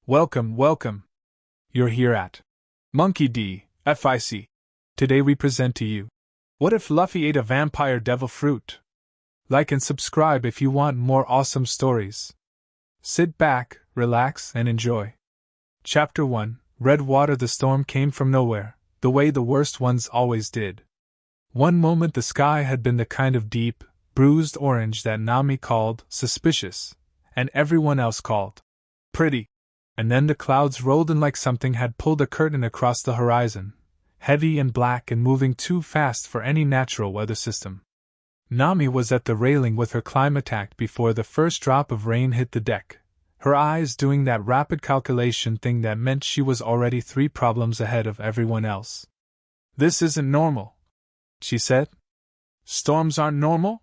Welcome, welcome. You're here at Monkey D. FIC. Today we present to you What If Luffy Ate a Vampire Devil Fruit? Like and subscribe if you want more awesome stories. Sit back, relax, and enjoy. Chapter 1 Red Water. The storm came from nowhere, the way the worst ones always did. One moment the sky had been the kind of deep, bruised orange that Nami called suspicious, and everyone else called pretty. And then the clouds rolled in like something had pulled a curtain across the horizon, heavy and black and moving too fast for any natural weather system. Nami was at the railing with her climate act before the first drop of rain hit the deck, her eyes doing that rapid calculation thing that meant she was already 3 problems ahead of everyone else. "This isn't normal," she said. "Storms aren't normal?"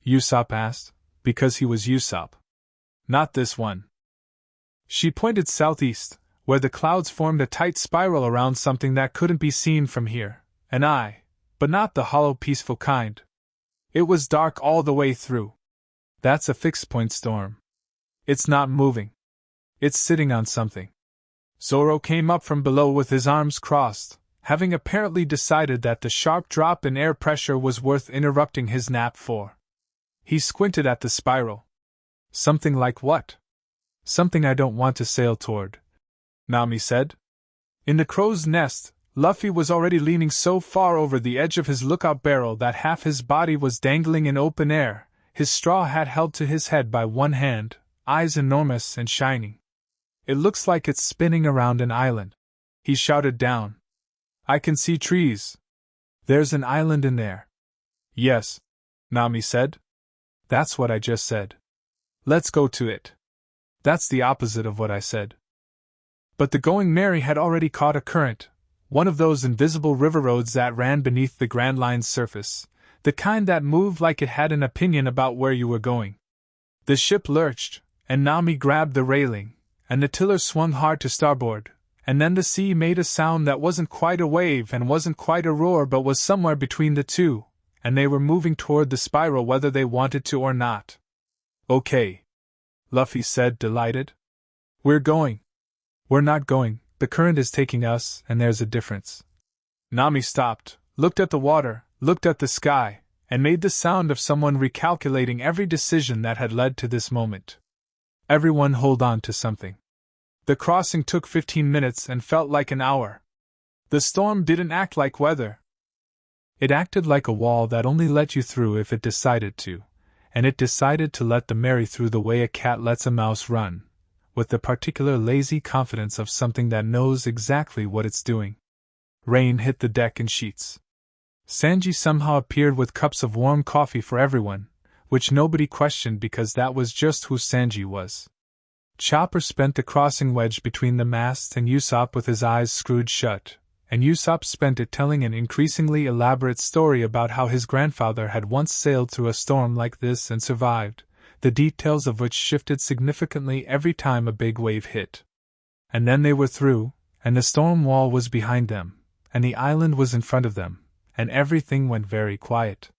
Usopp asked, because he was Usopp. "Not this one." She pointed southeast, where the clouds formed a tight spiral around something that couldn't be seen from here, but not the hollow peaceful kind. It was dark all the way through. "That's a fixed-point storm. It's not moving. It's sitting on something." Zoro came up from below with his arms crossed, having apparently decided that the sharp drop in air pressure was worth interrupting his nap for. He squinted at the spiral. "Something like what?" "Something I don't want to sail toward," Nami said. In the crow's nest, Luffy was already leaning so far over the edge of his lookout barrel that half his body was dangling in open air, his straw hat held to his head by one hand, eyes enormous and shining. "It looks like it's spinning around an island," he shouted down. "I can see trees. There's an island in there." "Yes," Nami said. "That's what I just said. Let's go to it." "That's the opposite of what I said." But the Going Merry had already caught a current, one of those invisible river roads that ran beneath the Grand Line's surface, the kind that moved like it had an opinion about where you were going. The ship lurched, and Nami grabbed the railing, and the tiller swung hard to starboard, and then the sea made a sound that wasn't quite a wave and wasn't quite a roar but was somewhere between the two, and they were moving toward the spiral whether they wanted to or not. "Okay," Luffy said, delighted. "We're going." "We're not going, the current is taking us, and there's a difference." Nami stopped, looked at the water, looked at the sky, and made the sound of someone recalculating every decision that had led to this moment. Everyone hold on to something. The crossing took 15 minutes and felt like an hour. The storm didn't act like weather. It acted like a wall that only let you through if it decided to. And it decided to let the Merry through the way a cat lets a mouse run, with the particular lazy confidence of something that knows exactly what it's doing. Rain hit the deck in sheets. Sanji somehow appeared with cups of warm coffee for everyone, which nobody questioned because that was just who Sanji was. Chopper spent the crossing wedged between the masts and Usopp with his eyes screwed shut, and Usopp spent it telling an increasingly elaborate story about how his grandfather had once sailed through a storm like this and survived, the details of which shifted significantly every time a big wave hit. And then they were through, and the storm wall was behind them, and the island was in front of them, and everything went very quiet.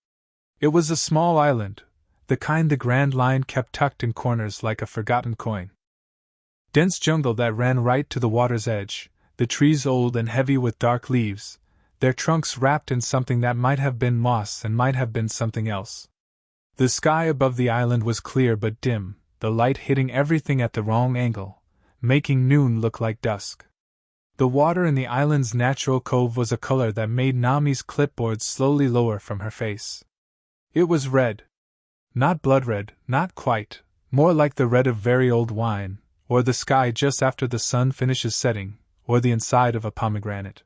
It was a small island, the kind the Grand Line kept tucked in corners like a forgotten coin. Dense jungle that ran right to the water's edge, the trees old and heavy with dark leaves, their trunks wrapped in something that might have been moss and might have been something else. The sky above the island was clear but dim, the light hitting everything at the wrong angle, making noon look like dusk. The water in the island's natural cove was a color that made Nami's clipboard slowly lower from her face. It was red. Not blood red, not quite, more like the red of very old wine, or the sky just after the sun finishes setting, or the inside of a pomegranate.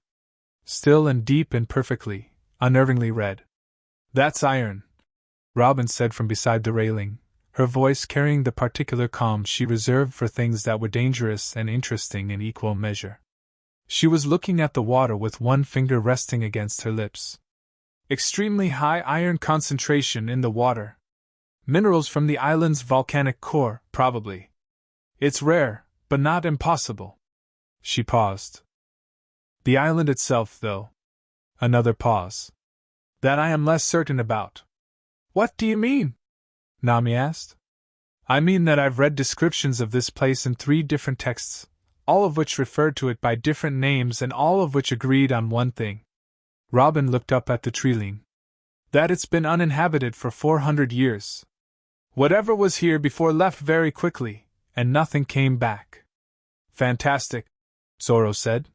Still and deep and perfectly, unnervingly red. "That's iron," Robin said from beside the railing, her voice carrying the particular calm she reserved for things that were dangerous and interesting in equal measure. She was looking at the water with one finger resting against her lips. "Extremely high iron concentration in the water. Minerals from the island's volcanic core, probably. It's rare, but not impossible." She paused. "The island itself, though?" Another pause. "That I am less certain about." "What do you mean?" Nami asked. "I mean that I've read descriptions of this place in 3 different texts, all of which referred to it by different names and all of which agreed on one thing. Robin looked up at the treeline. That it's been uninhabited for 400 years. Whatever was here before left very quickly, and nothing came back. Fantastic, Zoro said.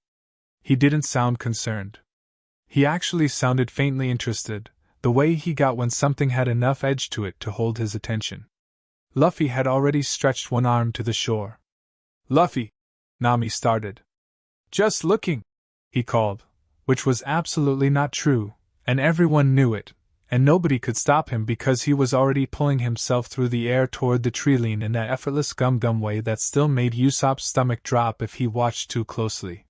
He didn't sound concerned. He actually sounded faintly interested, the way he got when something had enough edge to it to hold his attention. Luffy had already stretched one arm to the shore. Luffy, Nami started. Just looking, he called, which was absolutely not true, and everyone knew it, and nobody could stop him because he was already pulling himself through the air toward the treeline in that effortless gum-gum way that still made Usopp's stomach drop if he watched too closely.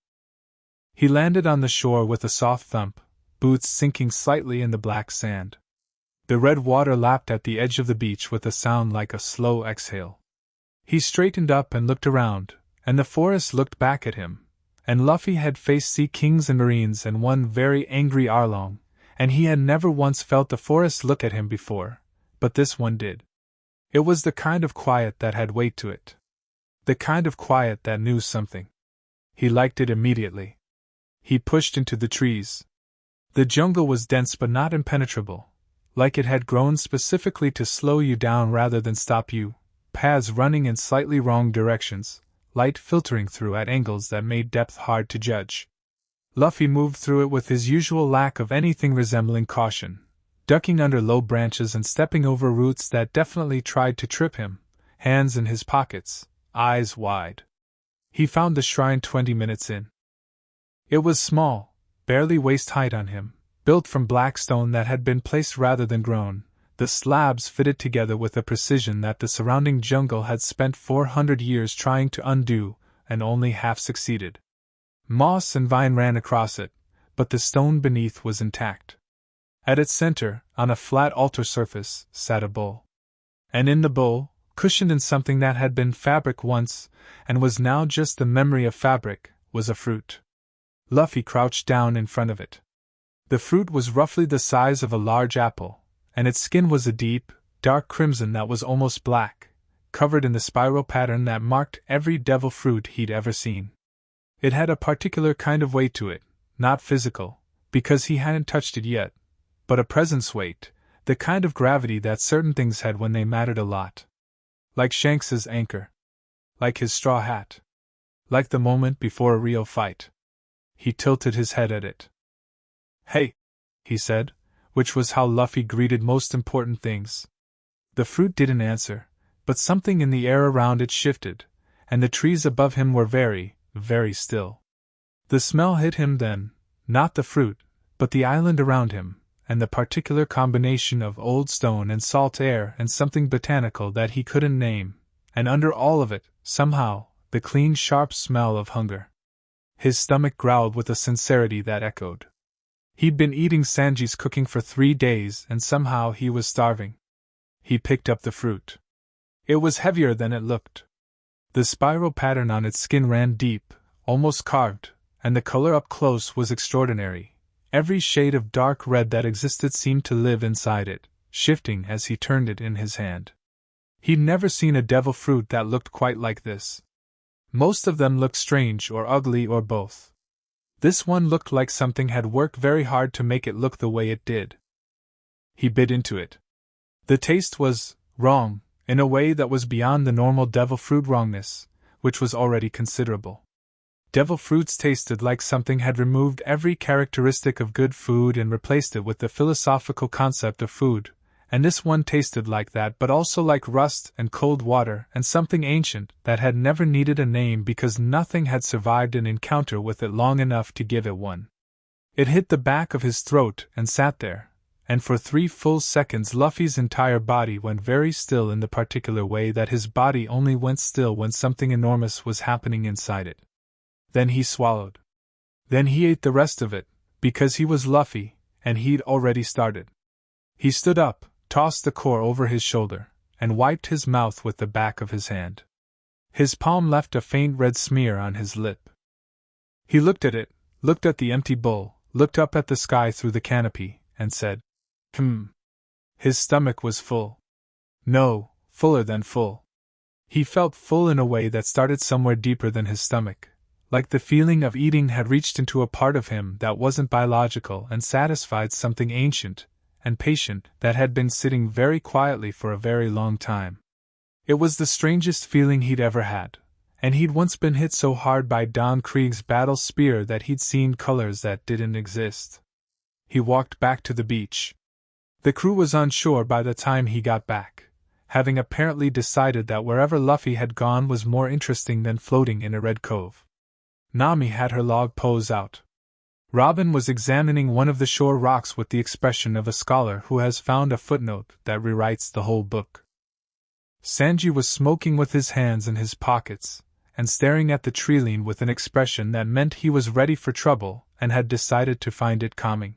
He landed on the shore with a soft thump, boots sinking slightly in the black sand. The red water lapped at the edge of the beach with a sound like a slow exhale. He straightened up and looked around, and the forest looked back at him, and Luffy had faced sea kings and marines and one very angry Arlong, and he had never once felt the forest look at him before, but this one did. It was the kind of quiet that had weight to it. The kind of quiet that knew something. He liked it immediately. He pushed into the trees. The jungle was dense but not impenetrable, like it had grown specifically to slow you down rather than stop you, paths running in slightly wrong directions, light filtering through at angles that made depth hard to judge. Luffy moved through it with his usual lack of anything resembling caution, ducking under low branches and stepping over roots that definitely tried to trip him, hands in his pockets, eyes wide. He found the shrine 20 minutes in. It was small, barely waist-height on him, built from black stone that had been placed rather than grown, the slabs fitted together with a precision that the surrounding jungle had spent 400 years trying to undo, and only half succeeded. Moss and vine ran across it, but the stone beneath was intact. At its center, on a flat altar surface, sat a bowl. And in the bowl, cushioned in something that had been fabric once, and was now just the memory of fabric, was a fruit. Luffy crouched down in front of it. The fruit was roughly the size of a large apple, and its skin was a deep, dark crimson that was almost black, covered in the spiral pattern that marked every devil fruit he'd ever seen. It had a particular kind of weight to it, not physical, because he hadn't touched it yet, but a presence weight, the kind of gravity that certain things had when they mattered a lot. Like Shanks's anchor. Like his straw hat. Like the moment before a real fight. He tilted his head at it. "Hey," he said, which was how Luffy greeted most important things. The fruit didn't answer, but something in the air around it shifted, and the trees above him were very, very still. The smell hit him then, not the fruit, but the island around him, and the particular combination of old stone and salt air and something botanical that he couldn't name, and under all of it, somehow, the clean sharp smell of hunger. His stomach growled with a sincerity that echoed. He'd been eating Sanji's cooking for 3 days and somehow he was starving. He picked up the fruit. It was heavier than it looked. The spiral pattern on its skin ran deep, almost carved, and the color up close was extraordinary. Every shade of dark red that existed seemed to live inside it, shifting as he turned it in his hand. He'd never seen a devil fruit that looked quite like this. Most of them looked strange or ugly or both. This one looked like something had worked very hard to make it look the way it did. He bit into it. The taste was wrong, in a way that was beyond the normal devil fruit wrongness, which was already considerable. Devil fruits tasted like something had removed every characteristic of good food and replaced it with the philosophical concept of food, and this one tasted like that but also like rust and cold water and something ancient that had never needed a name because nothing had survived an encounter with it long enough to give it one. It hit the back of his throat and sat there, and for 3 full seconds Luffy's entire body went very still in the particular way that his body only went still when something enormous was happening inside it. Then he swallowed. Then he ate the rest of it, because he was Luffy, and he'd already started. He stood up, tossed the core over his shoulder, and wiped his mouth with the back of his hand. His palm left a faint red smear on his lip. He looked at it, looked at the empty bowl, looked up at the sky through the canopy, and said, His stomach was full. No, fuller than full. He felt full in a way that started somewhere deeper than his stomach, like the feeling of eating had reached into a part of him that wasn't biological and satisfied something ancient and patient that had been sitting very quietly for a very long time. It was the strangest feeling he'd ever had, and he'd once been hit so hard by Don Krieg's battle spear that he'd seen colors that didn't exist. He walked back to the beach. The crew was on shore by the time he got back, having apparently decided that wherever Luffy had gone was more interesting than floating in a red cove. Nami had her log pose out. Robin was examining one of the shore rocks with the expression of a scholar who has found a footnote that rewrites the whole book. Sanji was smoking with his hands in his pockets, and staring at the treeline with an expression that meant he was ready for trouble and had decided to find it calming.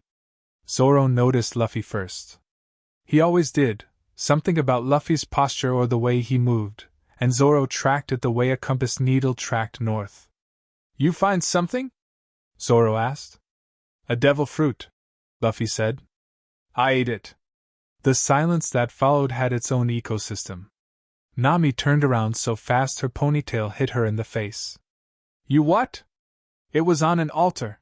Zoro noticed Luffy first. He always did, something about Luffy's posture or the way he moved, and Zoro tracked it the way a compass needle tracked north. "You find something?" Zoro asked. "A devil fruit," Luffy said. "I ate it." The silence that followed had its own ecosystem. Nami turned around so fast her ponytail hit her in the face. "You what?" "It was on an altar."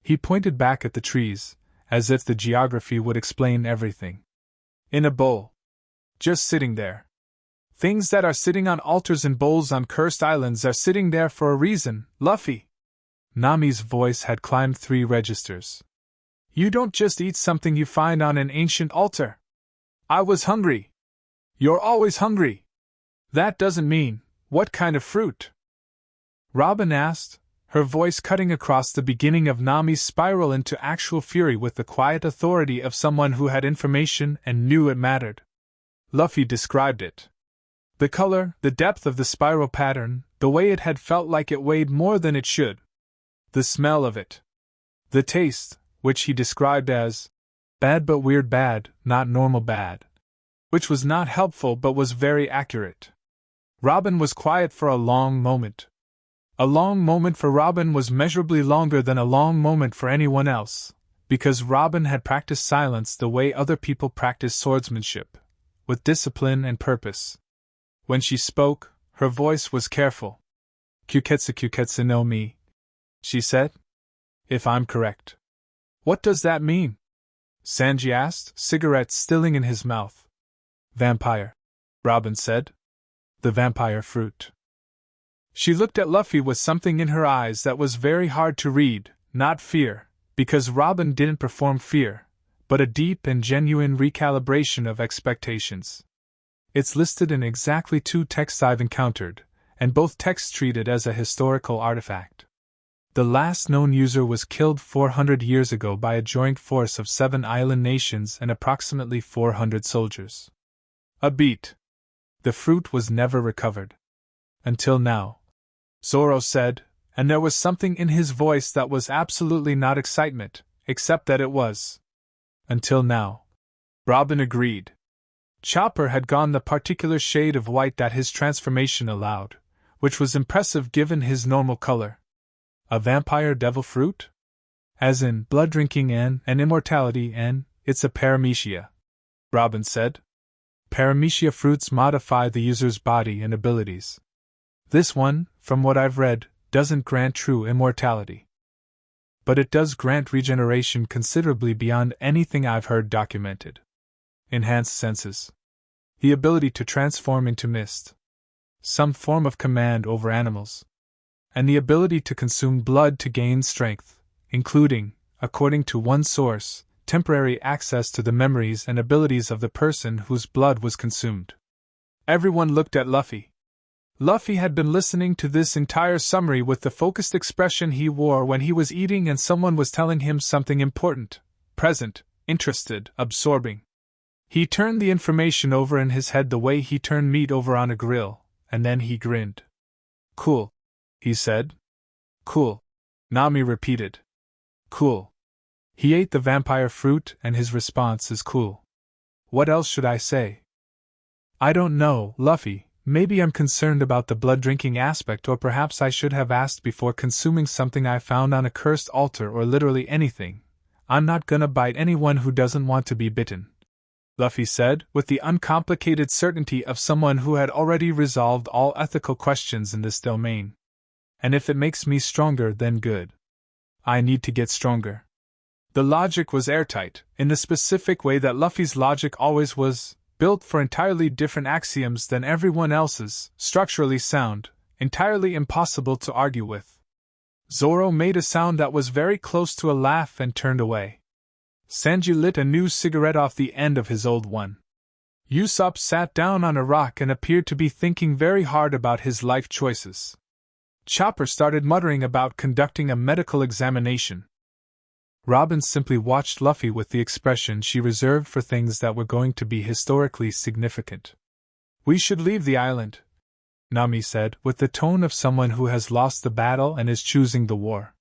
He pointed back at the trees, as if the geography would explain everything. "In a bowl. Just sitting there. Things that are sitting on altars and bowls on cursed islands are sitting there for a reason, Luffy." Nami's voice had climbed 3 registers. "You don't just eat something you find on an ancient altar." "I was hungry." "You're always hungry." "That doesn't mean, what kind of fruit?" Robin asked, her voice cutting across the beginning of Nami's spiral into actual fury with the quiet authority of someone who had information and knew it mattered. Luffy described it. The color, the depth of the spiral pattern, the way it had felt like it weighed more than it should. The smell of it. The taste, which he described as bad but weird bad, not normal bad. Which was not helpful but was very accurate. Robin was quiet for a long moment. A long moment for Robin was measurably longer than a long moment for anyone else, because Robin had practiced silence the way other people practice swordsmanship, with discipline and purpose. When she spoke, her voice was careful. Kuketsu no mi, she said. "If I'm correct." "What does that mean?" Sanji asked, cigarette stilling in his mouth. "Vampire," Robin said. "The vampire fruit." She looked at Luffy with something in her eyes that was very hard to read, not fear, because Robin didn't perform fear, but a deep and genuine recalibration of expectations. It's listed in exactly 2 texts I've encountered, and both texts treat it as a historical artifact. The last known user was killed 400 years ago by a joint force of 7 island nations and approximately 400 soldiers. A beat. The fruit was never recovered. Until now. Zoro said, and there was something in his voice that was absolutely not excitement, except that it was. Until now. Robin agreed. Chopper had gone the particular shade of white that his transformation allowed, which was impressive given his normal color. A vampire devil fruit? As in blood drinking and immortality and it's a paramecia, Robin said. Paramecia fruits modify the user's body and abilities. This one, from what I've read, doesn't grant true immortality. But it does grant regeneration considerably beyond anything I've heard documented. Enhanced senses. The ability to transform into mist. Some form of command over animals. And the ability to consume blood to gain strength, including, according to one source, temporary access to the memories and abilities of the person whose blood was consumed. Everyone looked at Luffy. Luffy had been listening to this entire summary with the focused expression he wore when he was eating and someone was telling him something important, present, interested, absorbing. He turned the information over in his head the way he turned meat over on a grill, and then he grinned. "Cool," he said. "Cool," Nami repeated. "Cool." He ate the vampire fruit and his response is cool. What else should I say? I don't know, Luffy. Maybe I'm concerned about the blood-drinking aspect, or perhaps I should have asked before consuming something I found on a cursed altar, or literally anything. I'm not gonna bite anyone who doesn't want to be bitten, Luffy said, with the uncomplicated certainty of someone who had already resolved all ethical questions in this domain. And if it makes me stronger, then good. I need to get stronger. The logic was airtight, in the specific way that Luffy's logic always was, built for entirely different axioms than everyone else's, structurally sound, entirely impossible to argue with. Zoro made a sound that was very close to a laugh and turned away. Sanji lit a new cigarette off the end of his old one. Usopp sat down on a rock and appeared to be thinking very hard about his life choices. Chopper started muttering about conducting a medical examination. Robin simply watched Luffy with the expression she reserved for things that were going to be historically significant. "We should leave the island," Nami said, with the tone of someone who has lost the battle and is choosing the war.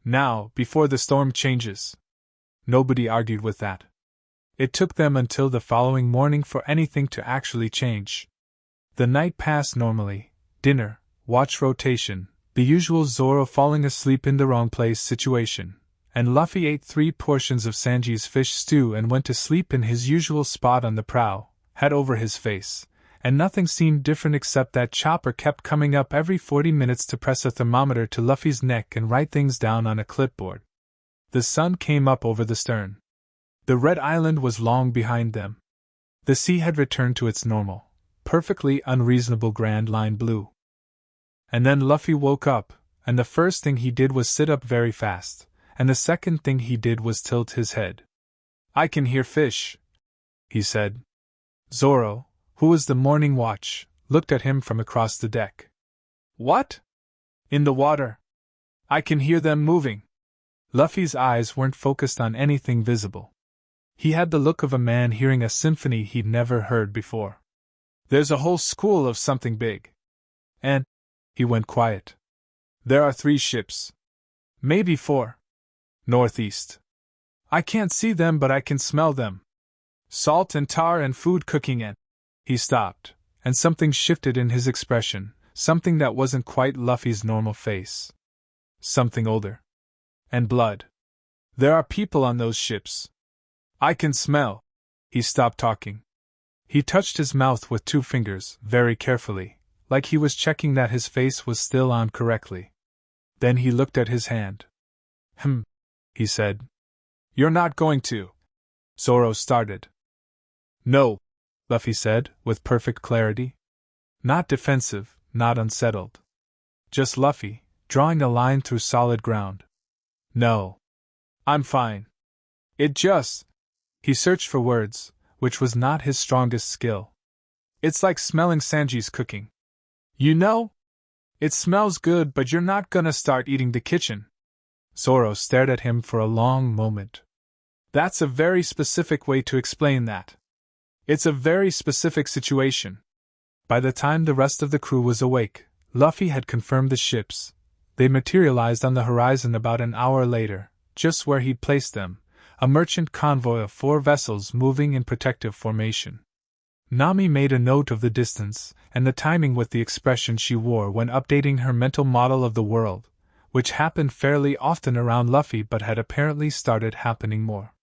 "Now, before the storm changes." Nobody argued with that. It took them until the following morning for anything to actually change. The night passed normally. Dinner, watch rotation, the usual Zoro falling asleep in the wrong place situation, and Luffy ate 3 portions of Sanji's fish stew and went to sleep in his usual spot on the prow, head over his face, and nothing seemed different except that Chopper kept coming up every 40 minutes to press a thermometer to Luffy's neck and write things down on a clipboard. The sun came up over the stern. The Red Island was long behind them. The sea had returned to its normal, perfectly unreasonable Grand Line blue. And then Luffy woke up, and the first thing he did was sit up very fast, and the second thing he did was tilt his head. "I can hear fish," he said. Zoro, who was the morning watch, looked at him from across the deck. "What?" "In the water. I can hear them moving." Luffy's eyes weren't focused on anything visible. He had the look of a man hearing a symphony he'd never heard before. "There's a whole school of something big. And," he went quiet, "there are 3 ships. Maybe 4. Northeast. I can't see them, but I can smell them. Salt and tar and food cooking and—" He stopped, and something shifted in his expression, something that wasn't quite Luffy's normal face. Something older. "And blood. There are people on those ships. I can smell—" He stopped talking. He touched his mouth with 2 fingers, very carefully, like he was checking that his face was still on correctly. Then he looked at his hand. He said. "You're not going to—" Zoro started. "No," Luffy said, with perfect clarity. Not defensive, not unsettled. Just Luffy, drawing a line through solid ground. "No. I'm fine. It just—" He searched for words, which was not his strongest skill. "It's like smelling Sanji's cooking. You know? It smells good, but you're not gonna start eating the kitchen." Zoro stared at him for a long moment. "That's a very specific way to explain that. It's a very specific situation." By the time the rest of the crew was awake, Luffy had confirmed the ships. They materialized on the horizon about an hour later, just where he'd placed them, a merchant convoy of 4 vessels moving in protective formation. Nami made a note of the distance and the timing with the expression she wore when updating her mental model of the world, which happened fairly often around Luffy but had apparently started happening more.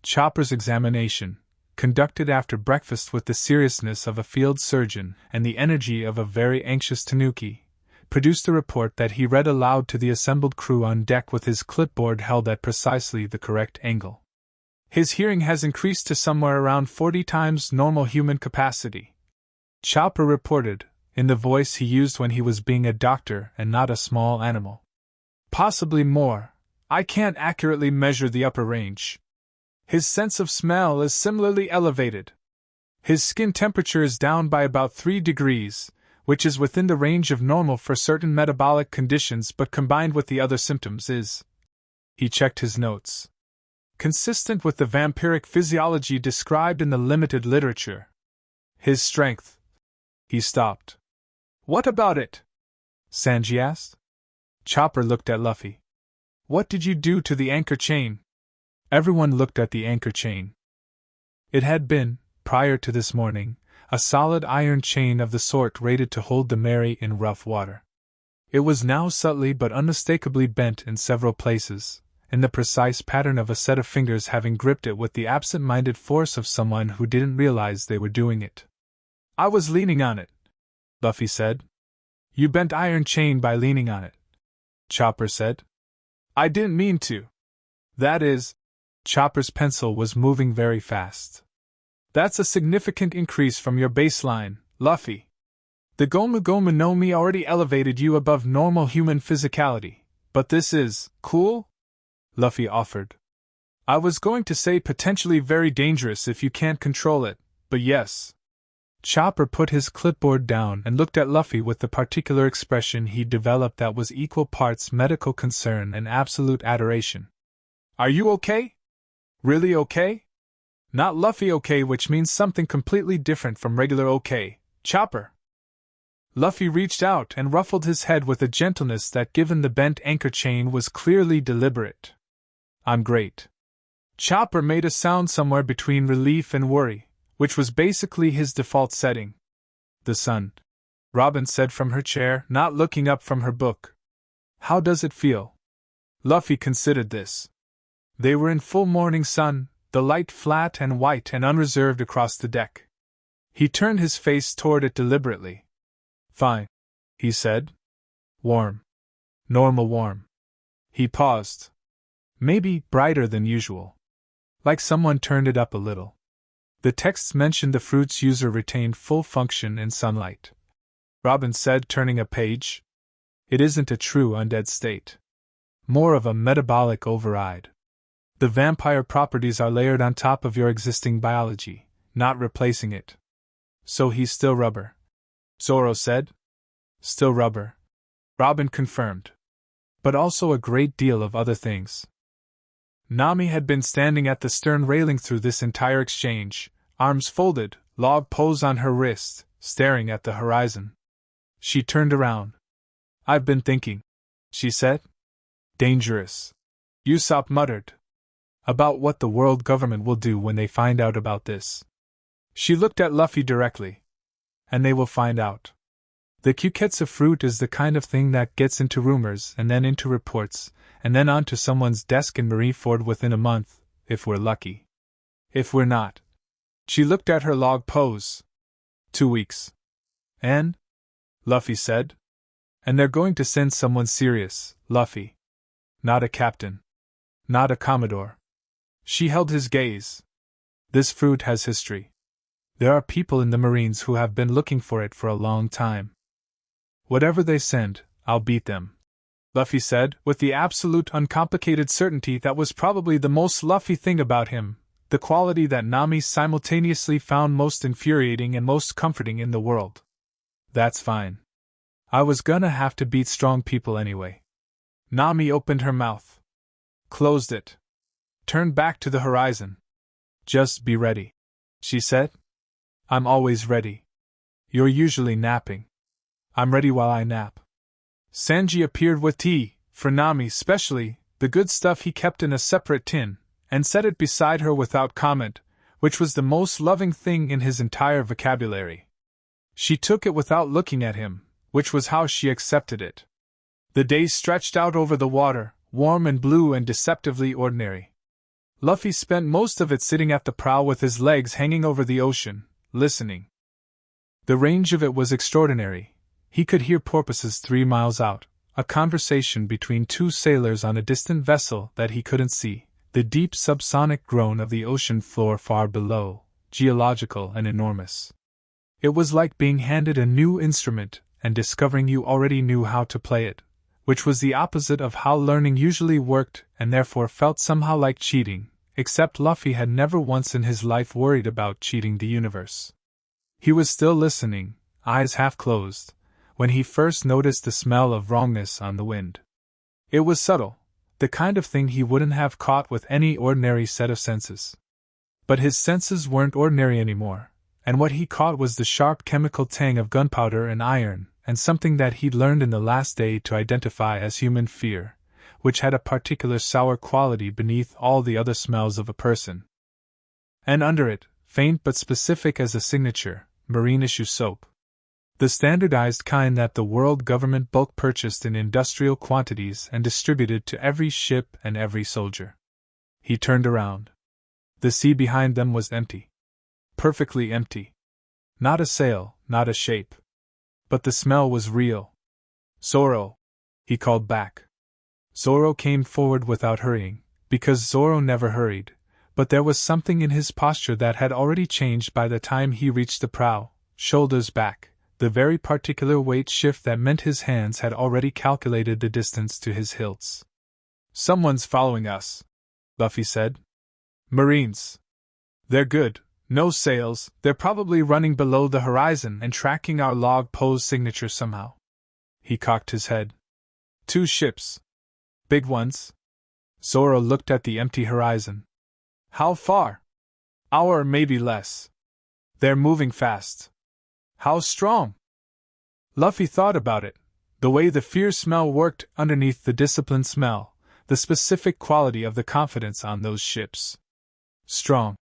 Chopper's examination, conducted after breakfast with the seriousness of a field surgeon and the energy of a very anxious Tanuki, produced a report that he read aloud to the assembled crew on deck with his clipboard held at precisely the correct angle. "His hearing has increased to somewhere around 40 times normal human capacity," Chopper reported, in the voice he used when he was being a doctor and not a small animal. "Possibly more. I can't accurately measure the upper range. His sense of smell is similarly elevated. His skin temperature is down by about 3 degrees, which is within the range of normal for certain metabolic conditions, but combined with the other symptoms is—" He checked his notes. "Consistent with the vampiric physiology described in the limited literature. His strength—" He stopped. "What about it?" Sanji asked. Chopper looked at Luffy. "What did you do to the anchor chain?" Everyone looked at the anchor chain. It had been, prior to this morning, a solid iron chain of the sort rated to hold the Mary in rough water. It was now subtly but unmistakably bent in several places, in the precise pattern of a set of fingers having gripped it with the absent-minded force of someone who didn't realize they were doing it. "I was leaning on it," Luffy said. You bent iron chain by leaning on it, Chopper said. I didn't mean to. That is, Chopper's pencil was moving very fast. That's a significant increase from your baseline, Luffy. The Gomu Gomu no Mi already elevated you above normal human physicality, but this is cool? Luffy offered. I was going to say potentially very dangerous if you can't control it, but yes. Chopper put his clipboard down and looked at Luffy with the particular expression he'd developed that was equal parts medical concern and absolute adoration. Are you okay? Really okay? Not Luffy okay, which means something completely different from regular okay, Chopper. Luffy reached out and ruffled his head with a gentleness that, given the bent anchor chain, was clearly deliberate. I'm great. Chopper made a sound somewhere between relief and worry, which was basically his default setting. The sun, Robin said from her chair, not looking up from her book. How does it feel? Luffy considered this. They were in full morning sun, the light flat and white and unreserved across the deck. He turned his face toward it deliberately. Fine, he said. Warm. Normal warm. He paused. Maybe brighter than usual. Like someone turned it up a little. The texts mentioned the fruit's user retained full function in sunlight. Robin said, turning a page. It isn't a true undead state. More of a metabolic override. The vampire properties are layered on top of your existing biology, not replacing it. So he's still rubber. Zoro said. Still rubber. Robin confirmed. But also a great deal of other things. Nami had been standing at the stern railing through this entire exchange, arms folded, log pose on her wrist, staring at the horizon. She turned around. I've been thinking, she said. Dangerous, Usopp muttered. About what the world government will do when they find out about this. She looked at Luffy directly. And they will find out. The Kuketsu fruit is the kind of thing that gets into rumors and then into reports, and then onto someone's desk in Marineford within a month, if we're lucky. If we're not. She looked at her log pose. 2 weeks. And? Luffy said. And they're going to send someone serious, Luffy. Not a captain. Not a commodore. She held his gaze. This fruit has history. There are people in the Marines who have been looking for it for a long time. Whatever they send, I'll beat them, Luffy said, with the absolute uncomplicated certainty that was probably the most Luffy thing about him, the quality that Nami simultaneously found most infuriating and most comforting in the world. That's fine. I was gonna have to beat strong people anyway. Nami opened her mouth. Closed it. Turned back to the horizon. Just be ready, she said. I'm always ready. You're usually napping. I'm ready while I nap. Sanji appeared with tea, for Nami specially, the good stuff he kept in a separate tin, and set it beside her without comment, which was the most loving thing in his entire vocabulary. She took it without looking at him, which was how she accepted it. The day stretched out over the water, warm and blue and deceptively ordinary. Luffy spent most of it sitting at the prow with his legs hanging over the ocean, listening. The range of it was extraordinary. He could hear porpoises 3 miles out, a conversation between 2 sailors on a distant vessel that he couldn't see, the deep subsonic groan of the ocean floor far below, geological and enormous. It was like being handed a new instrument and discovering you already knew how to play it, which was the opposite of how learning usually worked and therefore felt somehow like cheating, except Luffy had never once in his life worried about cheating the universe. He was still listening, eyes half closed, when he first noticed the smell of wrongness on the wind. It was subtle, the kind of thing he wouldn't have caught with any ordinary set of senses. But his senses weren't ordinary anymore, and what he caught was the sharp chemical tang of gunpowder and iron, and something that he'd learned in the last day to identify as human fear, which had a particular sour quality beneath all the other smells of a person. And under it, faint but specific as a signature, marine issue soap. The standardized kind that the world government bulk purchased in industrial quantities and distributed to every ship and every soldier. He turned around. The sea behind them was empty. Perfectly empty. Not a sail, not a shape. But the smell was real, Zoro! He called back. Zoro came forward without hurrying, because Zoro never hurried, but there was something in his posture that had already changed by the time he reached the prow, shoulders back, the very particular weight shift that meant his hands had already calculated the distance to his hilts. Someone's following us, Luffy said. Marines. They're good, no sails, they're probably running below the horizon and tracking our log pose signature somehow. He cocked his head. 2 ships. Big ones? Zoro looked at the empty horizon. How far? Hour or maybe less. They're moving fast. How strong? Luffy thought about it, the way the fierce smell worked underneath the disciplined smell, the specific quality of the confidence on those ships. Strong,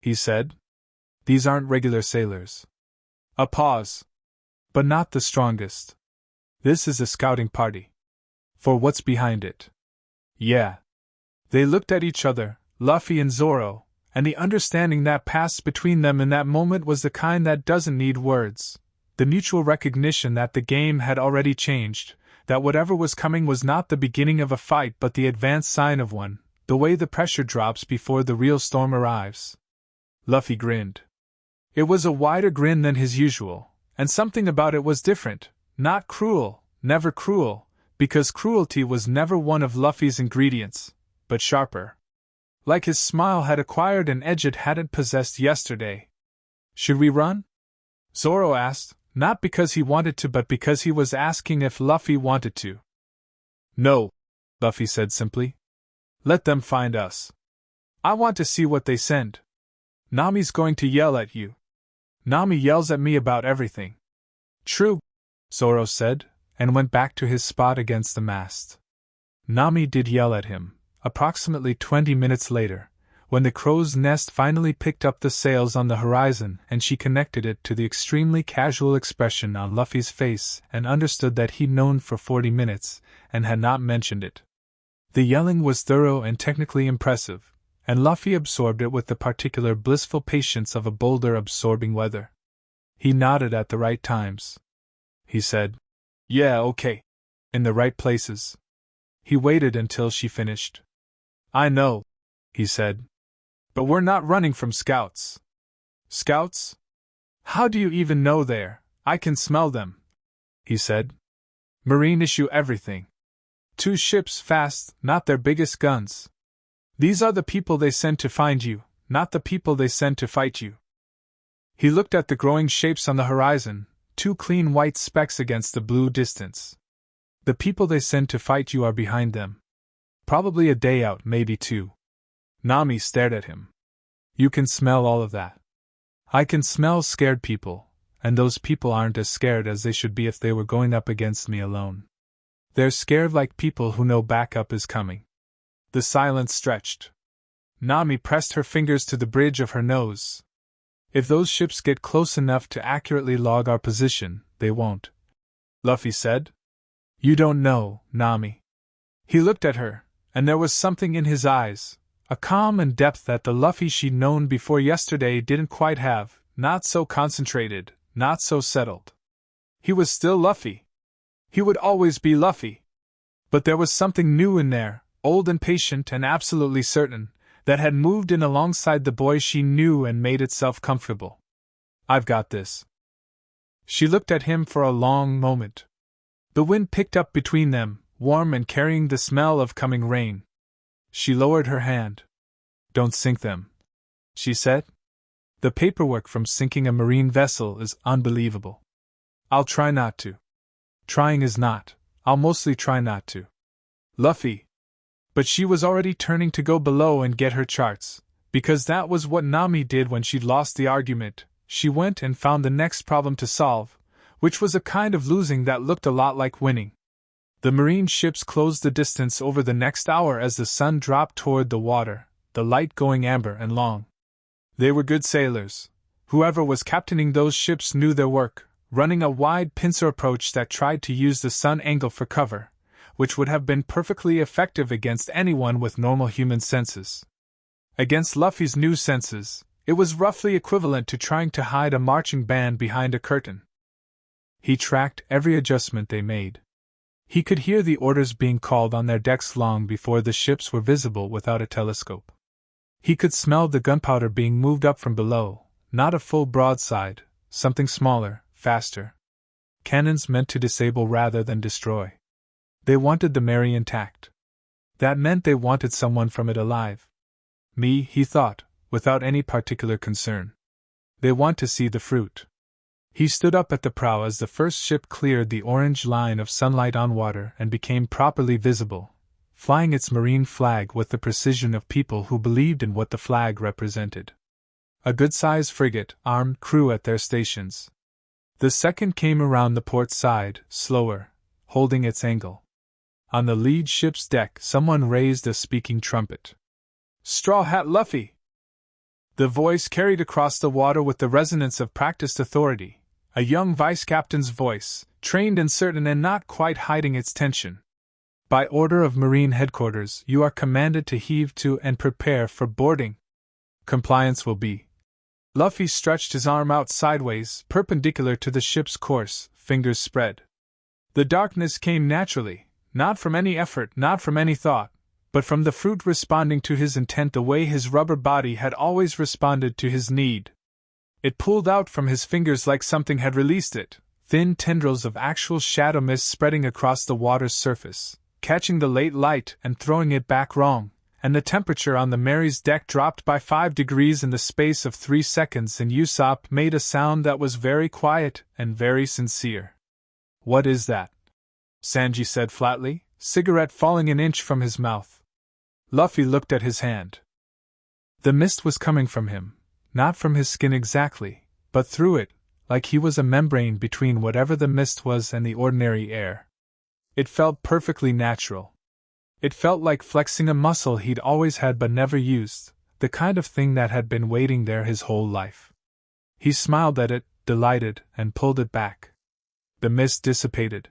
he said. These aren't regular sailors. A pause. But not the strongest. This is a scouting party. For what's behind it? Yeah. They looked at each other, Luffy and Zoro, and the understanding that passed between them in that moment was the kind that doesn't need words. The mutual recognition that the game had already changed, that whatever was coming was not the beginning of a fight but the advanced sign of one, the way the pressure drops before the real storm arrives. Luffy grinned. It was a wider grin than his usual, and something about it was different, not cruel, never cruel, because cruelty was never one of Luffy's ingredients, but sharper. Like his smile had acquired an edge it hadn't possessed yesterday. Should we run? Zoro asked, not because he wanted to but because he was asking if Luffy wanted to. No, Luffy said simply. Let them find us. I want to see what they send. Nami's going to yell at you. Nami yells at me about everything. True, Zoro said, and went back to his spot against the mast. Nami did yell at him, approximately 20 minutes later, when the crow's nest finally picked up the sails on the horizon and she connected it to the extremely casual expression on Luffy's face and understood that he'd known for 40 minutes and had not mentioned it. The yelling was thorough and technically impressive, and Luffy absorbed it with the particular blissful patience of a boulder absorbing weather. He nodded at the right times. He said, Yeah, okay. In the right places. He waited until she finished. I know, he said. But we're not running from scouts. Scouts? How do you even know they're? I can smell them, he said. Marine issue everything. 2 ships fast, not their biggest guns. These are the people they sent to find you, not the people they sent to fight you. He looked at the growing shapes on the horizon, 2 clean white specks against the blue distance. The people they sent to fight you are behind them. Probably a day out, maybe 2. Nami stared at him. You can smell all of that. I can smell scared people, and those people aren't as scared as they should be if they were going up against me alone. They're scared like people who know backup is coming. The silence stretched. Nami pressed her fingers to the bridge of her nose. If those ships get close enough to accurately log our position, they won't. Luffy said. You don't know, Nami. He looked at her, and there was something in his eyes, a calm and depth that the Luffy she'd known before yesterday didn't quite have, not so concentrated, not so settled. He was still Luffy. He would always be Luffy. But there was something new in there, old and patient and absolutely certain, that had moved in alongside the boy she knew and made itself comfortable. I've got this. She looked at him for a long moment. The wind picked up between them, warm and carrying the smell of coming rain. She lowered her hand. Don't sink them, she said. The paperwork from sinking a marine vessel is unbelievable. I'll try not to. Trying is not. I'll mostly try not to. Luffy. But she was already turning to go below and get her charts, because that was what Nami did when she'd lost the argument. She went and found the next problem to solve, which was a kind of losing that looked a lot like winning. The marine ships closed the distance over the next hour as the sun dropped toward the water, the light going amber and long. They were good sailors. Whoever was captaining those ships knew their work, running a wide pincer approach that tried to use the sun angle for cover, which would have been perfectly effective against anyone with normal human senses. Against Luffy's new senses, it was roughly equivalent to trying to hide a marching band behind a curtain. He tracked every adjustment they made. He could hear the orders being called on their decks long before the ships were visible without a telescope. He could smell the gunpowder being moved up from below, not a full broadside, something smaller, faster. Cannons meant to disable rather than destroy. They wanted the Mary intact. That meant they wanted someone from it alive. Me, he thought, without any particular concern. They want to see the fruit. He stood up at the prow as the first ship cleared the orange line of sunlight on water and became properly visible, flying its marine flag with the precision of people who believed in what the flag represented. A good-sized frigate, armed crew at their stations. The second came around the port side, slower, holding its angle. On the lead ship's deck, someone raised a speaking trumpet. "Straw Hat Luffy!" The voice carried across the water with the resonance of practiced authority, a young vice-captain's voice, trained and certain and not quite hiding its tension. "By order of Marine Headquarters, you are commanded to heave to and prepare for boarding. Compliance will be." Luffy stretched his arm out sideways, perpendicular to the ship's course, fingers spread. The darkness came naturally, not from any effort, not from any thought, but from the fruit responding to his intent the way his rubber body had always responded to his need. It pulled out from his fingers like something had released it, thin tendrils of actual shadow mist spreading across the water's surface, catching the late light and throwing it back wrong, and the temperature on the Mary's deck dropped by 5 degrees in the space of 3 seconds, and Usopp made a sound that was very quiet and very sincere. "What is that?" Sanji said flatly, cigarette falling an inch from his mouth. Luffy looked at his hand. The mist was coming from him, not from his skin exactly, but through it, like he was a membrane between whatever the mist was and the ordinary air. It felt perfectly natural. It felt like flexing a muscle he'd always had but never used, the kind of thing that had been waiting there his whole life. He smiled at it, delighted, and pulled it back. The mist dissipated.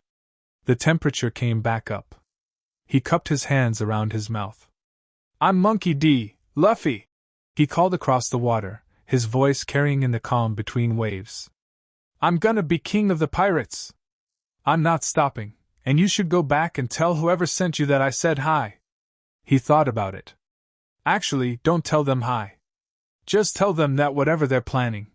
The temperature came back up. He cupped his hands around his mouth. "I'm Monkey D, Luffy!" he called across the water, his voice carrying in the calm between waves. "I'm gonna be king of the pirates! I'm not stopping, and you should go back and tell whoever sent you that I said hi." He thought about it. "Actually, don't tell them hi. Just tell them that whatever they're planning."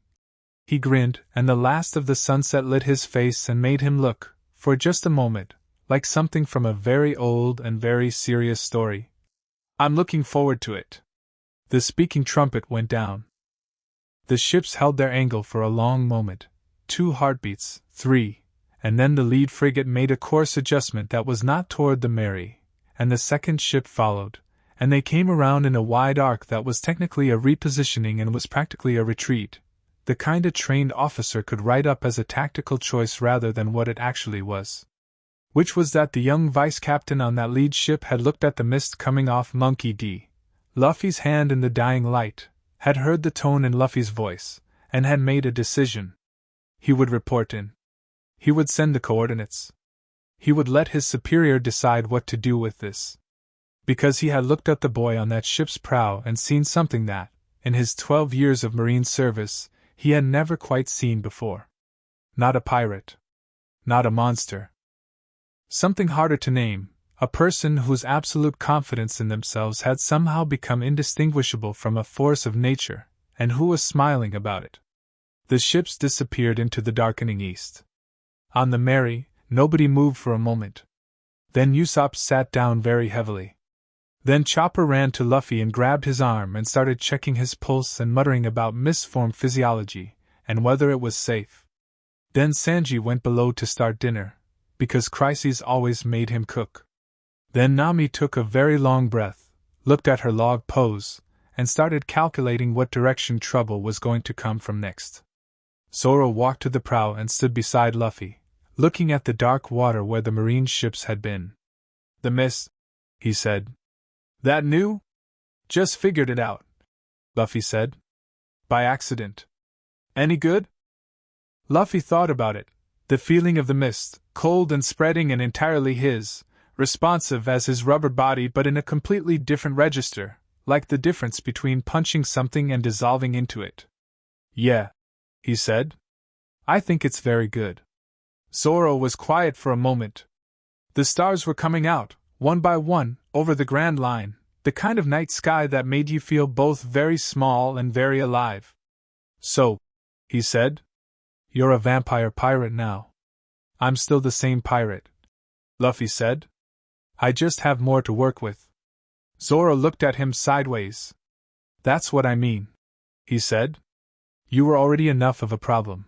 He grinned, and the last of the sunset lit his face and made him look, for just a moment, like something from a very old and very serious story. "I'm looking forward to it." The speaking trumpet went down. The ships held their angle for a long moment, 2 heartbeats, 3, and then the lead frigate made a course adjustment that was not toward the Mary, and the second ship followed, and they came around in a wide arc that was technically a repositioning and was practically a retreat, the kind a trained officer could write up as a tactical choice rather than what it actually was. Which was that the young vice-captain on that lead ship had looked at the mist coming off Monkey D, Luffy's hand in the dying light, had heard the tone in Luffy's voice, and had made a decision. He would report in. He would send the coordinates. He would let his superior decide what to do with this. Because he had looked at the boy on that ship's prow and seen something that, in his 12 years of marine service, he had never quite seen before. Not a pirate. Not a monster. Something harder to name, a person whose absolute confidence in themselves had somehow become indistinguishable from a force of nature, and who was smiling about it. The ships disappeared into the darkening east. On the Mary, nobody moved for a moment. Then Usopp sat down very heavily. Then Chopper ran to Luffy and grabbed his arm and started checking his pulse and muttering about misformed physiology, and whether it was safe. Then Sanji went below to start dinner, because crises always made him cook. Then Nami took a very long breath, looked at her log pose, and started calculating what direction trouble was going to come from next. Zoro walked to the prow and stood beside Luffy, looking at the dark water where the marine ships had been. "The mist," he said. "That new?" "Just figured it out," Luffy said. "By accident. Any good?" Luffy thought about it. The feeling of the mist, cold and spreading and entirely his, responsive as his rubber body but in a completely different register, like the difference between punching something and dissolving into it. "Yeah," he said. "I think it's very good." Zoro was quiet for a moment. The stars were coming out, one by one, over the Grand Line, the kind of night sky that made you feel both very small and very alive. "So," he said, "you're a vampire pirate now." "I'm still the same pirate," Luffy said. "I just have more to work with." Zoro looked at him sideways. "That's what I mean," he said. "You were already enough of a problem."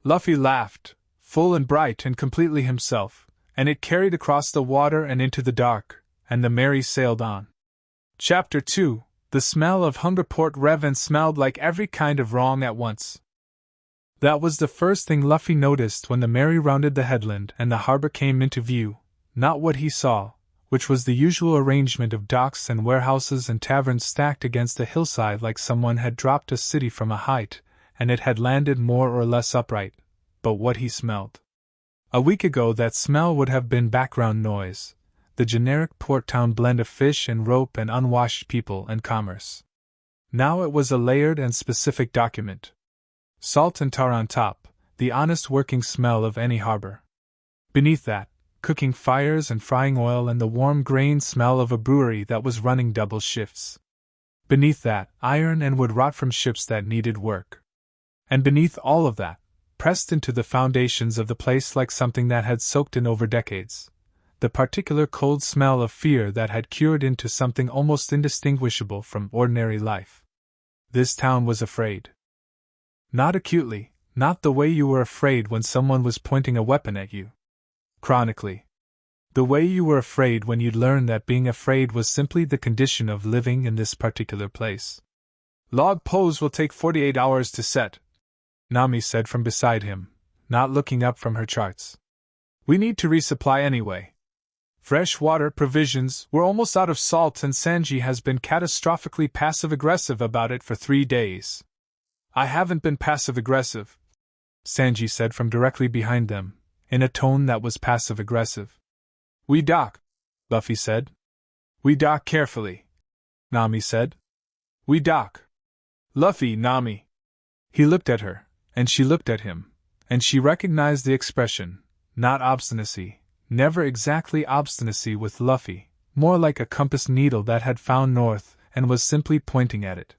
Luffy laughed, full and bright and completely himself, and it carried across the water and into the dark, and the Mary sailed on. Chapter 2. The smell of Hungerport Revan smelled like every kind of wrong at once. That was the first thing Luffy noticed when the Mary rounded the headland and the harbor came into view, not what he saw, which was the usual arrangement of docks and warehouses and taverns stacked against a hillside like someone had dropped a city from a height, and it had landed more or less upright, but what he smelled. A week ago that smell would have been background noise, the generic port town blend of fish and rope and unwashed people and commerce. Now it was a layered and specific document. Salt and tar on top, the honest working smell of any harbor. Beneath that, cooking fires and frying oil and the warm grain smell of a brewery that was running double shifts. Beneath that, iron and wood rot from ships that needed work. And beneath all of that, pressed into the foundations of the place like something that had soaked in over decades, the particular cold smell of fear that had cured into something almost indistinguishable from ordinary life. This town was afraid. Not acutely, not the way you were afraid when someone was pointing a weapon at you. Chronically. The way you were afraid when you'd learned that being afraid was simply the condition of living in this particular place. "Log pose will take 48 hours to set," Nami said from beside him, not looking up from her charts. "We need to resupply anyway. Fresh water, provisions, we're almost out of salt and Sanji has been catastrophically passive-aggressive about it for 3 days. "I haven't been passive-aggressive," Sanji said from directly behind them, in a tone that was passive-aggressive. "We dock," Luffy said. "We dock carefully," Nami said. "We dock. Luffy, Nami." He looked at her, and she looked at him, and she recognized the expression, not obstinacy, never exactly obstinacy with Luffy, more like a compass needle that had found north and was simply pointing at it.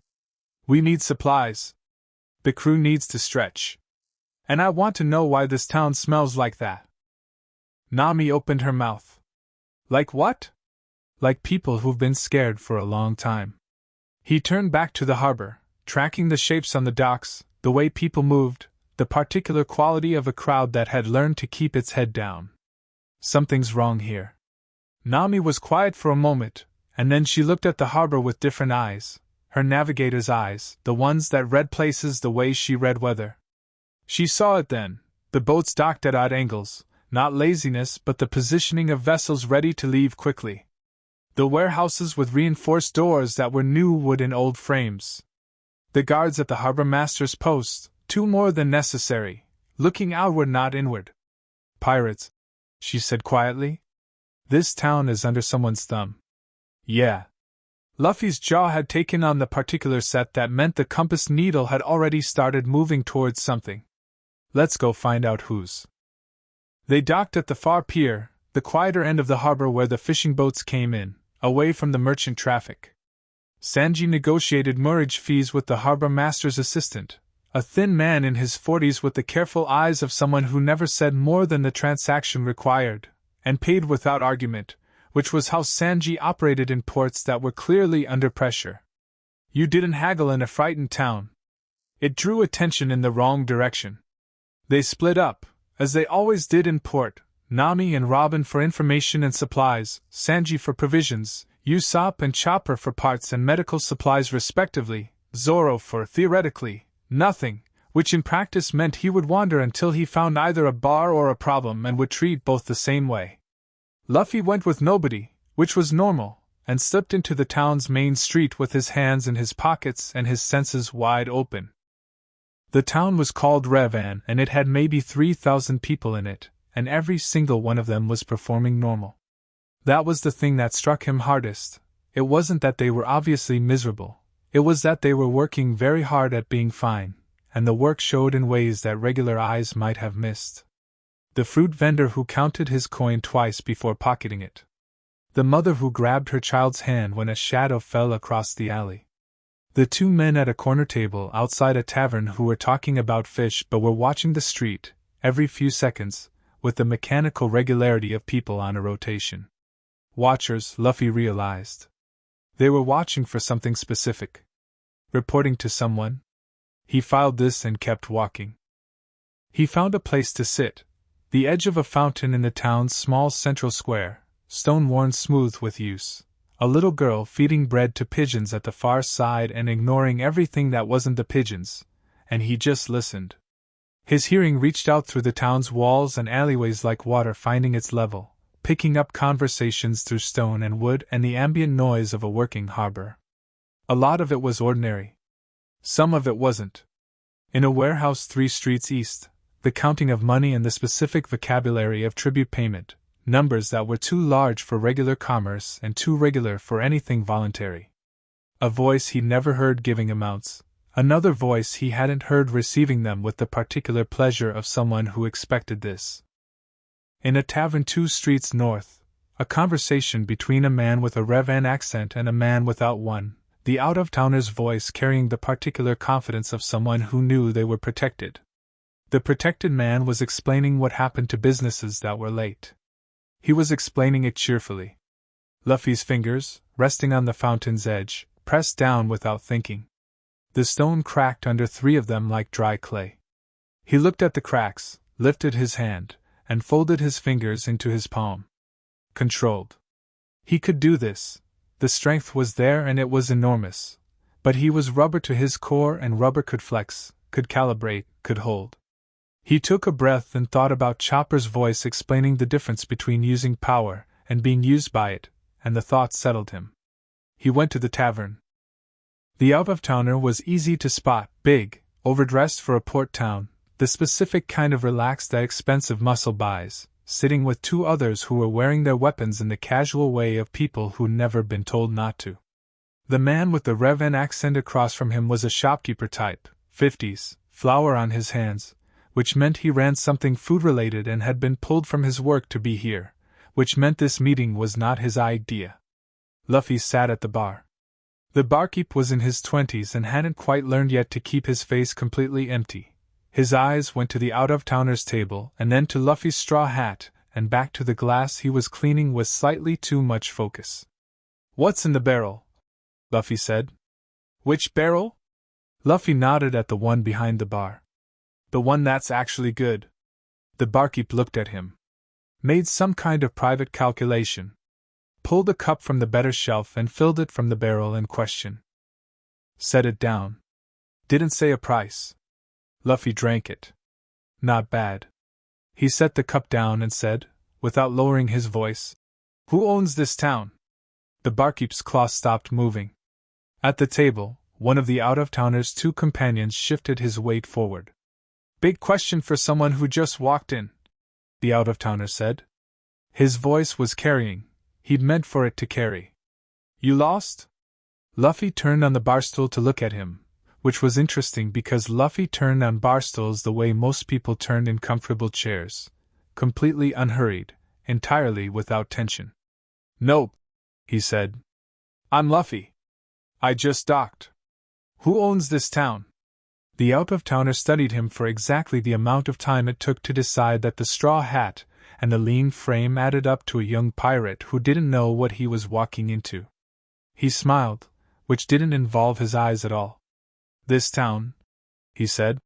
"We need supplies. The crew needs to stretch. And I want to know why this town smells like that." Nami opened her mouth. "Like what?" "Like people who've been scared for a long time." He turned back to the harbor, tracking the shapes on the docks, the way people moved, the particular quality of a crowd that had learned to keep its head down. "Something's wrong here." Nami was quiet for a moment, and then she looked at the harbor with different eyes, her navigator's eyes, the ones that read places the way she read weather. She saw it then, the boats docked at odd angles, not laziness but the positioning of vessels ready to leave quickly. The warehouses with reinforced doors that were new wood in old frames. The guards at the harbor master's post, 2 more than necessary, looking outward not inward. "Pirates," she said quietly. "This town is under someone's thumb." "Yeah." Luffy's jaw had taken on the particular set that meant the compass needle had already started moving towards something. "Let's go find out whose." They docked at the far pier, the quieter end of the harbor where the fishing boats came in, away from the merchant traffic. Sanji negotiated moorage fees with the harbor master's assistant, a thin man in his 40s with the careful eyes of someone who never said more than the transaction required, and paid without argument, which was how Sanji operated in ports that were clearly under pressure. You didn't haggle in a frightened town. It drew attention in the wrong direction. They split up, as they always did in port, Nami and Robin for information and supplies, Sanji for provisions, Usopp and Chopper for parts and medical supplies respectively, Zoro for, theoretically, nothing, which in practice meant he would wander until he found either a bar or a problem and would treat both the same way. Luffy went with nobody, which was normal, and slipped into the town's main street with his hands in his pockets and his senses wide open. The town was called Revan and it had maybe 3,000 people in it, and every single one of them was performing normal. That was the thing that struck him hardest. It wasn't that they were obviously miserable, it was that they were working very hard at being fine, and the work showed in ways that regular eyes might have missed. The fruit vendor who counted his coin twice before pocketing it. The mother who grabbed her child's hand when a shadow fell across the alley. The two men at a corner table outside a tavern who were talking about fish but were watching the street, every few seconds, with the mechanical regularity of people on a rotation. Watchers, Luffy realized. They were watching for something specific. Reporting to someone? He filed this and kept walking. He found a place to sit, the edge of a fountain in the town's small central square, stone worn smooth with use. A little girl feeding bread to pigeons at the far side and ignoring everything that wasn't the pigeons, and he just listened. His hearing reached out through the town's walls and alleyways like water finding its level, picking up conversations through stone and wood and the ambient noise of a working harbor. A lot of it was ordinary. Some of it wasn't. In a warehouse 3 streets east, the counting of money and the specific vocabulary of tribute payment, numbers that were too large for regular commerce and too regular for anything voluntary. A voice he'd never heard giving amounts, another voice he hadn't heard receiving them with the particular pleasure of someone who expected this. In a tavern 2 streets north, a conversation between a man with a Revan accent and a man without one, the out-of-towner's voice carrying the particular confidence of someone who knew they were protected. The protected man was explaining what happened to businesses that were late. He was explaining it cheerfully. Luffy's fingers, resting on the fountain's edge, pressed down without thinking. The stone cracked under 3 of them like dry clay. He looked at the cracks, lifted his hand, and folded his fingers into his palm. Controlled. He could do this. The strength was there and it was enormous. But he was rubber to his core and rubber could flex, could calibrate, could hold. He took a breath and thought about Chopper's voice explaining the difference between using power and being used by it, and the thought settled him. He went to the tavern. The out-of-towner was easy to spot, big, overdressed for a port town, the specific kind of relaxed that expensive muscle buys, sitting with 2 others who were wearing their weapons in the casual way of people who'd never been told not to. The man with the Revan accent across from him was a shopkeeper type, 50s, flour on his hands, which meant he ran something food-related and had been pulled from his work to be here, which meant this meeting was not his idea. Luffy sat at the bar. The barkeep was in his 20s and hadn't quite learned yet to keep his face completely empty. His eyes went to the out-of-towner's table and then to Luffy's straw hat and back to the glass he was cleaning with slightly too much focus. "What's in the barrel?" Luffy said. "Which barrel?" Luffy nodded at the one behind the bar. "The one that's actually good." The barkeep looked at him. Made some kind of private calculation. Pulled a cup from the better shelf and filled it from the barrel in question. Set it down. Didn't say a price. Luffy drank it. Not bad. He set the cup down and said, without lowering his voice, "Who owns this town?" The barkeep's claw stopped moving. At the table, one of the out-of-towner's 2 companions shifted his weight forward. "Big question for someone who just walked in," the out-of-towner said. His voice was carrying. He'd meant for it to carry. "You lost?" Luffy turned on the barstool to look at him, which was interesting because Luffy turned on barstools the way most people turned in comfortable chairs, completely unhurried, entirely without tension. "Nope," he said. "I'm Luffy. I just docked. Who owns this town?" The out-of-towner studied him for exactly the amount of time it took to decide that the straw hat and the lean frame added up to a young pirate who didn't know what he was walking into. He smiled, which didn't involve his eyes at all. "This town," he said,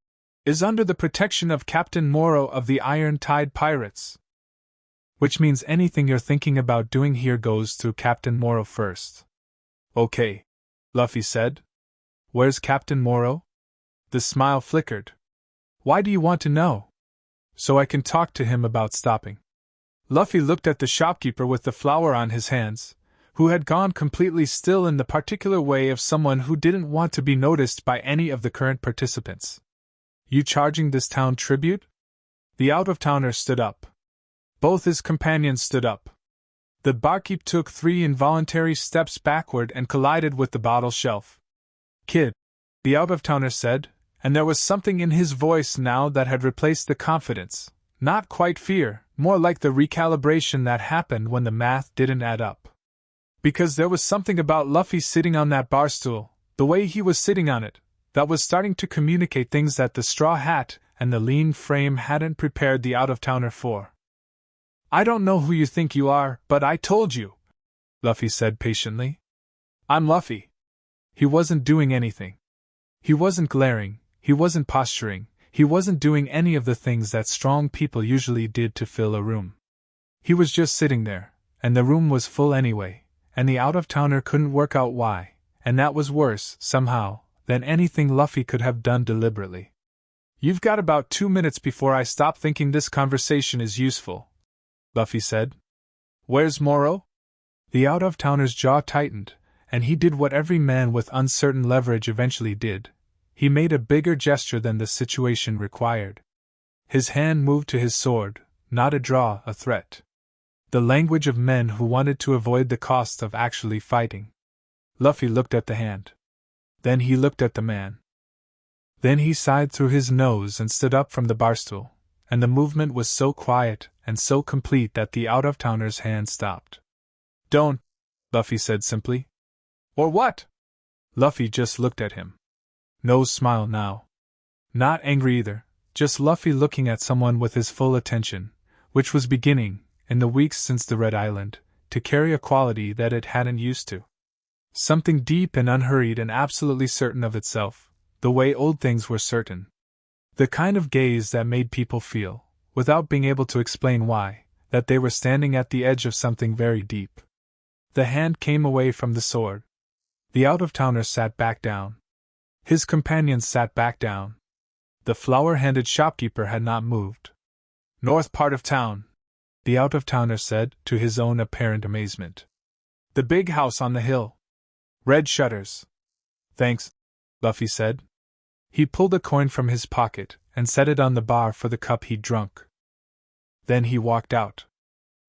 "is under the protection of Captain Moro of the Iron Tide Pirates. Which means anything you're thinking about doing here goes through Captain Moro first." "Okay," Luffy said. "Where's Captain Moro?" The smile flickered. "Why do you want to know?" "So I can talk to him about stopping." Luffy looked at the shopkeeper with the flour on his hands, who had gone completely still in the particular way of someone who didn't want to be noticed by any of the current participants. "You charging this town tribute?" The out-of-towner stood up. Both his companions stood up. The barkeep took 3 involuntary steps backward and collided with the bottle shelf. "Kid," the out-of-towner said, and there was something in his voice now that had replaced the confidence, Not quite fear, more like the recalibration that happened when the math didn't add up. Because there was something about Luffy sitting on that bar stool, the way he was sitting on it, that was starting to communicate things that the straw hat and the lean frame hadn't prepared the out-of-towner for. I don't know who you think you are, but I told you, Luffy said patiently. I'm Luffy. He wasn't doing anything. He wasn't glaring, he wasn't posturing, he wasn't doing any of the things that strong people usually did to fill a room. He was just sitting there, and the room was full anyway, and the out-of-towner couldn't work out why, and that was worse, somehow, than anything Luffy could have done deliberately. You've got about 2 minutes before I stop thinking this conversation is useful, Luffy said. Where's Moro? The out-of-towner's jaw tightened, and he did what every man with uncertain leverage eventually did. He made a bigger gesture than the situation required. His hand moved to his sword, not a draw, a threat. The language of men who wanted to avoid the cost of actually fighting. Luffy looked at the hand. Then he looked at the man. Then he sighed through his nose and stood up from the barstool, and the movement was so quiet and so complete that the out-of-towner's hand stopped. Don't, Luffy said simply. Or what? Luffy just looked at him. No smile now. Not angry either, just Luffy looking at someone with his full attention, which was beginning, in the weeks since the Red Island, to carry a quality that it hadn't used to. Something deep and unhurried and absolutely certain of itself, the way old things were certain. The kind of gaze that made people feel, without being able to explain why, that they were standing at the edge of something very deep. The hand came away from the sword. The out-of-towner sat back down. His companions sat back down. The flower-handed shopkeeper had not moved. North part of town, the out-of-towner said, to his own apparent amazement. The big house on the hill. Red shutters. Thanks, Luffy said. He pulled a coin from his pocket and set it on the bar for the cup he'd drunk. Then he walked out.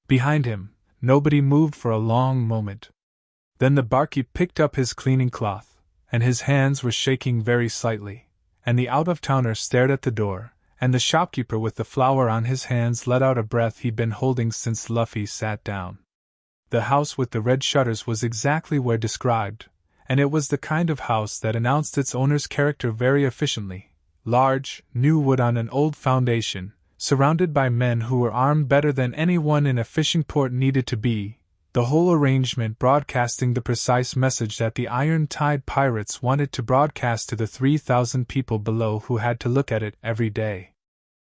Behind him, nobody moved for a long moment. Then the barkeep picked up his cleaning cloth, and his hands were shaking very slightly, and the out-of-towner stared at the door, and the shopkeeper with the flower on his hands let out a breath he'd been holding since Luffy sat down. The house with the red shutters was exactly where described, and it was the kind of house that announced its owner's character very efficiently. Large, new wood on an old foundation, surrounded by men who were armed better than anyone in a fishing port needed to be, the whole arrangement broadcasting the precise message that the Iron-Tide pirates wanted to broadcast to the 3,000 people below who had to look at it every day.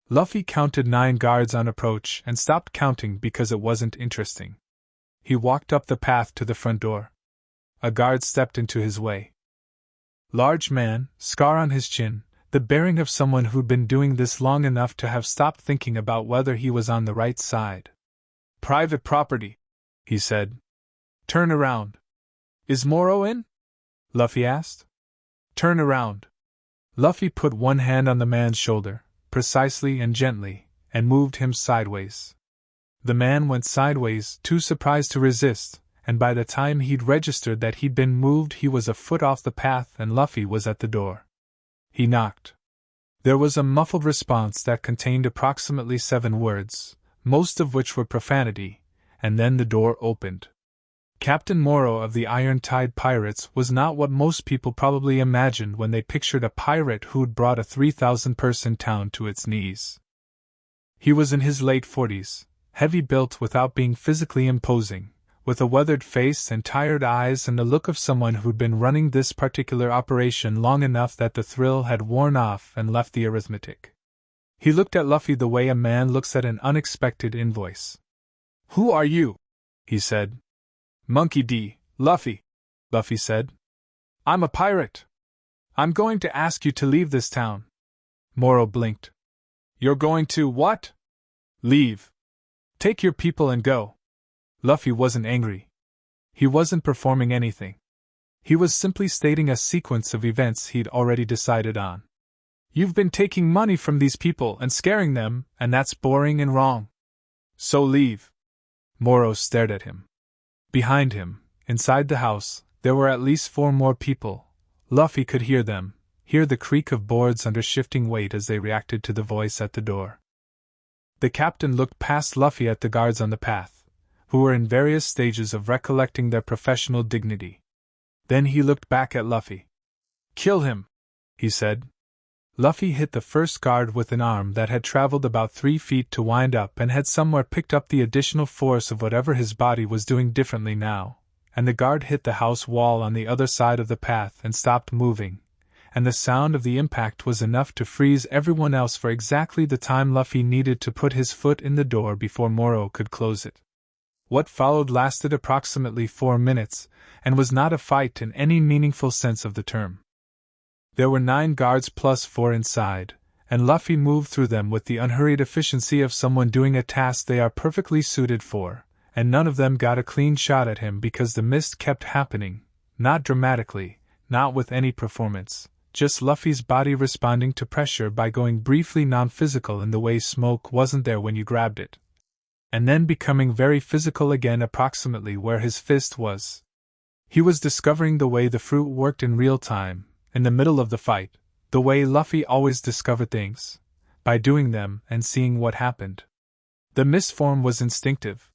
Luffy counted 9 guards on approach and stopped counting because it wasn't interesting. He walked up the path to the front door. A guard stepped into his way. Large man, scar on his chin, the bearing of someone who'd been doing this long enough to have stopped thinking about whether he was on the right side. Private property, he said. Turn around. Is Moro in? Luffy asked. Turn around. Luffy put one hand on the man's shoulder, precisely and gently, and moved him sideways. The man went sideways, too surprised to resist, and by the time he'd registered that he'd been moved he was a foot off the path and Luffy was at the door. He knocked. There was a muffled response that contained approximately 7 words, most of which were profanity, and then the door opened. Captain Moro of the Iron-Tide Pirates was not what most people probably imagined when they pictured a pirate who'd brought a 3,000-person town to its knees. He was in his late 40s, heavy-built without being physically imposing, with a weathered face and tired eyes and the look of someone who'd been running this particular operation long enough that the thrill had worn off and left the arithmetic. He looked at Luffy the way a man looks at an unexpected invoice. Who are you? He said. Monkey D. Luffy, Luffy said. I'm a pirate. I'm going to ask you to leave this town. Moro blinked. You're going to what? Leave. Take your people and go. Luffy wasn't angry. He wasn't performing anything. He was simply stating a sequence of events he'd already decided on. You've been taking money from these people and scaring them, and that's boring and wrong. So leave. Moro stared at him. Behind him, inside the house, there were at least 4 more people. Luffy could hear them, hear the creak of boards under shifting weight as they reacted to the voice at the door. The captain looked past Luffy at the guards on the path, who were in various stages of recollecting their professional dignity. Then he looked back at Luffy. "Kill him," he said. Luffy hit the first guard with an arm that had traveled about 3 feet to wind up and had somewhere picked up the additional force of whatever his body was doing differently now, and the guard hit the house wall on the other side of the path and stopped moving, and the sound of the impact was enough to freeze everyone else for exactly the time Luffy needed to put his foot in the door before Moro could close it. What followed lasted approximately 4 minutes, and was not a fight in any meaningful sense of the term. There were 9 guards plus 4 inside, and Luffy moved through them with the unhurried efficiency of someone doing a task they are perfectly suited for, and none of them got a clean shot at him because the mist kept happening, not dramatically, not with any performance, just Luffy's body responding to pressure by going briefly non-physical in the way smoke wasn't there when you grabbed it, and then becoming very physical again approximately where his fist was. He was discovering the way the fruit worked in real time, in the middle of the fight, the way Luffy always discovered things, by doing them and seeing what happened. The mist form was instinctive.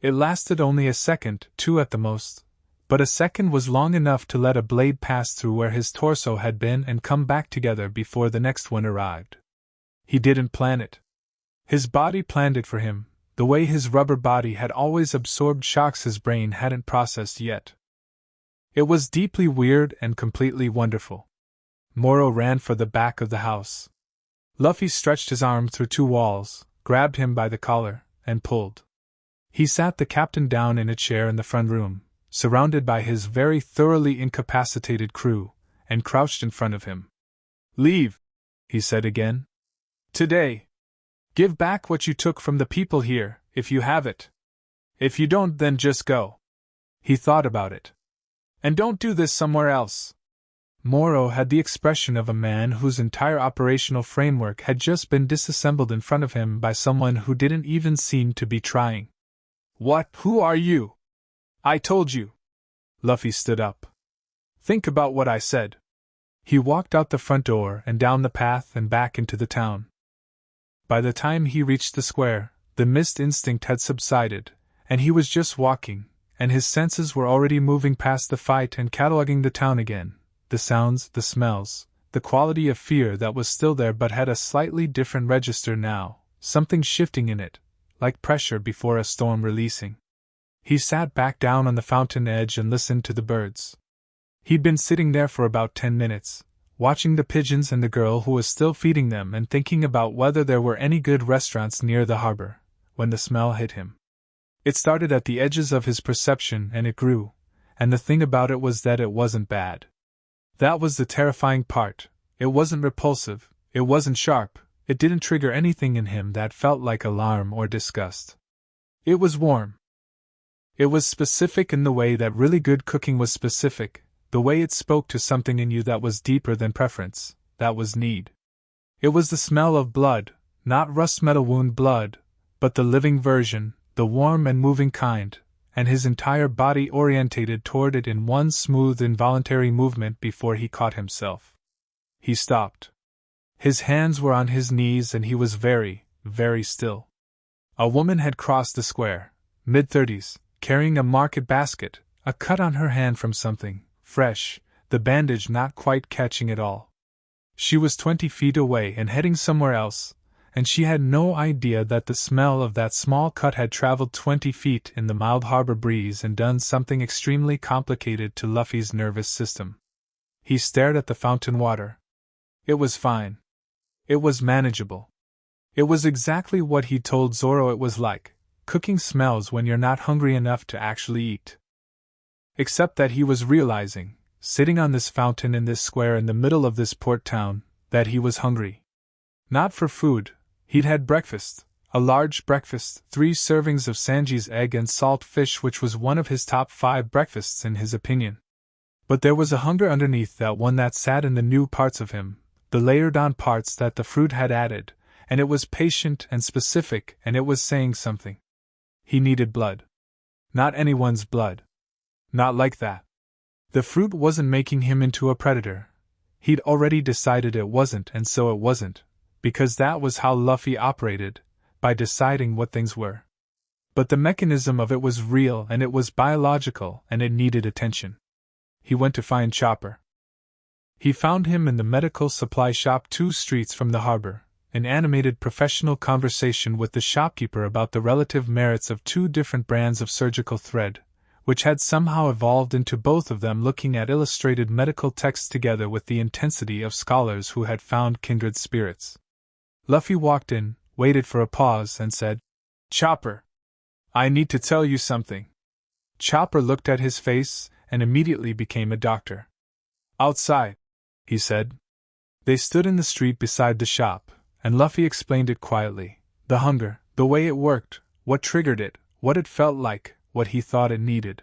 It lasted only a second, 2 at the most, but a second was long enough to let a blade pass through where his torso had been and come back together before the next one arrived. He didn't plan it. His body planned it for him, the way his rubber body had always absorbed shocks his brain hadn't processed yet. It was deeply weird and completely wonderful. Moro ran for the back of the house. Luffy stretched his arm through 2 walls, grabbed him by the collar, and pulled. He sat the captain down in a chair in the front room, surrounded by his very thoroughly incapacitated crew, and crouched in front of him. "Leave," he said again. "Today. Give back what you took from the people here, if you have it. If you don't, then just go." He thought about it. "And don't do this somewhere else." Moro had the expression of a man whose entire operational framework had just been disassembled in front of him by someone who didn't even seem to be trying. "What? Who are you?" "I told you." Luffy stood up. "Think about what I said." He walked out the front door and down the path and back into the town. By the time he reached the square, the mist instinct had subsided, and he was just walking, and his senses were already moving past the fight and cataloging the town again, the sounds, the smells, the quality of fear that was still there but had a slightly different register now, something shifting in it, like pressure before a storm releasing. He sat back down on the fountain edge and listened to the birds. He'd been sitting there for about 10 minutes, watching the pigeons and the girl who was still feeding them and thinking about whether there were any good restaurants near the harbor, when the smell hit him. It started at the edges of his perception and it grew, and the thing about it was that it wasn't bad. That was the terrifying part. It wasn't repulsive, it wasn't sharp, it didn't trigger anything in him that felt like alarm or disgust. It was warm. It was specific in the way that really good cooking was specific, the way it spoke to something in you that was deeper than preference, that was need. It was the smell of blood, not rust metal wound blood, but the living version, the warm and moving kind, and his entire body orientated toward it in one smooth involuntary movement before he caught himself. He stopped. His hands were on his knees and he was very, very still. A woman had crossed the square, mid-30s, carrying a market basket, a cut on her hand from something, fresh, the bandage not quite catching it all. She was 20 feet away and heading somewhere else, and she had no idea that the smell of that small cut had traveled 20 feet in the mild harbor breeze and done something extremely complicated to Luffy's nervous system. He stared at the fountain water. It was fine. It was manageable. It was exactly what he'd told Zoro it was like. Cooking smells when you're not hungry enough to actually eat. Except that he was realizing, sitting on this fountain in this square in the middle of this port town, that he was hungry. Not for food. He'd had breakfast, a large breakfast, 3 servings of Sanji's egg and salt fish, which was one of his top 5 breakfasts in his opinion. But there was a hunger underneath that one that sat in the new parts of him, the layered-on parts that the fruit had added, and it was patient and specific, and it was saying something. He needed blood. Not anyone's blood. Not like that. The fruit wasn't making him into a predator. He'd already decided it wasn't, and so it wasn't, because that was how Luffy operated, by deciding what things were. But the mechanism of it was real and it was biological and it needed attention. He went to find Chopper. He found him in the medical supply shop 2 streets from the harbor, in animated professional conversation with the shopkeeper about the relative merits of 2 different brands of surgical thread, which had somehow evolved into both of them looking at illustrated medical texts together with the intensity of scholars who had found kindred spirits. Luffy walked in, waited for a pause, and said, "Chopper, I need to tell you something." Chopper looked at his face and immediately became a doctor. "Outside," he said. They stood in the street beside the shop, and Luffy explained it quietly. The hunger, the way it worked, what triggered it, what it felt like, what he thought it needed.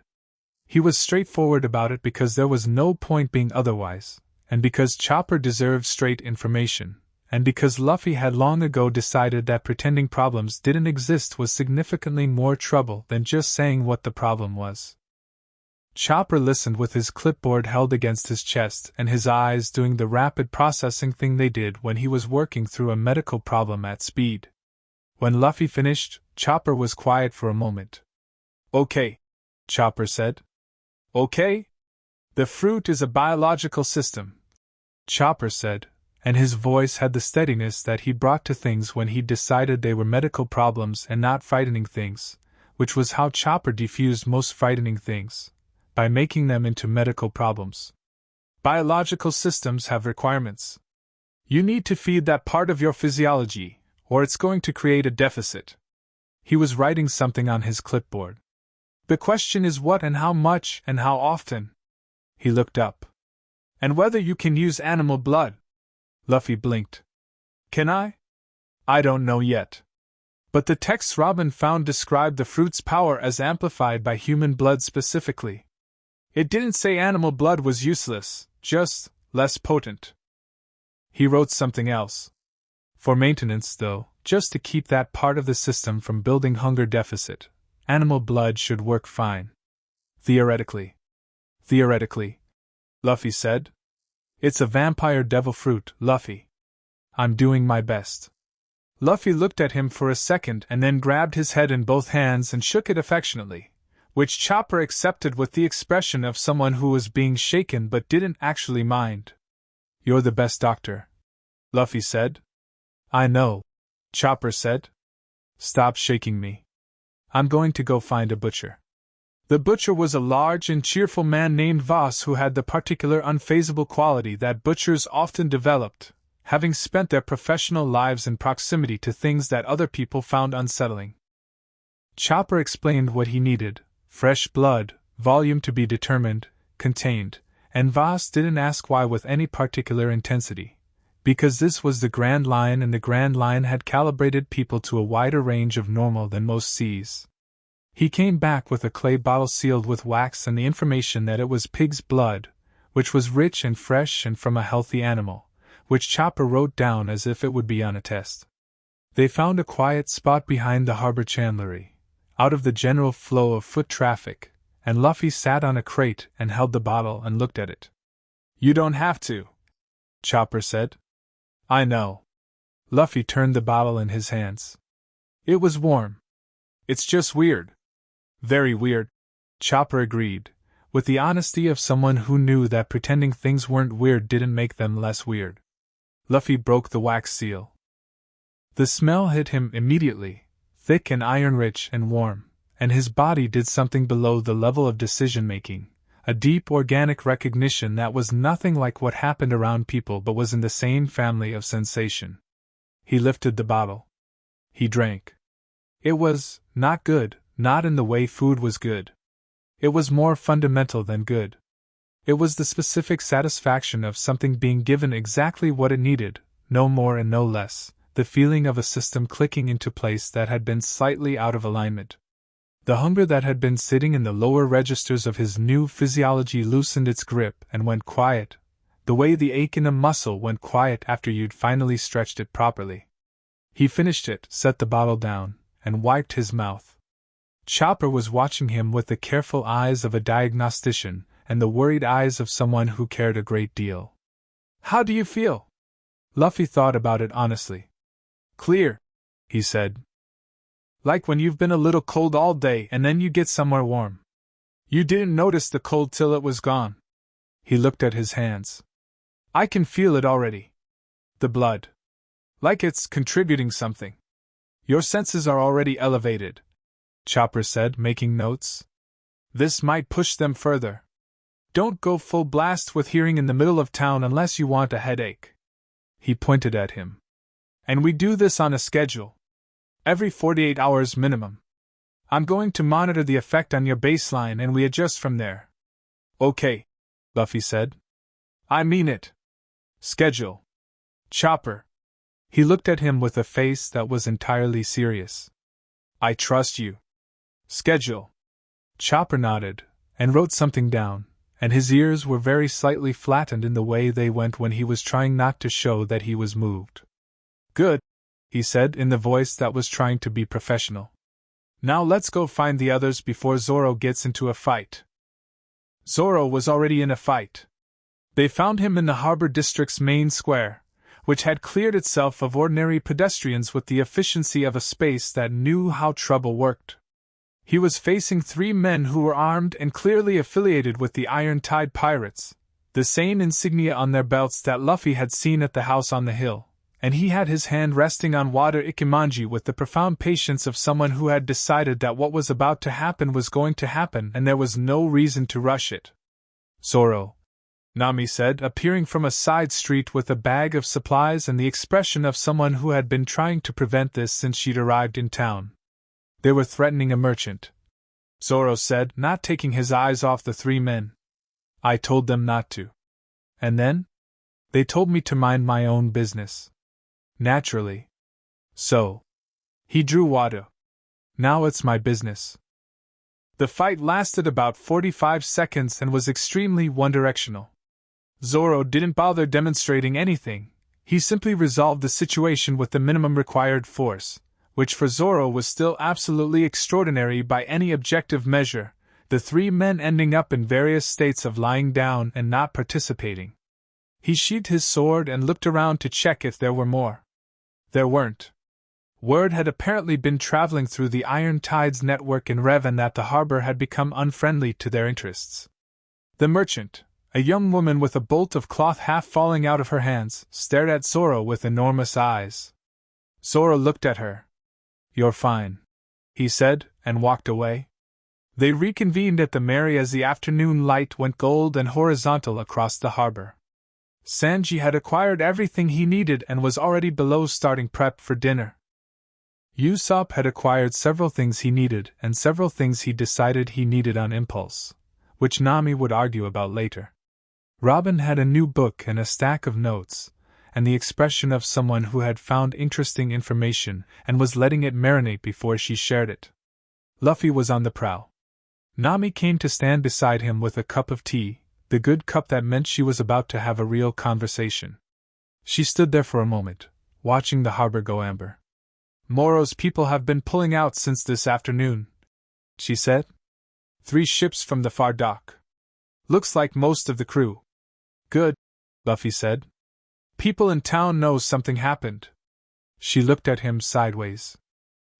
He was straightforward about it because there was no point being otherwise, and because Chopper deserved straight information, and because Luffy had long ago decided that pretending problems didn't exist was significantly more trouble than just saying what the problem was. Chopper listened with his clipboard held against his chest and his eyes doing the rapid processing thing they did when he was working through a medical problem at speed. When Luffy finished, Chopper was quiet for a moment. "Okay," Chopper said. "Okay? The fruit is a biological system," Chopper said, and his voice had the steadiness that he brought to things when he decided they were medical problems and not frightening things, which was how Chopper diffused most frightening things, by making them into medical problems. "Biological systems have requirements. You need to feed that part of your physiology, or it's going to create a deficit." He was writing something on his clipboard. "The question is what and how much and how often." He looked up. "And whether you can use animal blood." Luffy blinked. "Can I? I don't know yet. But the texts Robin found described the fruit's power as amplified by human blood specifically. It didn't say animal blood was useless, just less potent." He wrote something else. "For maintenance, though, just to keep that part of the system from building hunger deficit, animal blood should work fine. Theoretically." "Theoretically," Luffy said. "It's a vampire devil fruit, Luffy. I'm doing my best." Luffy looked at him for a second and then grabbed his head in both hands and shook it affectionately, which Chopper accepted with the expression of someone who was being shaken but didn't actually mind. "You're the best doctor," Luffy said. "I know," Chopper said. "Stop shaking me. I'm going to go find a butcher." The butcher was a large and cheerful man named Voss who had the particular unfazable quality that butchers often developed, having spent their professional lives in proximity to things that other people found unsettling. Chopper explained what he needed: fresh blood, volume to be determined, contained, and Voss didn't ask why with any particular intensity, because this was the Grand Line and the Grand Line had calibrated people to a wider range of normal than most sees. He came back with a clay bottle sealed with wax and the information that it was pig's blood, which was rich and fresh and from a healthy animal, which Chopper wrote down as if it would be on a test. They found a quiet spot behind the harbor chandlery, out of the general flow of foot traffic, and Luffy sat on a crate and held the bottle and looked at it. "You don't have to," Chopper said. "I know." Luffy turned the bottle in his hands. It was warm. "It's just weird." "Very weird," Chopper agreed, with the honesty of someone who knew that pretending things weren't weird didn't make them less weird. Luffy broke the wax seal. The smell hit him immediately, thick and iron-rich and warm, and his body did something below the level of decision-making, a deep organic recognition that was nothing like what happened around people but was in the same family of sensation. He lifted the bottle. He drank. It was not good. Not in the way food was good. It was more fundamental than good. It was the specific satisfaction of something being given exactly what it needed, no more and no less, the feeling of a system clicking into place that had been slightly out of alignment. The hunger that had been sitting in the lower registers of his new physiology loosened its grip and went quiet, the way the ache in a muscle went quiet after you'd finally stretched it properly. He finished it, set the bottle down, and wiped his mouth. Chopper was watching him with the careful eyes of a diagnostician and the worried eyes of someone who cared a great deal. "How do you feel?" Luffy thought about it honestly. "Clear," he said. Like when you've been a little cold all day and then you get somewhere warm. You didn't notice the cold till it was gone. He looked at his hands. I can feel it already. The blood. Like it's contributing something. Your senses are already elevated, Chopper said, making notes. This might push them further. Don't go full blast with hearing in the middle of town unless you want a headache. He pointed at him. And we do this on a schedule. Every 48 hours minimum. I'm going to monitor the effect on your baseline and we adjust from there. Okay, Luffy said. I mean it. Schedule. Chopper. He looked at him with a face that was entirely serious. I trust you. Schedule. Chopper nodded, and wrote something down, and his ears were very slightly flattened in the way they went when he was trying not to show that he was moved. Good, he said in the voice that was trying to be professional. Now let's go find the others before Zoro gets into a fight. Zoro was already in a fight. They found him in the harbor district's main square, which had cleared itself of ordinary pedestrians with the efficiency of a space that knew how trouble worked. He was facing 3 men who were armed and clearly affiliated with the Iron Tide pirates, the same insignia on their belts that Luffy had seen at the house on the hill, and he had his hand resting on Water Ikimanji with the profound patience of someone who had decided that what was about to happen was going to happen and there was no reason to rush it. Zoro, Nami said, appearing from a side street with a bag of supplies and the expression of someone who had been trying to prevent this since she'd arrived in town. They were threatening a merchant. Zoro said, not taking his eyes off the 3 men. I told them not to. And then? They told me to mind my own business. Naturally. So. He drew Wado. Now it's my business. The fight lasted about 45 seconds and was extremely one-directional. Zoro didn't bother demonstrating anything, he simply resolved the situation with the minimum required force, which for Zoro was still absolutely extraordinary by any objective measure, the 3 men ending up in various states of lying down and not participating. He sheathed his sword and looked around to check if there were more. There weren't. Word had apparently been traveling through the Iron Tide's network in Revan that the harbor had become unfriendly to their interests. The merchant, a young woman with a bolt of cloth half falling out of her hands, stared at Zoro with enormous eyes. Zoro looked at her. You're fine, he said, and walked away. They reconvened at the Mary as the afternoon light went gold and horizontal across the harbor. Sanji had acquired everything he needed and was already below starting prep for dinner. Usopp had acquired several things he needed and several things he decided he needed on impulse, which Nami would argue about later. Robin had a new book and a stack of notes, and the expression of someone who had found interesting information and was letting it marinate before she shared it. Luffy was on the prowl. Nami came to stand beside him with a cup of tea, the good cup that meant she was about to have a real conversation. She stood there for a moment, watching the harbor go amber. Moro's people have been pulling out since this afternoon, she said. 3 ships from the far dock. Looks like most of the crew. Good, Luffy said. People in town know something happened. She looked at him sideways.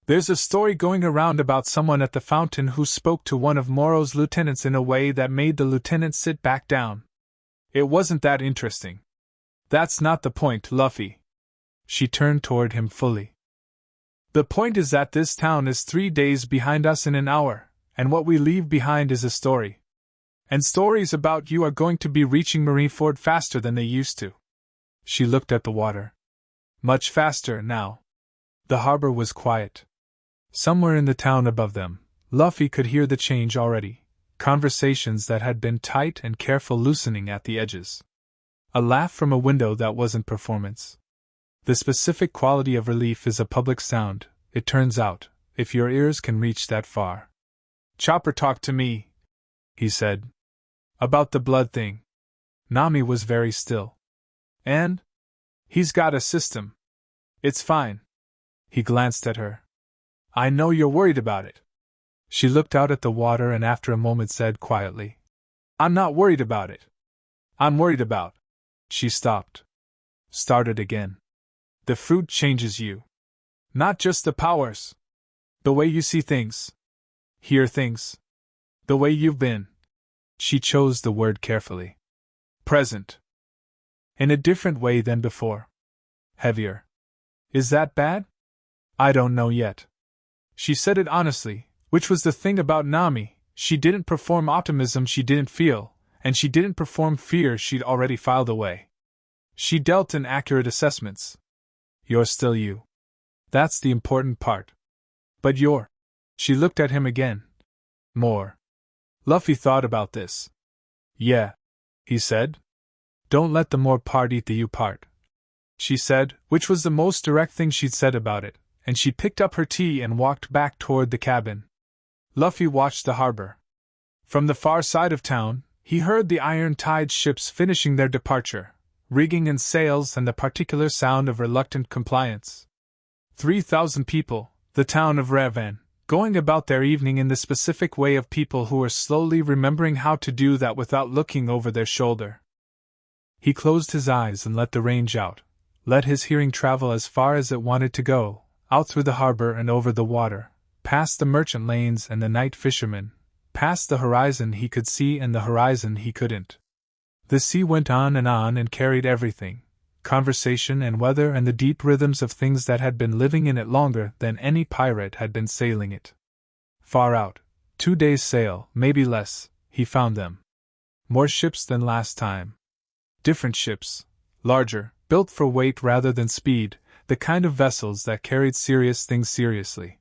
There's a story going around about someone at the fountain who spoke to one of Moro's lieutenants in a way that made the lieutenant sit back down. It wasn't that interesting. That's not the point, Luffy. She turned toward him fully. The point is that this town is 3 days behind us in an hour, and what we leave behind is a story. And stories about you are going to be reaching Marineford faster than they used to. She looked at the water. Much faster now. The harbor was quiet. Somewhere in the town above them, Luffy could hear the change already, conversations that had been tight and careful loosening at the edges. A laugh from a window that wasn't performance. The specific quality of relief is a public sound, it turns out, if your ears can reach that far. Chopper talked to me, he said. About the blood thing. Nami was very still. And? He's got a system. It's fine. He glanced at her. I know you're worried about it. She looked out at the water and after a moment said quietly. I'm not worried about it. I'm worried about. She stopped. Started again. The fruit changes you. Not just the powers. The way you see things. Hear things. The way you've been. She chose the word carefully. Present. In a different way than before. Heavier. Is that bad? I don't know yet. She said it honestly, which was the thing about Nami. She didn't perform optimism she didn't feel, and she didn't perform fear she'd already filed away. She dealt in accurate assessments. You're still you. That's the important part. But you're. She looked at him again. More. Luffy thought about this. Yeah, he said. Don't let the more part eat the you part. She said, which was the most direct thing she'd said about it, and she picked up her tea and walked back toward the cabin. Luffy watched the harbor. From the far side of town, he heard the iron-tide ships finishing their departure, rigging and sails and the particular sound of reluctant compliance. 3,000 people, the town of Raven, going about their evening in the specific way of people who were slowly remembering how to do that without looking over their shoulder. He closed his eyes and let the range out, let his hearing travel as far as it wanted to go, out through the harbor and over the water, past the merchant lanes and the night fishermen, past the horizon he could see and the horizon he couldn't. The sea went on and carried everything, conversation and weather and the deep rhythms of things that had been living in it longer than any pirate had been sailing it. Far out, 2 days' sail, maybe less, he found them. More ships than last time. Different ships, larger, built for weight rather than speed, the kind of vessels that carried serious things seriously.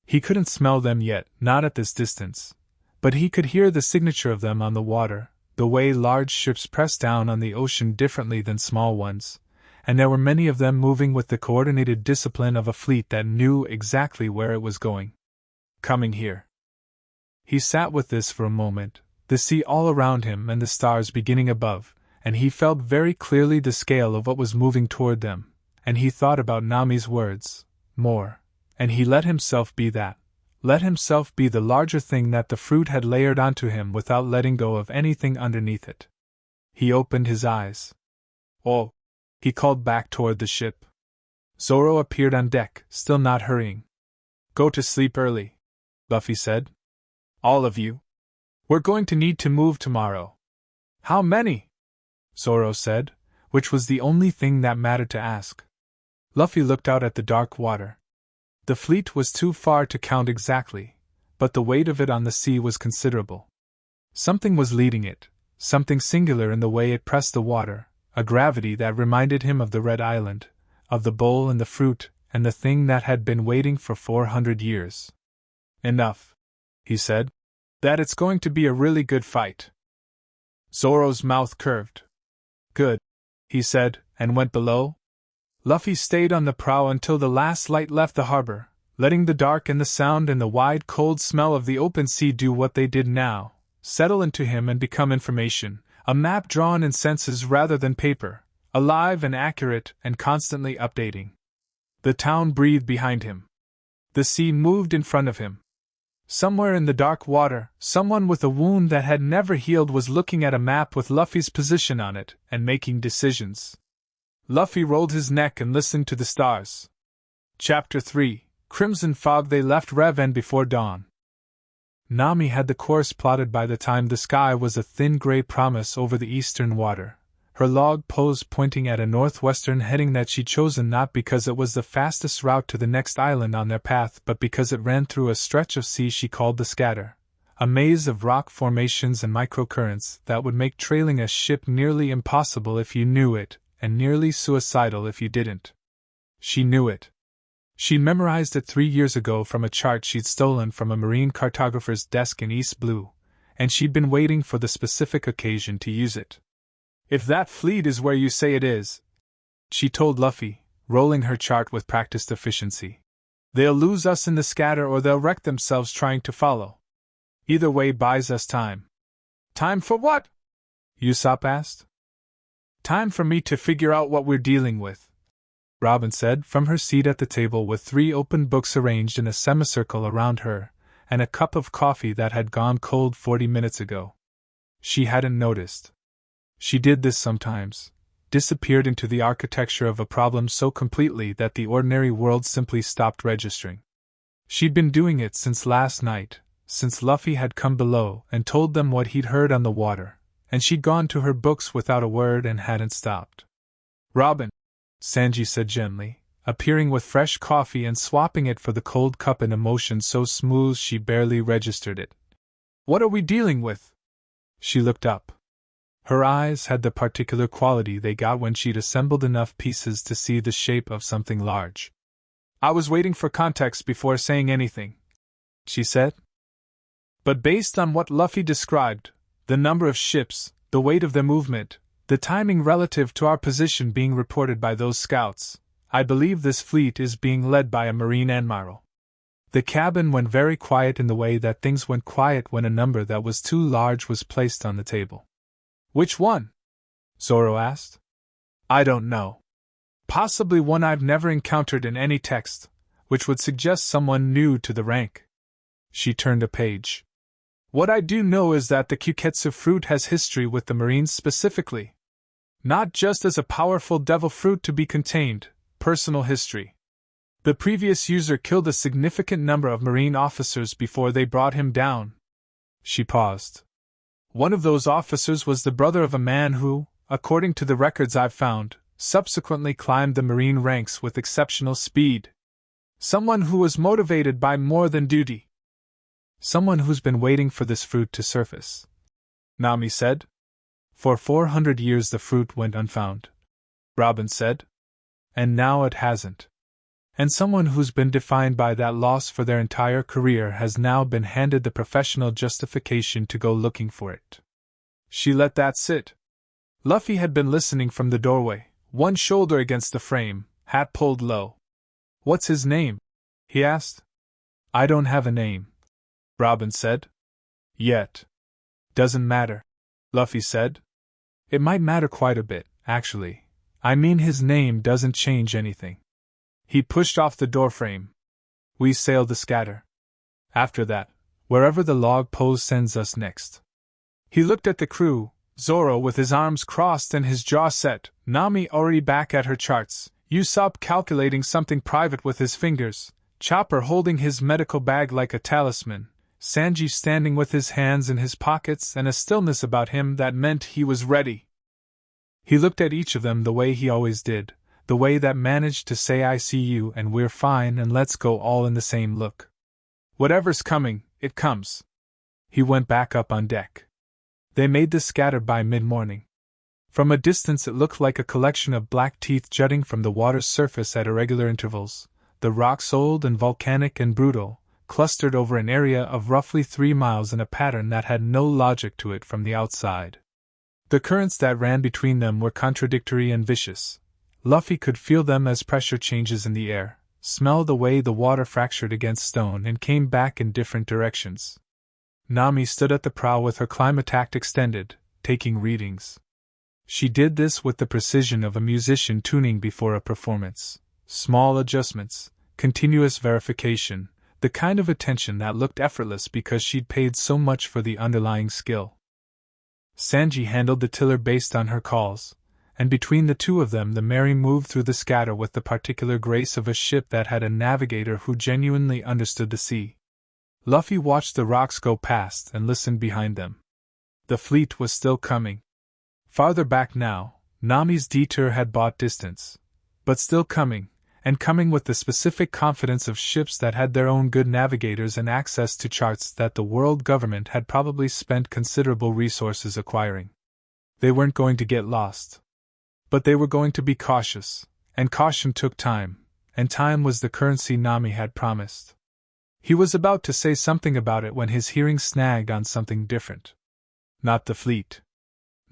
He couldn't smell them yet, not at this distance, but he could hear the signature of them on the water, the way large ships press down on the ocean differently than small ones, and there were many of them moving with the coordinated discipline of a fleet that knew exactly where it was going. Coming here. He sat with this for a moment, the sea all around him and the stars beginning above, and he felt very clearly the scale of what was moving toward them, and he thought about Nami's words, more, and he let himself be that. Let himself be the larger thing that the fruit had layered onto him without letting go of anything underneath it. He opened his eyes. Oh! He called back toward the ship. Zoro appeared on deck, still not hurrying. Go to sleep early, Luffy said. All of you. We're going to need to move tomorrow. How many? Zoro said, which was the only thing that mattered to ask. Luffy looked out at the dark water. The fleet was too far to count exactly, but the weight of it on the sea was considerable. Something was leading it, something singular in the way it pressed the water, a gravity that reminded him of the Red Island, of the bowl and the fruit, and the thing that had been waiting for 400 years. Enough, he said. That it's going to be a really good fight. Zoro's mouth curved. Good, he said, and went below. Luffy stayed on the prow until the last light left the harbor, letting the dark and the sound and the wide cold smell of the open sea do what they did now, settle into him and become information, a map drawn in senses rather than paper, alive and accurate and constantly updating. The town breathed behind him. The sea moved in front of him. Somewhere in the dark water, someone with a wound that had never healed was looking at a map with Luffy's position on it and making decisions. Luffy rolled his neck and listened to the stars. Chapter 3, Crimson Fog. They left Raven before dawn. Nami had the course plotted by the time the sky was a thin gray promise over the eastern water, her log pose pointing at a northwestern heading that she'd chosen not because it was the fastest route to the next island on their path but because it ran through a stretch of sea she called the Scatter, a maze of rock formations and microcurrents that would make trailing a ship nearly impossible if you knew it, and nearly suicidal if you didn't. She knew it. She memorized it 3 years ago from a chart she'd stolen from a marine cartographer's desk in East Blue, and she'd been waiting for the specific occasion to use it. If that fleet is where you say it is, she told Luffy, rolling her chart with practiced efficiency, they'll lose us in the Scatter or they'll wreck themselves trying to follow. Either way buys us time. Time for what? Usopp asked. Time for me to figure out what we're dealing with, Robin said from her seat at the table with 3 open books arranged in a semicircle around her, and a cup of coffee that had gone cold 40 minutes ago. She hadn't noticed. She did this sometimes, disappeared into the architecture of a problem so completely that the ordinary world simply stopped registering. She'd been doing it since last night, since Luffy had come below and told them what he'd heard on the water, and she'd gone to her books without a word and hadn't stopped. Robin, Sanji said gently, appearing with fresh coffee and swapping it for the cold cup in a motion so smooth she barely registered it. What are we dealing with? She looked up. Her eyes had the particular quality they got when she'd assembled enough pieces to see the shape of something large. I was waiting for context before saying anything, she said. But based on what Luffy described, the number of ships, the weight of their movement, the timing relative to our position being reported by those scouts, I believe this fleet is being led by a Marine Admiral. The cabin went very quiet in the way that things went quiet when a number that was too large was placed on the table. Which one? Zoro asked. I don't know. Possibly one I've never encountered in any text, which would suggest someone new to the rank. She turned a page. What I do know is that the Kyuketsu fruit has history with the Marines specifically. Not just as a powerful devil fruit to be contained, personal history. The previous user killed a significant number of Marine officers before they brought him down. She paused. One of those officers was the brother of a man who, according to the records I've found, subsequently climbed the Marine ranks with exceptional speed. Someone who was motivated by more than duty. Someone who's been waiting for this fruit to surface, Nami said. For 400 years the fruit went unfound, Robin said. And now it hasn't. And someone who's been defined by that loss for their entire career has now been handed the professional justification to go looking for it. She let that sit. Luffy had been listening from the doorway, one shoulder against the frame, hat pulled low. What's his name? He asked. I don't have a name, Robin said. Yet. Doesn't matter, Luffy said. It might matter quite a bit, actually. I mean, his name doesn't change anything. He pushed off the doorframe. We sail the scatter. After that, wherever the log pose sends us next. He looked at the crew, Zoro with his arms crossed and his jaw set, Nami already back at her charts, Usopp calculating something private with his fingers, Chopper holding his medical bag like a talisman, Sanji standing with his hands in his pockets and a stillness about him that meant he was ready. He looked at each of them the way he always did, the way that managed to say I see you and we're fine and let's go all in the same look. Whatever's coming, it comes. He went back up on deck. They made the scatter by mid-morning. From a distance it looked like a collection of black teeth jutting from the water's surface at irregular intervals, the rocks old and volcanic and brutal, clustered over an area of roughly 3 miles in a pattern that had no logic to it from the outside. The currents that ran between them were contradictory and vicious. Luffy could feel them as pressure changes in the air, smell the way the water fractured against stone and came back in different directions. Nami stood at the prow with her climatact extended, taking readings. She did this with the precision of a musician tuning before a performance. Small adjustments, continuous verification, the kind of attention that looked effortless because she'd paid so much for the underlying skill. Sanji handled the tiller based on her calls, and between the two of them the Mary moved through the scatter with the particular grace of a ship that had a navigator who genuinely understood the sea. Luffy watched the rocks go past and listened behind them. The fleet was still coming. Farther back now, Nami's detour had bought distance. But still coming, and coming with the specific confidence of ships that had their own good navigators and access to charts that the world government had probably spent considerable resources acquiring. They weren't going to get lost. But they were going to be cautious, and caution took time, and time was the currency Nami had promised. He was about to say something about it when his hearing snagged on something different. Not the fleet.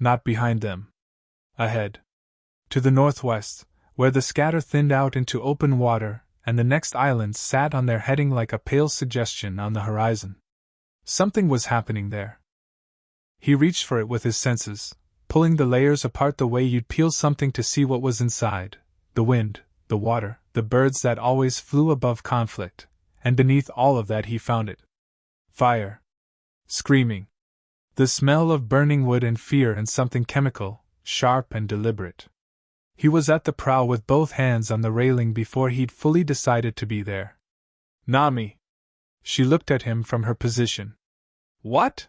Not behind them. Ahead. To the northwest, where the scatter thinned out into open water, and the next islands sat on their heading like a pale suggestion on the horizon. Something was happening there. He reached for it with his senses, pulling the layers apart the way you'd peel something to see what was inside, the wind, the water, the birds that always flew above conflict, and beneath all of that he found it. Fire. Screaming. The smell of burning wood and fear and something chemical, sharp and deliberate. He was at the prow with both hands on the railing before he'd fully decided to be there. Nami, She looked at him from her position. What?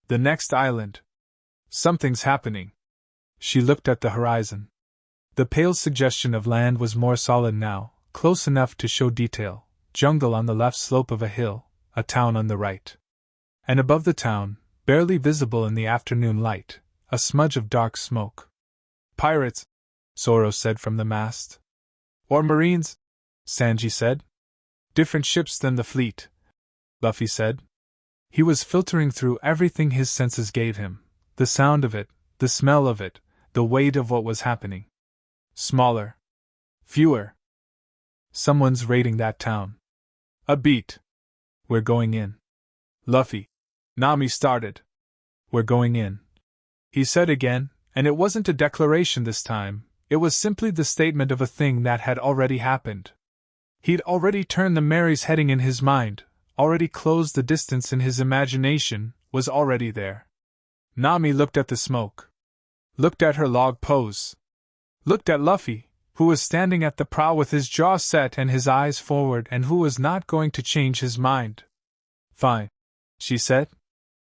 The next island. Something's happening. She looked at the horizon. The pale suggestion of land was more solid now, close enough to show detail. Jungle on the left slope of a hill, a town on the right. And above the town, barely visible in the afternoon light, a smudge of dark smoke. Pirates, Zoro said from the mast. Or Marines, Sanji said. Different ships than the fleet, Luffy said. He was filtering through everything his senses gave him, the sound of it, the smell of it, the weight of what was happening. Smaller. Fewer. Someone's raiding that town. A beat. We're going in. Luffy. Nami started. We're going in. He said again, and it wasn't a declaration this time, it was simply the statement of a thing that had already happened. He'd already turned the Mary's heading in his mind, already closed the distance in his imagination, was already there. Nami looked at the smoke. Looked at her log pose. Looked at Luffy, who was standing at the prow with his jaw set and his eyes forward and who was not going to change his mind. Fine, she said.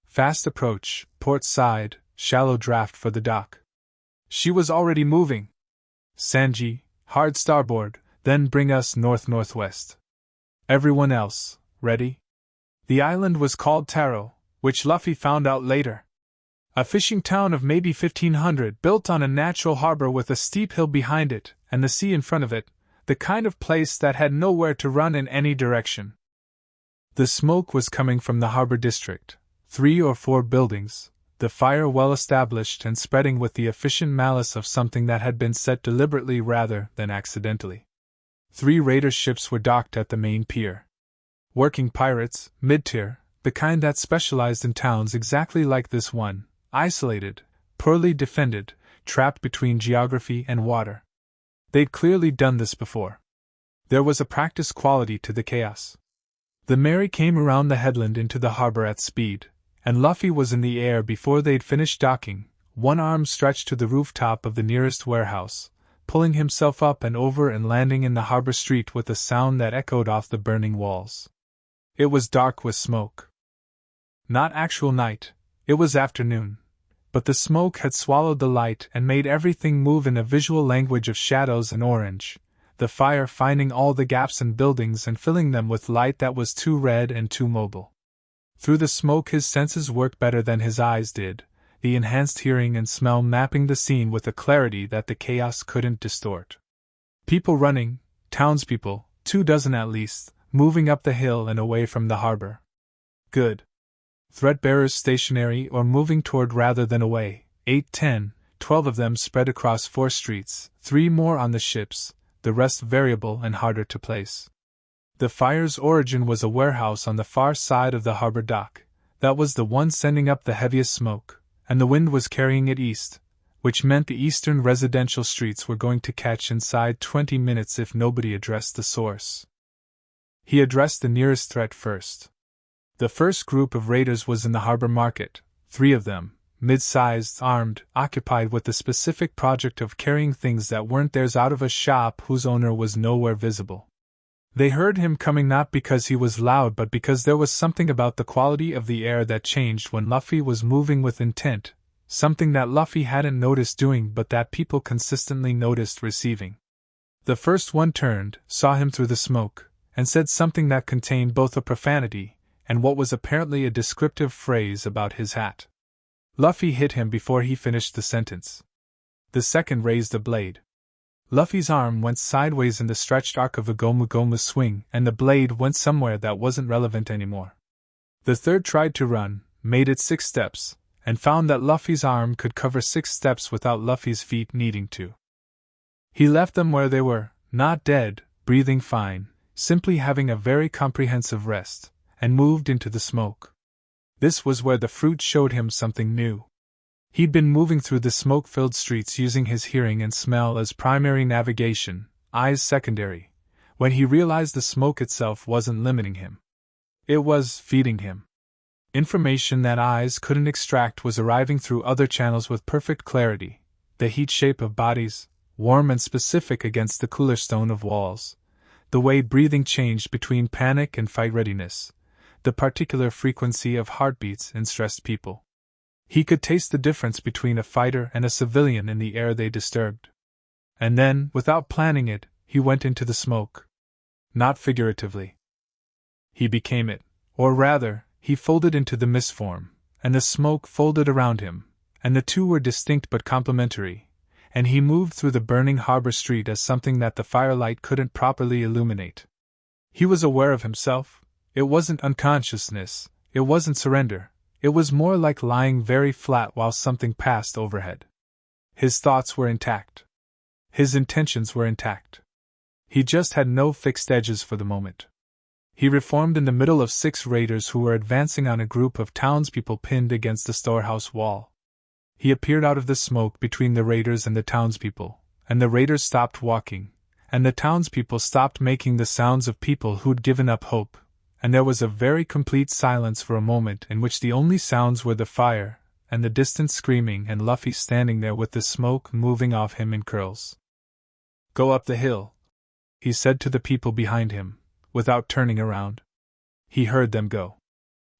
Fast approach, port side, shallow draft for the dock. She was already moving. Sanji, hard starboard, then bring us north-northwest. Everyone else, ready? The island was called Taro, which Luffy found out later. A fishing town of maybe 1,500 built on a natural harbor with a steep hill behind it, and the sea in front of it, the kind of place that had nowhere to run in any direction. The smoke was coming from the harbor district, 3 or 4 buildings, the fire well established and spreading with the efficient malice of something that had been set deliberately rather than accidentally. 3 raider ships were docked at the main pier. Working pirates, mid-tier, the kind that specialized in towns exactly like this one, isolated, poorly defended, trapped between geography and water. They'd clearly done this before. There was a practice quality to the chaos. The Mary came around the headland into the harbor at speed, and Luffy was in the air before they'd finished docking, one arm stretched to the rooftop of the nearest warehouse, pulling himself up and over and landing in the harbor street with a sound that echoed off the burning walls. It was dark with smoke. Not actual night, it was afternoon, but the smoke had swallowed the light and made everything move in a visual language of shadows and orange, the fire finding all the gaps in buildings and filling them with light that was too red and too mobile. Through the smoke his senses worked better than his eyes did, the enhanced hearing and smell mapping the scene with a clarity that the chaos couldn't distort. People running, townspeople, 24 at least, moving up the hill and away from the harbor. Good. Threat-bearers stationary or moving toward rather than away, 8, 10, 12 of them spread across 4 streets, 3 more on the ships, the rest variable and harder to place. The fire's origin was a warehouse on the far side of the harbor dock, that was the one sending up the heaviest smoke, and the wind was carrying it east, which meant the eastern residential streets were going to catch inside 20 minutes if nobody addressed the source. He addressed the nearest threat first. The first group of raiders was in the harbor market, 3 of them, mid-sized, armed, occupied with the specific project of carrying things that weren't theirs out of a shop whose owner was nowhere visible. They heard him coming not because he was loud but because there was something about the quality of the air that changed when Luffy was moving with intent, something that Luffy hadn't noticed doing but that people consistently noticed receiving. The first one turned, saw him through the smoke, and said something that contained both a profanity and what was apparently a descriptive phrase about his hat. Luffy hit him before he finished the sentence. The second raised a blade. Luffy's arm went sideways in the stretched arc of a Gomu Gomu swing, and the blade went somewhere that wasn't relevant anymore. The third tried to run, made it 6 steps, and found that Luffy's arm could cover 6 steps without Luffy's feet needing to. He left them where they were, not dead, breathing fine, simply having a very comprehensive rest, and moved into the smoke. This was where the fruit showed him something new. He'd been moving through the smoke-filled streets using his hearing and smell as primary navigation, eyes secondary, when he realized the smoke itself wasn't limiting him. It was feeding him. Information that eyes couldn't extract was arriving through other channels with perfect clarity, the heat shape of bodies, warm and specific against the cooler stone of walls, the way breathing changed between panic and fight readiness, the particular frequency of heartbeats in stressed people. He could taste the difference between a fighter and a civilian in the air they disturbed. And then, without planning it, he went into the smoke. Not figuratively. He became it, or rather, he folded into the mist form, and the smoke folded around him, and the two were distinct but complementary, and he moved through the burning harbor street as something that the firelight couldn't properly illuminate. He was aware of himself. It wasn't unconsciousness, it wasn't surrender, it was more like lying very flat while something passed overhead. His thoughts were intact. His intentions were intact. He just had no fixed edges for the moment. He reformed in the middle of 6 raiders who were advancing on a group of townspeople pinned against the storehouse wall. He appeared out of the smoke between the raiders and the townspeople, and the raiders stopped walking, and the townspeople stopped making the sounds of people who'd given up hope, and there was a very complete silence for a moment in which the only sounds were the fire, and the distant screaming, and Luffy standing there with the smoke moving off him in curls. "Go up the hill," he said to the people behind him, without turning around. He heard them go.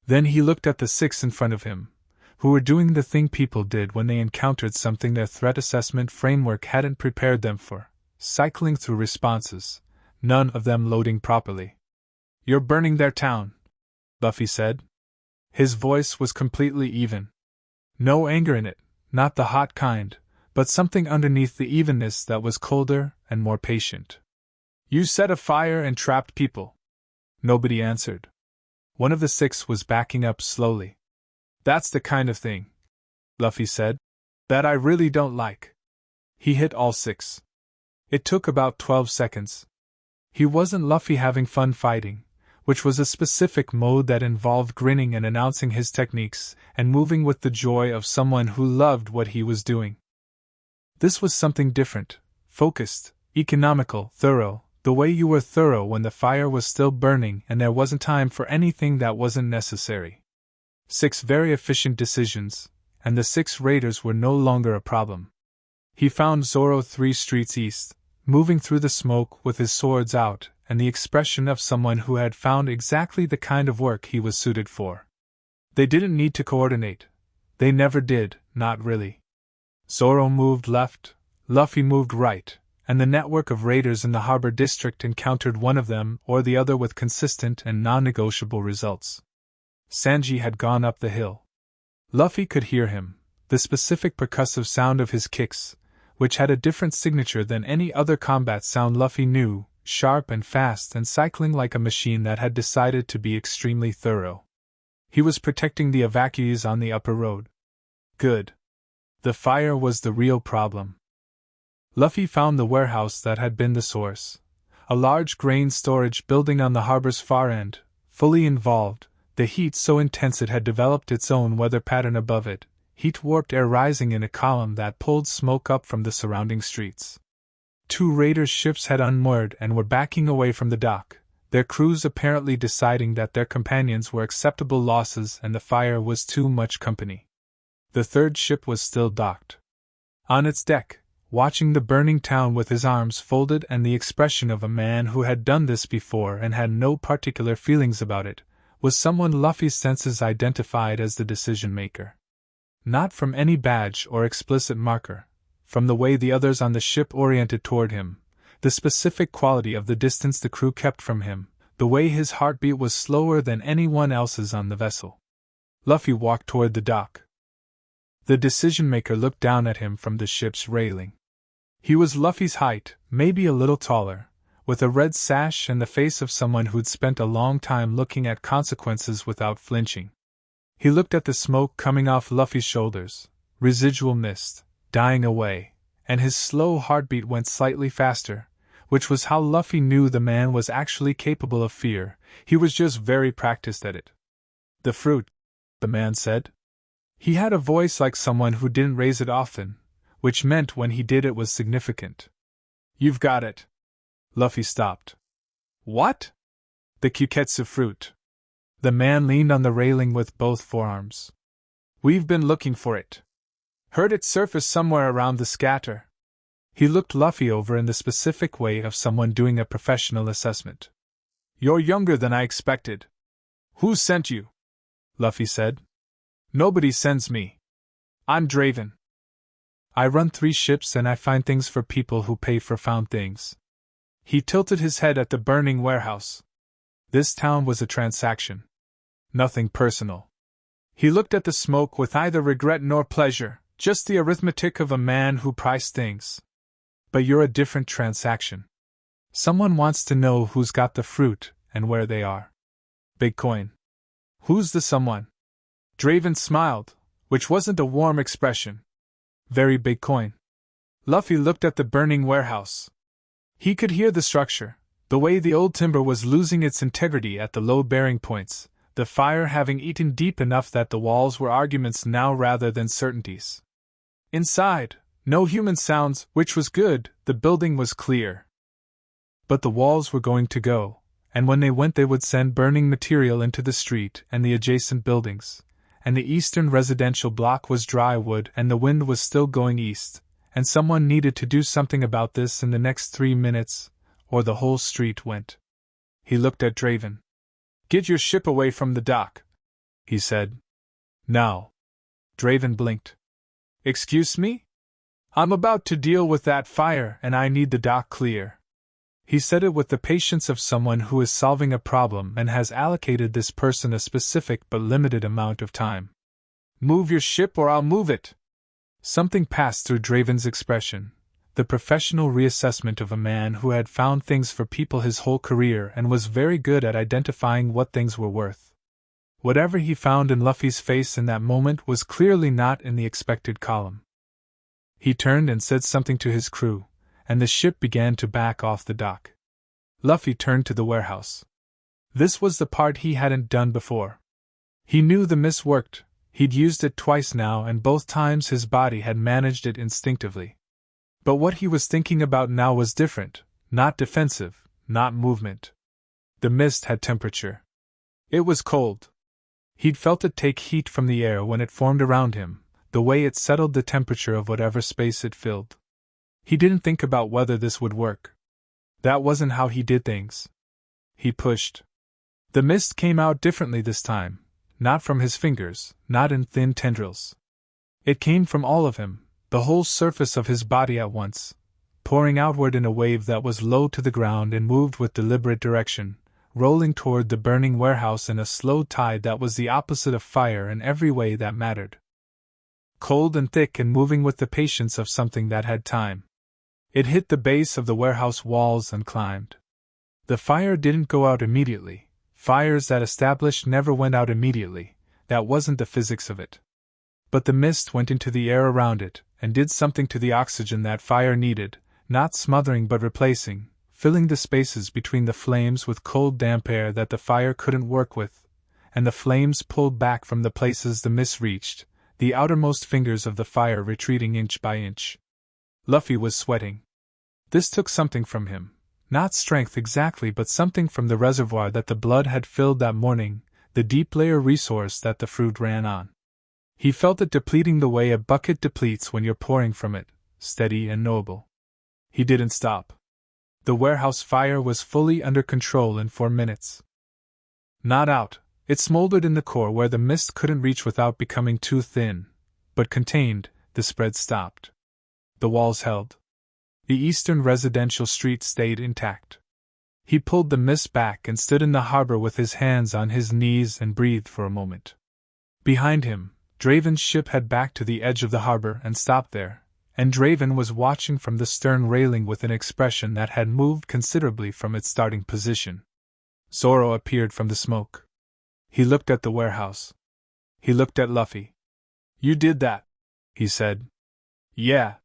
Then he looked at the 6 in front of him, who were doing the thing people did when they encountered something their threat assessment framework hadn't prepared them for, cycling through responses, none of them loading properly. "You're burning their town," Luffy said. His voice was completely even. No anger in it, not the hot kind, but something underneath the evenness that was colder and more patient. "You set a fire and trapped people." Nobody answered. One of the 6 was backing up slowly. "That's the kind of thing," Luffy said, "that I really don't like." He hit all 6. It took about 12 seconds. He wasn't Luffy having fun fighting, which was a specific mode that involved grinning and announcing his techniques, and moving with the joy of someone who loved what he was doing. This was something different, focused, economical, thorough, the way you were thorough when the fire was still burning and there wasn't time for anything that wasn't necessary. 6 very efficient decisions, and the 6 raiders were no longer a problem. He found Zoro 3 streets east, moving through the smoke with his swords out, and the expression of someone who had found exactly the kind of work he was suited for. They didn't need to coordinate. They never did, not really. Zoro moved left, Luffy moved right, and the network of raiders in the harbor district encountered one of them or the other with consistent and non-negotiable results. Sanji had gone up the hill. Luffy could hear him, the specific percussive sound of his kicks, which had a different signature than any other combat sound Luffy knew, sharp and fast and cycling like a machine that had decided to be extremely thorough. He was protecting the evacuees on the upper road. Good. The fire was the real problem. Luffy found the warehouse that had been the source. A large grain storage building on the harbor's far end, fully involved, the heat so intense it had developed its own weather pattern above it, heat-warped air rising in a column that pulled smoke up from the surrounding streets. 2 raiders' ships had unmoored and were backing away from the dock, their crews apparently deciding that their companions were acceptable losses and the fire was too much company. The 3rd ship was still docked. On its deck, watching the burning town with his arms folded and the expression of a man who had done this before and had no particular feelings about it, was someone Luffy's senses identified as the decision-maker. Not from any badge or explicit marker, from the way the others on the ship oriented toward him, the specific quality of the distance the crew kept from him, the way his heartbeat was slower than anyone else's on the vessel. Luffy walked toward the dock. The decision-maker looked down at him from the ship's railing. He was Luffy's height, maybe a little taller, with a red sash and the face of someone who'd spent a long time looking at consequences without flinching. He looked at the smoke coming off Luffy's shoulders, residual mist, dying away, and his slow heartbeat went slightly faster, which was how Luffy knew the man was actually capable of fear. He was just very practiced at it. "The fruit," the man said. He had a voice like someone who didn't raise it often, which meant when he did it was significant. "You've got it." Luffy stopped. "What?" "The Kyuketsu fruit." The man leaned on the railing with both forearms. "We've been looking for it. Heard it surface somewhere around the scatter." He looked Luffy over in the specific way of someone doing a professional assessment. "You're younger than I expected. Who sent you? Luffy said. Nobody sends me. I'm Draven. I run 3 ships and I find things for people who pay for found things. He tilted his head at the burning warehouse. This town was a transaction. Nothing personal. He looked at the smoke with neither regret nor pleasure, just the arithmetic of a man who priced things. But you're a different transaction. Someone wants to know who's got the fruit and where they are. Big coin. Who's the someone? Draven smiled, which wasn't a warm expression. Very big coin. Luffy looked at the burning warehouse. He could hear the structure, the way the old timber was losing its integrity at the load-bearing points, the fire having eaten deep enough that the walls were arguments now rather than certainties. Inside, no human sounds, which was good, the building was clear. But the walls were going to go, and when they went they would send burning material into the street and the adjacent buildings, and the eastern residential block was dry wood and the wind was still going east, and someone needed to do something about this in the next 3 minutes, or the whole street went. He looked at Draven. Get your ship away from the dock, he said. Now. Draven blinked. Excuse me? I'm about to deal with that fire and I need the dock clear. He said it with the patience of someone who is solving a problem and has allocated this person a specific but limited amount of time. Move your ship or I'll move it. Something passed through Draven's expression, the professional reassessment of a man who had found things for people his whole career and was very good at identifying what things were worth. Whatever he found in Luffy's face in that moment was clearly not in the expected column. He turned and said something to his crew, and the ship began to back off the dock. Luffy turned to the warehouse. This was the part he hadn't done before. He knew the miss worked, he'd used it twice now and both times his body had managed it instinctively. But what he was thinking about now was different, not defensive, not movement. The mist had temperature. It was cold. He'd felt it take heat from the air when it formed around him, the way it settled the temperature of whatever space it filled. He didn't think about whether this would work. That wasn't how he did things. He pushed. The mist came out differently this time, not from his fingers, not in thin tendrils. It came from all of him, the whole surface of his body at once, pouring outward in a wave that was low to the ground and moved with deliberate direction, rolling toward the burning warehouse in a slow tide that was the opposite of fire in every way that mattered. Cold and thick and moving with the patience of something that had time. It hit the base of the warehouse walls and climbed. The fire didn't go out immediately. Fires that established never went out immediately. That wasn't the physics of it. But the mist went into the air around it, and did something to the oxygen that fire needed, not smothering but replacing, filling the spaces between the flames with cold damp air that the fire couldn't work with, and the flames pulled back from the places the mist reached, the outermost fingers of the fire retreating inch by inch. Luffy was sweating. This took something from him, not strength exactly but something from the reservoir that the blood had filled that morning, the deep layer resource that the fruit ran on. He felt it depleting the way a bucket depletes when you're pouring from it, steady and knowable. He didn't stop. The warehouse fire was fully under control in 4 minutes. Not out, it smoldered in the core where the mist couldn't reach without becoming too thin, but contained, the spread stopped. The walls held. The eastern residential street stayed intact. He pulled the mist back and stood in the harbor with his hands on his knees and breathed for a moment. Behind him, Draven's ship had backed to the edge of the harbor and stopped there, and Draven was watching from the stern railing with an expression that had moved considerably from its starting position. Zoro appeared from the smoke. He looked at the warehouse. He looked at Luffy. You did that, he said. Yeah.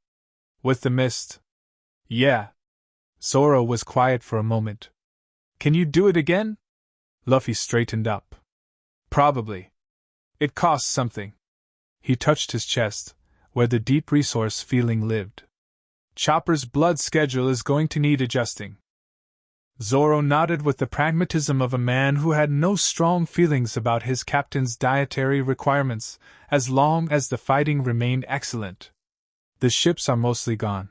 With the mist. Yeah. Zoro was quiet for a moment. Can you do it again? Luffy straightened up. Probably. It costs something. He touched his chest, where the deep resource feeling lived. Chopper's blood schedule is going to need adjusting. Zoro nodded with the pragmatism of a man who had no strong feelings about his captain's dietary requirements, as long as the fighting remained excellent. The ships are mostly gone.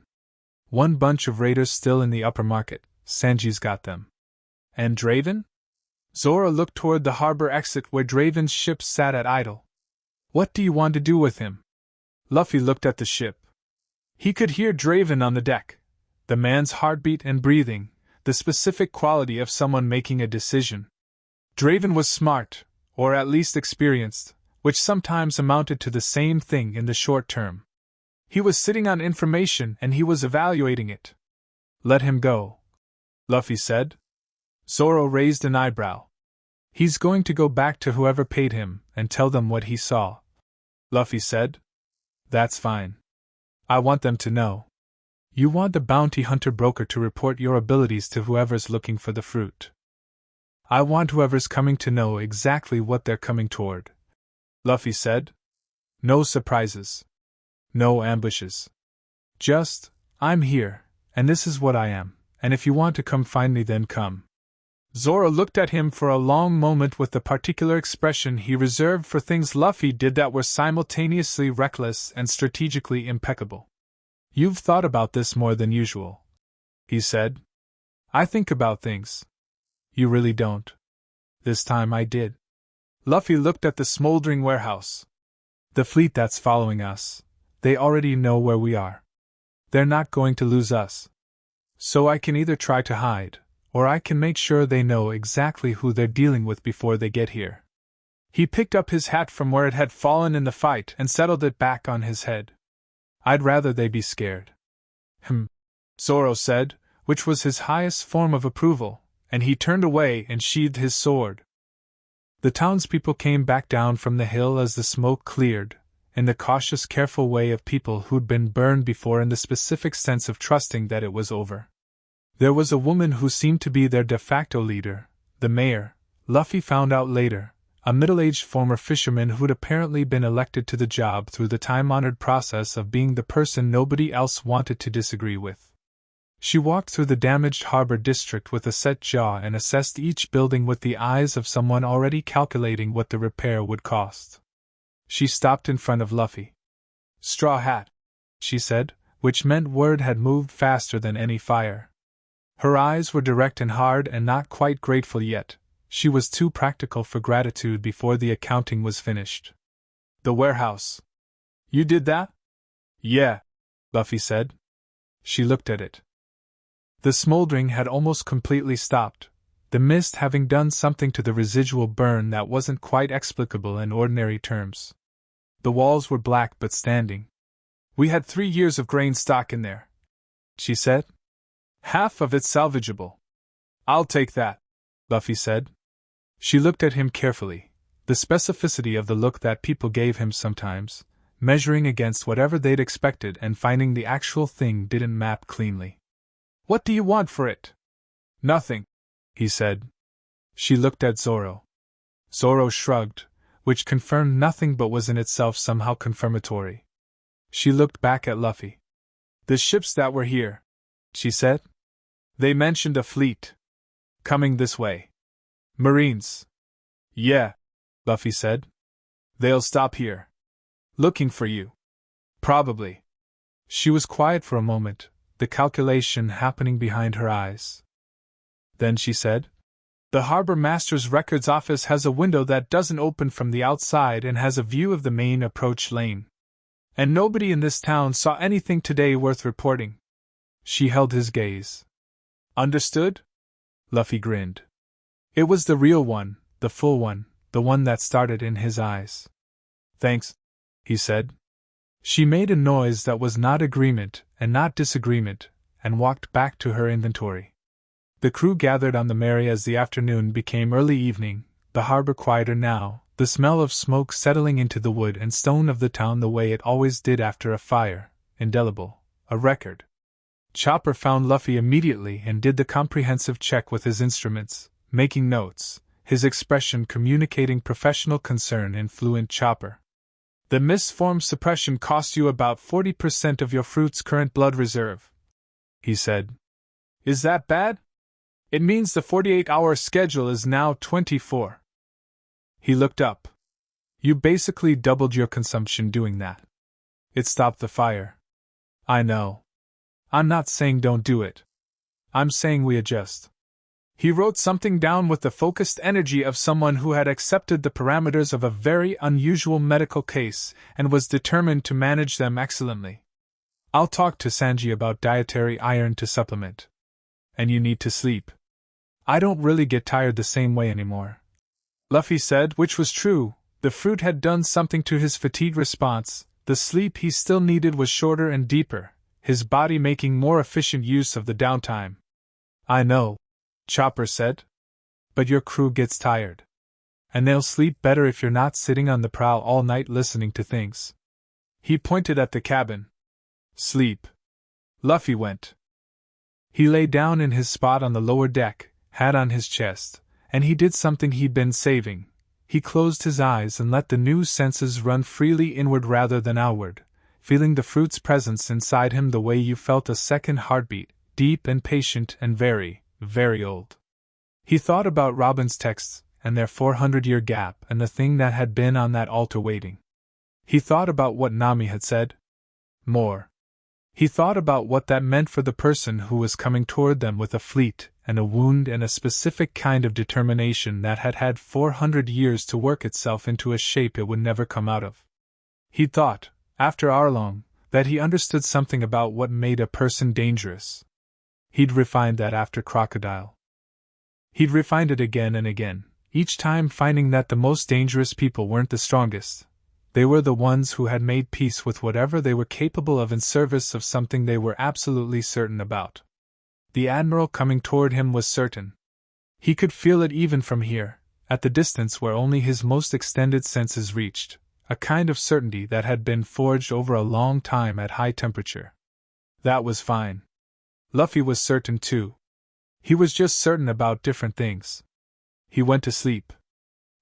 One bunch of raiders still in the upper market, Sanji's got them. And Draven? Zoro looked toward the harbor exit where Draven's ship sat at idle. What do you want to do with him? Luffy looked at the ship. He could hear Draven on the deck, the man's heartbeat and breathing, the specific quality of someone making a decision. Draven was smart, or at least experienced, which sometimes amounted to the same thing in the short term. He was sitting on information and he was evaluating it. Let him go, Luffy said. Zoro raised an eyebrow. He's going to go back to whoever paid him and tell them what he saw, Luffy said. That's fine. I want them to know. You want the bounty hunter broker to report your abilities to whoever's looking for the fruit. I want whoever's coming to know exactly what they're coming toward, Luffy said. No surprises. No ambushes. Just, I'm here, and this is what I am, and if you want to come find me then come. Zoro looked at him for a long moment with the particular expression he reserved for things Luffy did that were simultaneously reckless and strategically impeccable. You've thought about this more than usual, he said. I think about things. You really don't. This time I did. Luffy looked at the smoldering warehouse. The fleet that's following us, they already know where we are. They're not going to lose us. So I can either try to hide, or I can make sure they know exactly who they're dealing with before they get here. He picked up his hat from where it had fallen in the fight and settled it back on his head. I'd rather they be scared. Zoro said, which was his highest form of approval, and he turned away and sheathed his sword. The townspeople came back down from the hill as the smoke cleared, in the cautious, careful way of people who'd been burned before in the specific sense of trusting that it was over. There was a woman who seemed to be their de facto leader, the mayor, Luffy found out later, a middle-aged former fisherman who'd apparently been elected to the job through the time-honored process of being the person nobody else wanted to disagree with. She walked through the damaged harbor district with a set jaw and assessed each building with the eyes of someone already calculating what the repair would cost. She stopped in front of Luffy. Straw Hat, she said, which meant word had moved faster than any fire. Her eyes were direct and hard and not quite grateful yet. She was too practical for gratitude before the accounting was finished. The warehouse. You did that? Yeah, Luffy said. She looked at it. The smoldering had almost completely stopped, the mist having done something to the residual burn that wasn't quite explicable in ordinary terms. The walls were black but standing. We had 3 years of grain stock in there, she said. Half of it salvageable. I'll take that, Luffy said. She looked at him carefully, the specificity of the look that people gave him sometimes, measuring against whatever they'd expected and finding the actual thing didn't map cleanly. What do you want for it? Nothing, he said. She looked at Zoro. Zoro shrugged, which confirmed nothing but was in itself somehow confirmatory. She looked back at Luffy. The ships that were here, she said. They mentioned a fleet. Coming this way. Marines. Yeah, Luffy said. They'll stop here. Looking for you. Probably. She was quiet for a moment, the calculation happening behind her eyes. Then she said, The harbor master's records office has a window that doesn't open from the outside and has a view of the main approach lane. And nobody in this town saw anything today worth reporting. She held his gaze. Understood? Luffy grinned. It was the real one, the full one, the one that started in his eyes. Thanks, he said. She made a noise that was not agreement and not disagreement, and walked back to her inventory. The crew gathered on the Mary as the afternoon became early evening, the harbor quieter now, the smell of smoke settling into the wood and stone of the town the way it always did after a fire, indelible, a record. Chopper found Luffy immediately and did the comprehensive check with his instruments, making notes, his expression communicating professional concern in fluent Chopper. The misform suppression cost you about 40% of your fruit's current blood reserve, he said. Is that bad? It means the 48-hour schedule is now 24. He looked up. You basically doubled your consumption doing that. It stopped the fire. I know. I'm not saying don't do it. I'm saying we adjust. He wrote something down with the focused energy of someone who had accepted the parameters of a very unusual medical case and was determined to manage them excellently. I'll talk to Sanji about dietary iron to supplement. And you need to sleep. I don't really get tired the same way anymore. Luffy said, which was true. The fruit had done something to his fatigue response. The sleep he still needed was shorter and deeper, his body making more efficient use of the downtime. I know, Chopper said. But your crew gets tired. And they'll sleep better if you're not sitting on the prowl all night listening to things. He pointed at the cabin. Sleep. Luffy went. He lay down in his spot on the lower deck, hat on his chest, and he did something he'd been saving. He closed his eyes and let the new senses run freely inward rather than outward, feeling the fruit's presence inside him the way you felt a second heartbeat, deep and patient and very, very old. He thought about Robin's texts and their 400-year gap and the thing that had been on that altar waiting. He thought about what Nami had said. More. He thought about what that meant for the person who was coming toward them with a fleet and a wound and a specific kind of determination that had had 400 years to work itself into a shape it would never come out of. He'd thought, after Arlong, that he understood something about what made a person dangerous. He'd refined that after Crocodile. He'd refined it again and again, each time finding that the most dangerous people weren't the strongest. They were the ones who had made peace with whatever they were capable of in service of something they were absolutely certain about. The Admiral coming toward him was certain. He could feel it even from here, at the distance where only his most extended senses reached, a kind of certainty that had been forged over a long time at high temperature. That was fine. Luffy was certain too. He was just certain about different things. He went to sleep.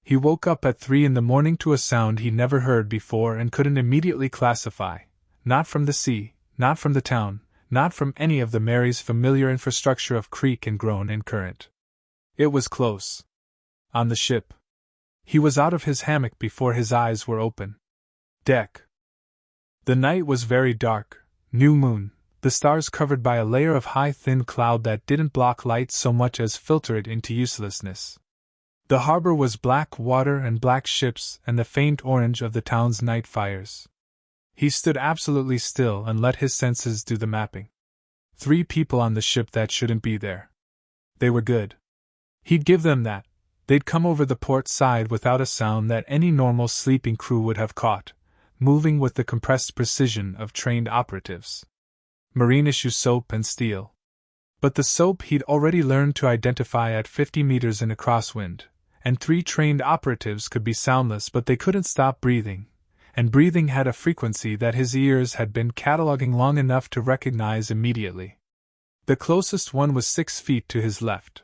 He woke up at 3 in the morning to a sound he'd never heard before and couldn't immediately classify, not from the sea, not from the town, not from any of the Mary's familiar infrastructure of creek and groan and current. It was close. On the ship. He was out of his hammock before his eyes were open. Deck. The night was very dark, new moon, the stars covered by a layer of high thin cloud that didn't block light so much as filter it into uselessness. The harbor was black water and black ships and the faint orange of the town's night fires. He stood absolutely still and let his senses do the mapping. 3 people on the ship that shouldn't be there. They were good. He'd give them that. They'd come over the port side without a sound that any normal sleeping crew would have caught, moving with the compressed precision of trained operatives. Marine issue soap and steel. But the soap he'd already learned to identify at 50 meters in a crosswind, and 3 trained operatives could be soundless but they couldn't stop breathing, and breathing had a frequency that his ears had been cataloging long enough to recognize immediately. The closest one was 6 feet to his left.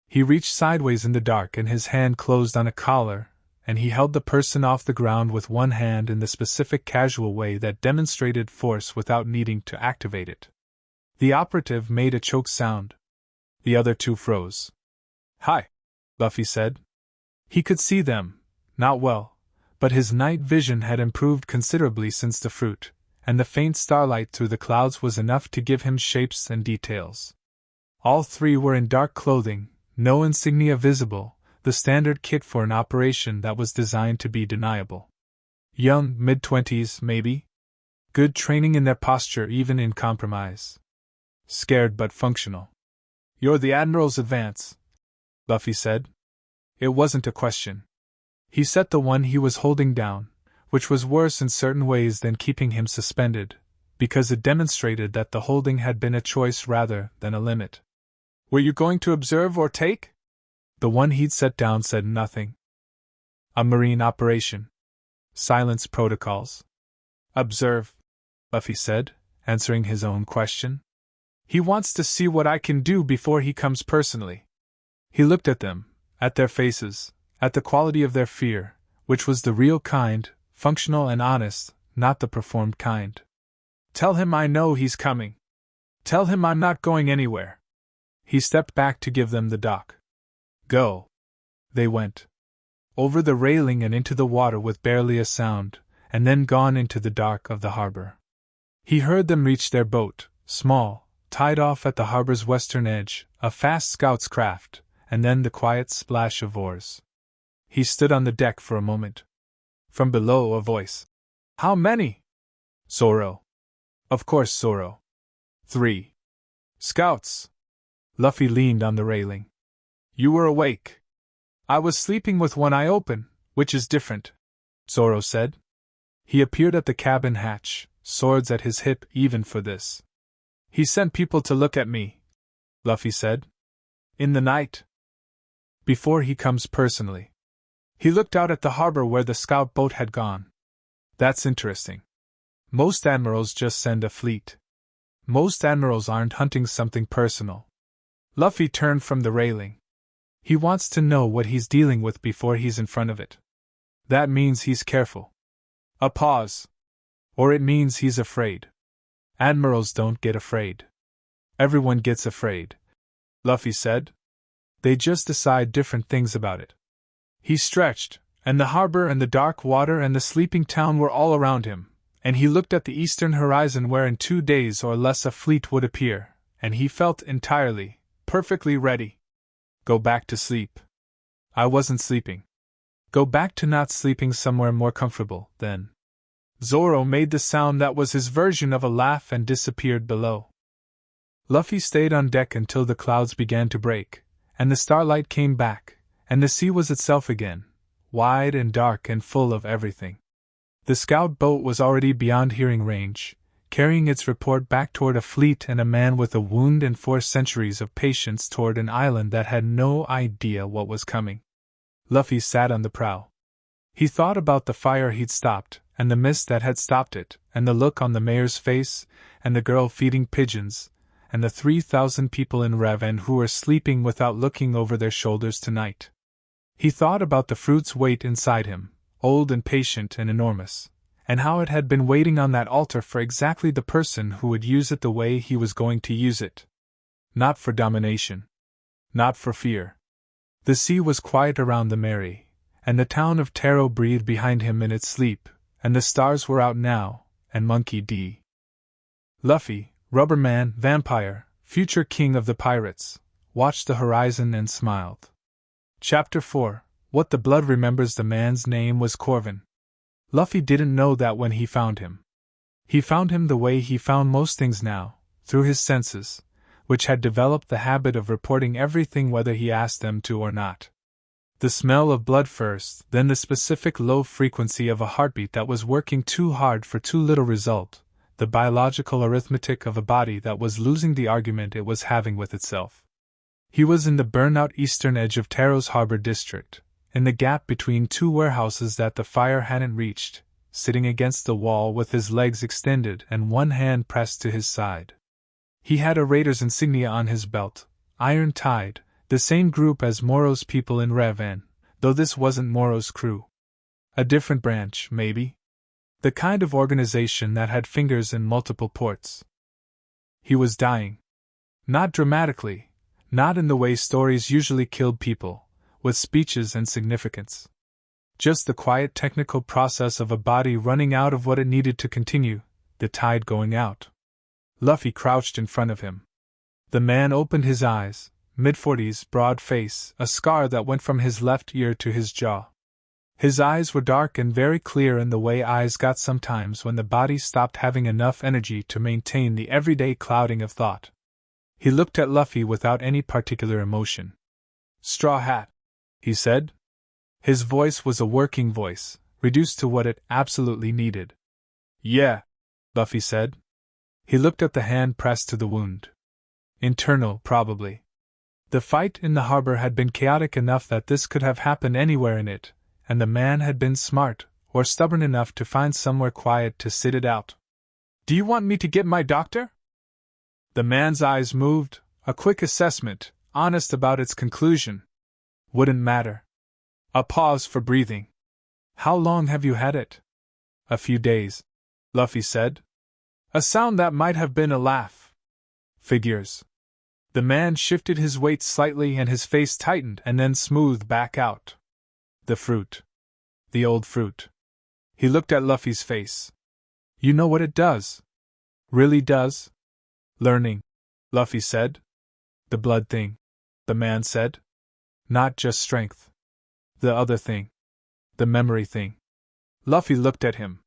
He reached sideways in the dark and his hand closed on a collar, and he held the person off the ground with one hand in the specific casual way that demonstrated force without needing to activate it. The operative made a choked sound. The other 2 froze. "Hi," Luffy said. He could see them, not well, but his night vision had improved considerably since the fruit, and the faint starlight through the clouds was enough to give him shapes and details. All 3 were in dark clothing, no insignia visible, the standard kit for an operation that was designed to be deniable. Young, mid-20s, maybe? Good training in their posture even in compromise. Scared but functional. "You're the Admiral's advance," Luffy said. It wasn't a question. He set the one he was holding down, which was worse in certain ways than keeping him suspended, because it demonstrated that the holding had been a choice rather than a limit. "Were you going to observe or take?" The one he'd set down said nothing. "A marine operation. Silence protocols." "Observe," Luffy said, answering his own question. "He wants to see what I can do before he comes personally." He looked at them, at their faces, at the quality of their fear, which was the real kind, functional and honest, not the performed kind. "Tell him I know he's coming. Tell him I'm not going anywhere." He stepped back to give them the dock. "Go." They went. Over the railing and into the water with barely a sound, and then gone into the dark of the harbor. He heard them reach their boat, small, tied off at the harbor's western edge, a fast scout's craft, and then the quiet splash of oars. He stood on the deck for a moment. From below, a voice. How many? Zoro. Of course, Zoro. 3. Scouts. Luffy leaned on the railing. You were awake. I was sleeping with one eye open, which is different, Zoro said. He appeared at the cabin hatch, swords at his hip even for this. He sent people to look at me, Luffy said. In the night. Before he comes personally. He looked out at the harbor where the scout boat had gone. That's interesting. Most admirals just send a fleet. Most admirals aren't hunting something personal. Luffy turned from the railing. He wants to know what he's dealing with before he's in front of it. That means he's careful. A pause. Or it means he's afraid. Admirals don't get afraid. Everyone gets afraid, Luffy said. They just decide different things about it. He stretched, and the harbor and the dark water and the sleeping town were all around him, and he looked at the eastern horizon where in 2 days or less a fleet would appear, and he felt entirely, perfectly ready. Go back to sleep. I wasn't sleeping. Go back to not sleeping somewhere more comfortable, then. Zoro made the sound that was his version of a laugh and disappeared below. Luffy stayed on deck until the clouds began to break, and the starlight came back, and the sea was itself again, wide and dark and full of everything. The scout boat was already beyond hearing range, carrying its report back toward a fleet and a man with a wound and 4 centuries of patience toward an island that had no idea what was coming. Luffy sat on the prow. He thought about the fire he'd stopped, and the mist that had stopped it, and the look on the mayor's face, and the girl feeding pigeons, and the 3,000 people in Revan who were sleeping without looking over their shoulders tonight. He thought about the fruit's weight inside him, old and patient and enormous, and how it had been waiting on that altar for exactly the person who would use it the way he was going to use it. Not for domination. Not for fear. The sea was quiet around the Mary, and the town of Taro breathed behind him in its sleep, and the stars were out now, and Monkey D. Luffy, Rubberman, Vampire, future king of the pirates, watched the horizon and smiled. Chapter 4. What the Blood Remembers. The man's name was Corvin. Luffy didn't know that when he found him. He found him the way he found most things now, through his senses, which had developed the habit of reporting everything whether he asked them to or not. The smell of blood first, then the specific low frequency of a heartbeat that was working too hard for too little result, the biological arithmetic of a body that was losing the argument it was having with itself. He was in the burnout eastern edge of Taro's harbor district, in the gap between 2 warehouses that the fire hadn't reached, sitting against the wall with his legs extended and one hand pressed to his side. He had a raider's insignia on his belt, iron-tied, the same group as Moro's people in Revan, though this wasn't Moro's crew. A different branch, maybe? The kind of organization that had fingers in multiple ports. He was dying. Not dramatically, not in the way stories usually killed people, with speeches and significance. Just the quiet technical process of a body running out of what it needed to continue, the tide going out. Luffy crouched in front of him. The man opened his eyes, mid-40s, broad face, a scar that went from his left ear to his jaw. His eyes were dark and very clear in the way eyes got sometimes when the body stopped having enough energy to maintain the everyday clouding of thought. He looked at Luffy without any particular emotion. "Straw Hat," he said. His voice was a working voice, reduced to what it absolutely needed. "Yeah," Luffy said. He looked at the hand pressed to the wound. Internal, probably. The fight in the harbor had been chaotic enough that this could have happened anywhere in it, and the man had been smart, or stubborn enough to find somewhere quiet to sit it out. "Do you want me to get my doctor?" The man's eyes moved, a quick assessment, honest about its conclusion. Wouldn't matter. A pause for breathing. "How long have you had it?" "A few days," Luffy said. A sound that might have been a laugh. "Figures." The man shifted his weight slightly and his face tightened and then smoothed back out. "The fruit. The old fruit." He looked at Luffy's face. "You know what it does?" "Really does?" "Learning." Luffy said. The blood thing, the man said. Not just strength. The other thing. The memory thing. Luffy looked at him.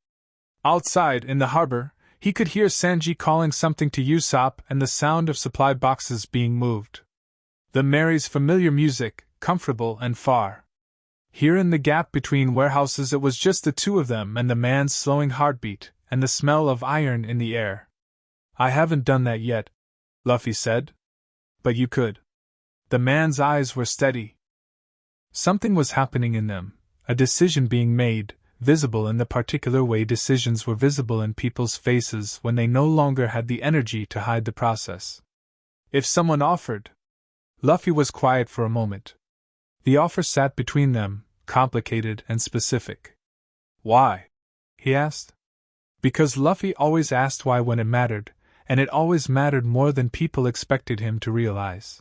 Outside, in the harbor, he could hear Sanji calling something to Usopp and the sound of supply boxes being moved. The Mary's familiar music, comfortable and far. Here in the gap between warehouses it was just the two of them and the man's slowing heartbeat, and the smell of iron in the air. I haven't done that yet, Luffy said. But you could. The man's eyes were steady. Something was happening in them, a decision being made, visible in the particular way decisions were visible in people's faces when they no longer had the energy to hide the process. If someone offered. Luffy was quiet for a moment. The offer sat between them, complicated and specific. Why? He asked. Because Luffy always asked why when it mattered, and it always mattered more than people expected him to realize.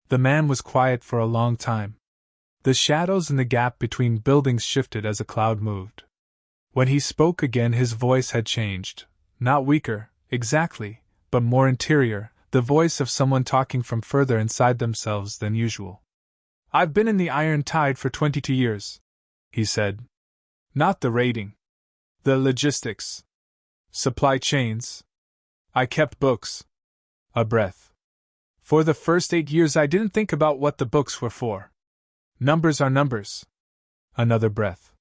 The man was quiet for a long time. The shadows in the gap between buildings shifted as a cloud moved. When he spoke again his voice had changed, not weaker, exactly, but more interior, the voice of someone talking from further inside themselves than usual. I've been in the Iron Tide for 22 years, he said. Not the raiding. The logistics. Supply chains. I kept books. A breath. For the first 8 years I didn't think about what the books were for. Numbers are numbers. Another breath.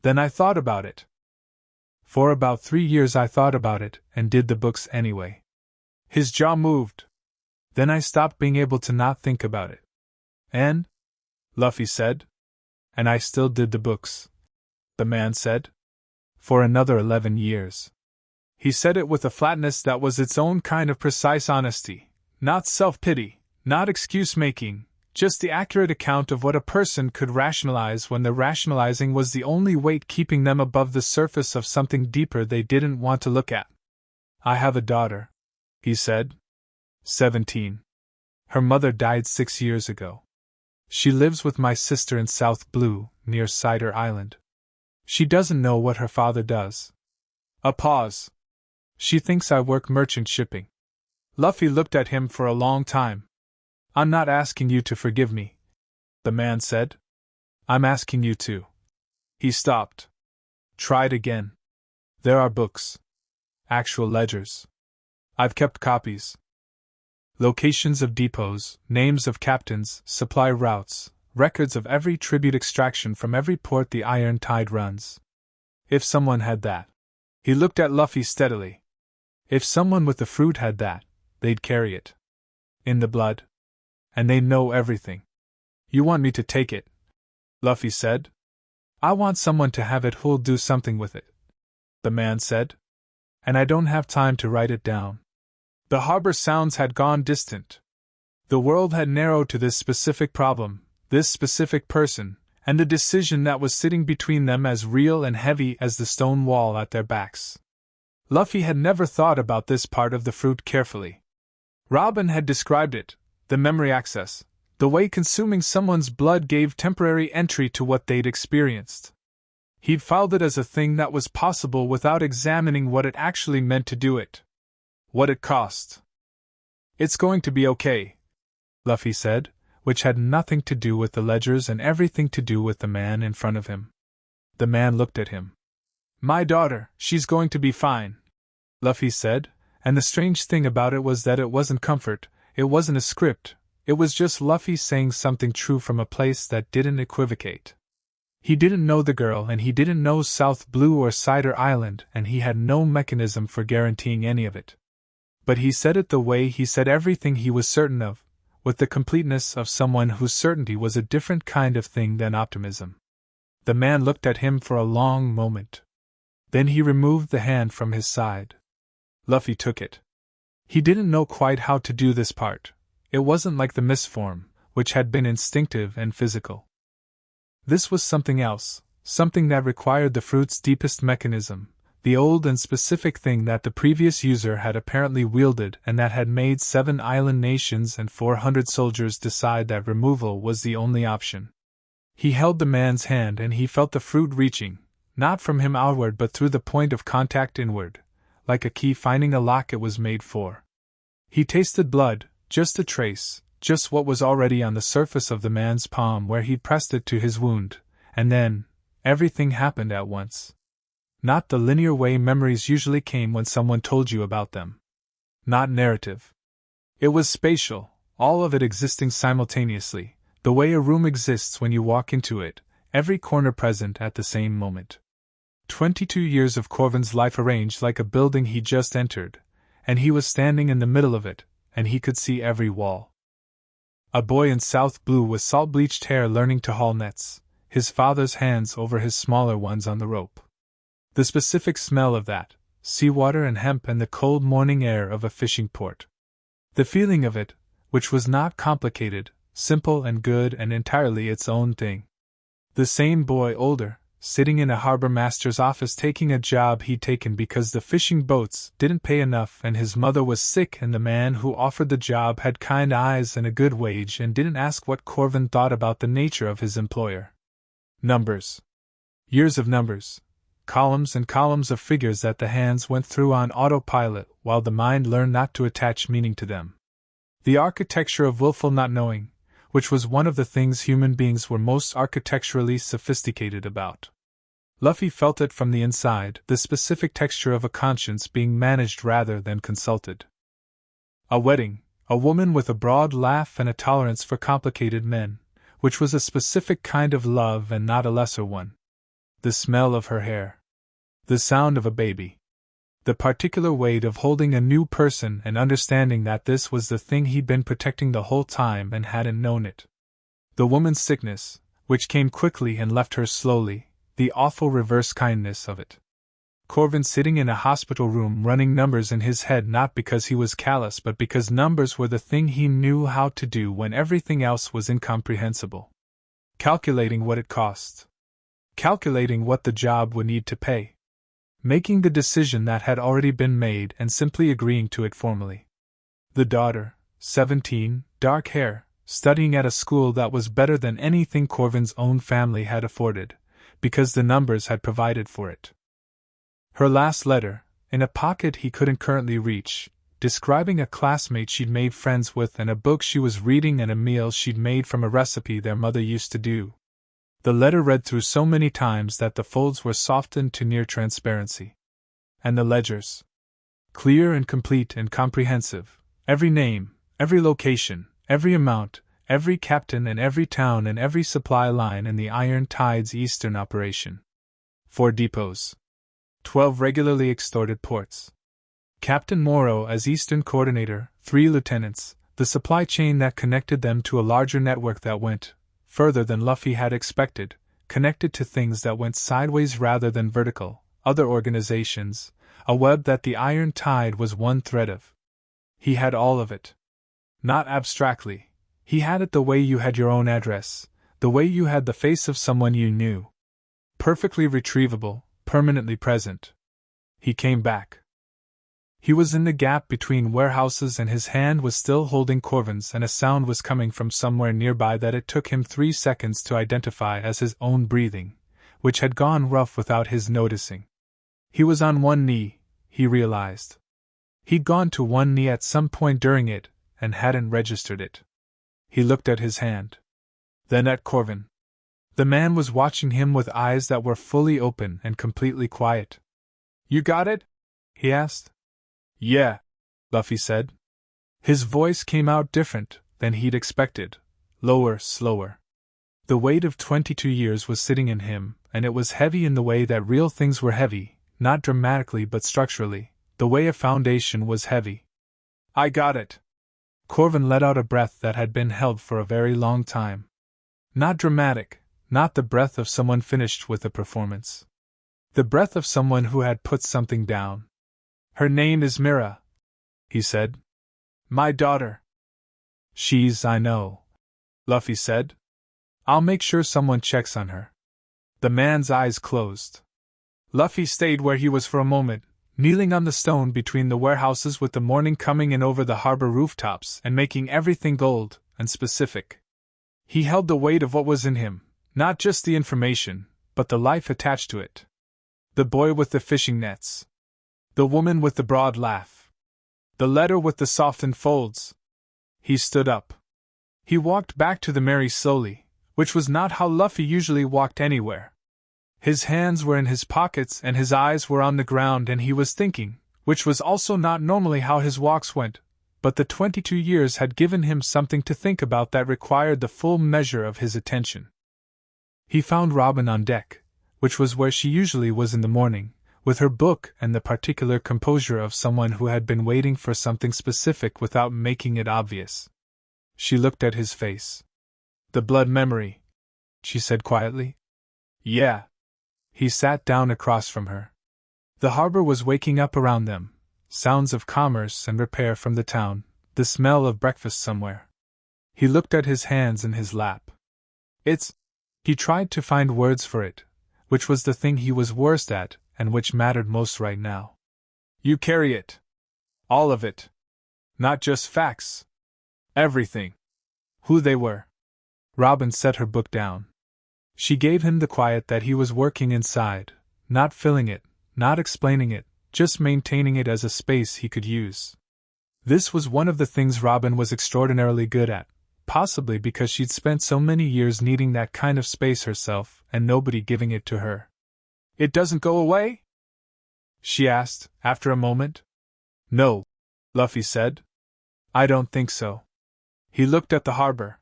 Then I thought about it. For about 3 years I thought about it and did the books anyway. His jaw moved. Then I stopped being able to not think about it. And? Luffy said. And I still did the books. The man said. For another 11 years. He said it with a flatness that was its own kind of precise honesty, not self-pity, not excuse-making, just the accurate account of what a person could rationalize when the rationalizing was the only weight keeping them above the surface of something deeper they didn't want to look at. I have a daughter, he said. 17. Her mother died 6 years ago. She lives with my sister in South Blue, near Cider Island. She doesn't know what her father does. A pause. She thinks I work merchant shipping. Luffy looked at him for a long time. I'm not asking you to forgive me, the man said. I'm asking you to. He stopped. Tried again. There are books. Actual ledgers. I've kept copies. Locations of depots, names of captains, supply routes, records of every tribute extraction from every port the Iron Tide runs. If someone had that. He looked at Luffy steadily. If someone with the fruit had that, they'd carry it. In the blood. And they'd know everything. You want me to take it? Luffy said. I want someone to have it who'll do something with it. The man said. And I don't have time to write it down. The harbor sounds had gone distant. The world had narrowed to this specific problem, this specific person, and the decision that was sitting between them as real and heavy as the stone wall at their backs. Luffy had never thought about this part of the fruit carefully. Robin had described it, the memory access, the way consuming someone's blood gave temporary entry to what they'd experienced. He'd filed it as a thing that was possible without examining what it actually meant to do it. What it cost. It's going to be okay, Luffy said, which had nothing to do with the ledgers and everything to do with the man in front of him. The man looked at him. My daughter, she's going to be fine, Luffy said, and the strange thing about it was that it wasn't comfort, it wasn't a script, it was just Luffy saying something true from a place that didn't equivocate. He didn't know the girl and he didn't know South Blue or Cider Island and he had no mechanism for guaranteeing any of it. But he said it the way he said everything he was certain of, with the completeness of someone whose certainty was a different kind of thing than optimism. The man looked at him for a long moment. Then he removed the hand from his side. Luffy took it. He didn't know quite how to do this part. It wasn't like the misform, which had been instinctive and physical. This was something else, something that required the fruit's deepest mechanism, the old and specific thing that the previous user had apparently wielded and that had made 7 island nations and 400 soldiers decide that removal was the only option. He held the man's hand and he felt the fruit reaching, not from him outward but through the point of contact inward, like a key finding a lock it was made for. He tasted blood, just a trace, just what was already on the surface of the man's palm where he'd pressed it to his wound, and then, everything happened at once. Not the linear way memories usually came when someone told you about them. Not narrative. It was spatial, all of it existing simultaneously, the way a room exists when you walk into it, every corner present at the same moment. 22 years of Corvin's life arranged like a building he just entered, and he was standing in the middle of it, and he could see every wall. A boy in South Blue with salt-bleached hair learning to haul nets, his father's hands over his smaller ones on the rope. The specific smell of that, seawater and hemp and the cold morning air of a fishing port. The feeling of it, which was not complicated, simple and good and entirely its own thing. The same boy older, sitting in a harbor master's office taking a job he'd taken because the fishing boats didn't pay enough and his mother was sick and the man who offered the job had kind eyes and a good wage and didn't ask what Corvin thought about the nature of his employer. Numbers. Years of numbers. Columns and columns of figures that the hands went through on autopilot while the mind learned not to attach meaning to them. The architecture of willful not knowing, which was one of the things human beings were most architecturally sophisticated about. Luffy felt it from the inside, the specific texture of a conscience being managed rather than consulted. A wedding, a woman with a broad laugh and a tolerance for complicated men, which was a specific kind of love and not a lesser one. The smell of her hair. The sound of a baby. The particular weight of holding a new person and understanding that this was the thing he'd been protecting the whole time and hadn't known it. The woman's sickness, which came quickly and left her slowly, the awful reverse kindness of it. Corvin sitting in a hospital room running numbers in his head not because he was callous but because numbers were the thing he knew how to do when everything else was incomprehensible. Calculating what it cost. Calculating what the job would need to pay. Making the decision that had already been made and simply agreeing to it formally. The daughter, 17, dark hair, studying at a school that was better than anything Corvin's own family had afforded, because the numbers had provided for it. Her last letter, in a pocket he couldn't currently reach, describing a classmate she'd made friends with and a book she was reading and a meal she'd made from a recipe their mother used to do. The letter read through so many times that the folds were softened to near transparency. And the ledgers. Clear and complete and comprehensive, every name, every location, every amount, every captain and every town and every supply line in the Iron Tide's eastern operation. 4 depots. 12 regularly extorted ports. Captain Morrow as eastern coordinator, 3 lieutenants, the supply chain that connected them to a larger network that went further than Luffy had expected, connected to things that went sideways rather than vertical, other organizations, a web that the Iron Tide was one thread of. He had all of it. Not abstractly, he had it the way you had your own address, the way you had the face of someone you knew. Perfectly retrievable, permanently present. He came back. He was in the gap between warehouses and his hand was still holding Corvin's and a sound was coming from somewhere nearby that it took him 3 seconds to identify as his own breathing, which had gone rough without his noticing. He was on one knee, he realized. He'd gone to one knee at some point during it and hadn't registered it. He looked at his hand. Then at Corvin. The man was watching him with eyes that were fully open and completely quiet. "You got it?" he asked. "Yeah," Luffy said. His voice came out different than he'd expected, lower, slower. The weight of 22 years was sitting in him, and it was heavy in the way that real things were heavy, not dramatically but structurally, the way a foundation was heavy. "I got it." Corvin let out a breath that had been held for a very long time. Not dramatic, not the breath of someone finished with a performance. The breath of someone who had put something down. "Her name is Mira," he said. "My daughter." I know," Luffy said. "I'll make sure someone checks on her." The man's eyes closed. Luffy stayed where he was for a moment, kneeling on the stone between the warehouses with the morning coming in over the harbor rooftops and making everything gold and specific. He held the weight of what was in him, not just the information, but the life attached to it. The boy with the fishing nets. The woman with the broad laugh. The letter with the softened folds. He stood up. He walked back to the Mary slowly, which was not how Luffy usually walked anywhere. His hands were in his pockets and his eyes were on the ground, and he was thinking, which was also not normally how his walks went, but the 22 years had given him something to think about that required the full measure of his attention. He found Robin on deck, which was where she usually was in the morning, with her book and the particular composure of someone who had been waiting for something specific without making it obvious. She looked at his face. "The blood memory," she said quietly. "Yeah." He sat down across from her. The harbor was waking up around them, sounds of commerce and repair from the town, the smell of breakfast somewhere. He looked at his hands in his lap. "It's—" He tried to find words for it, which was the thing he was worst at and which mattered most right now. "You carry it. All of it. Not just facts. Everything." Who they were. Robin set her book down. She gave him the quiet that he was working inside, not filling it, not explaining it, just maintaining it as a space he could use. This was one of the things Robin was extraordinarily good at, possibly because she'd spent so many years needing that kind of space herself and nobody giving it to her. "It doesn't go away?" she asked, after a moment. "No," Luffy said. "I don't think so." He looked at the harbor.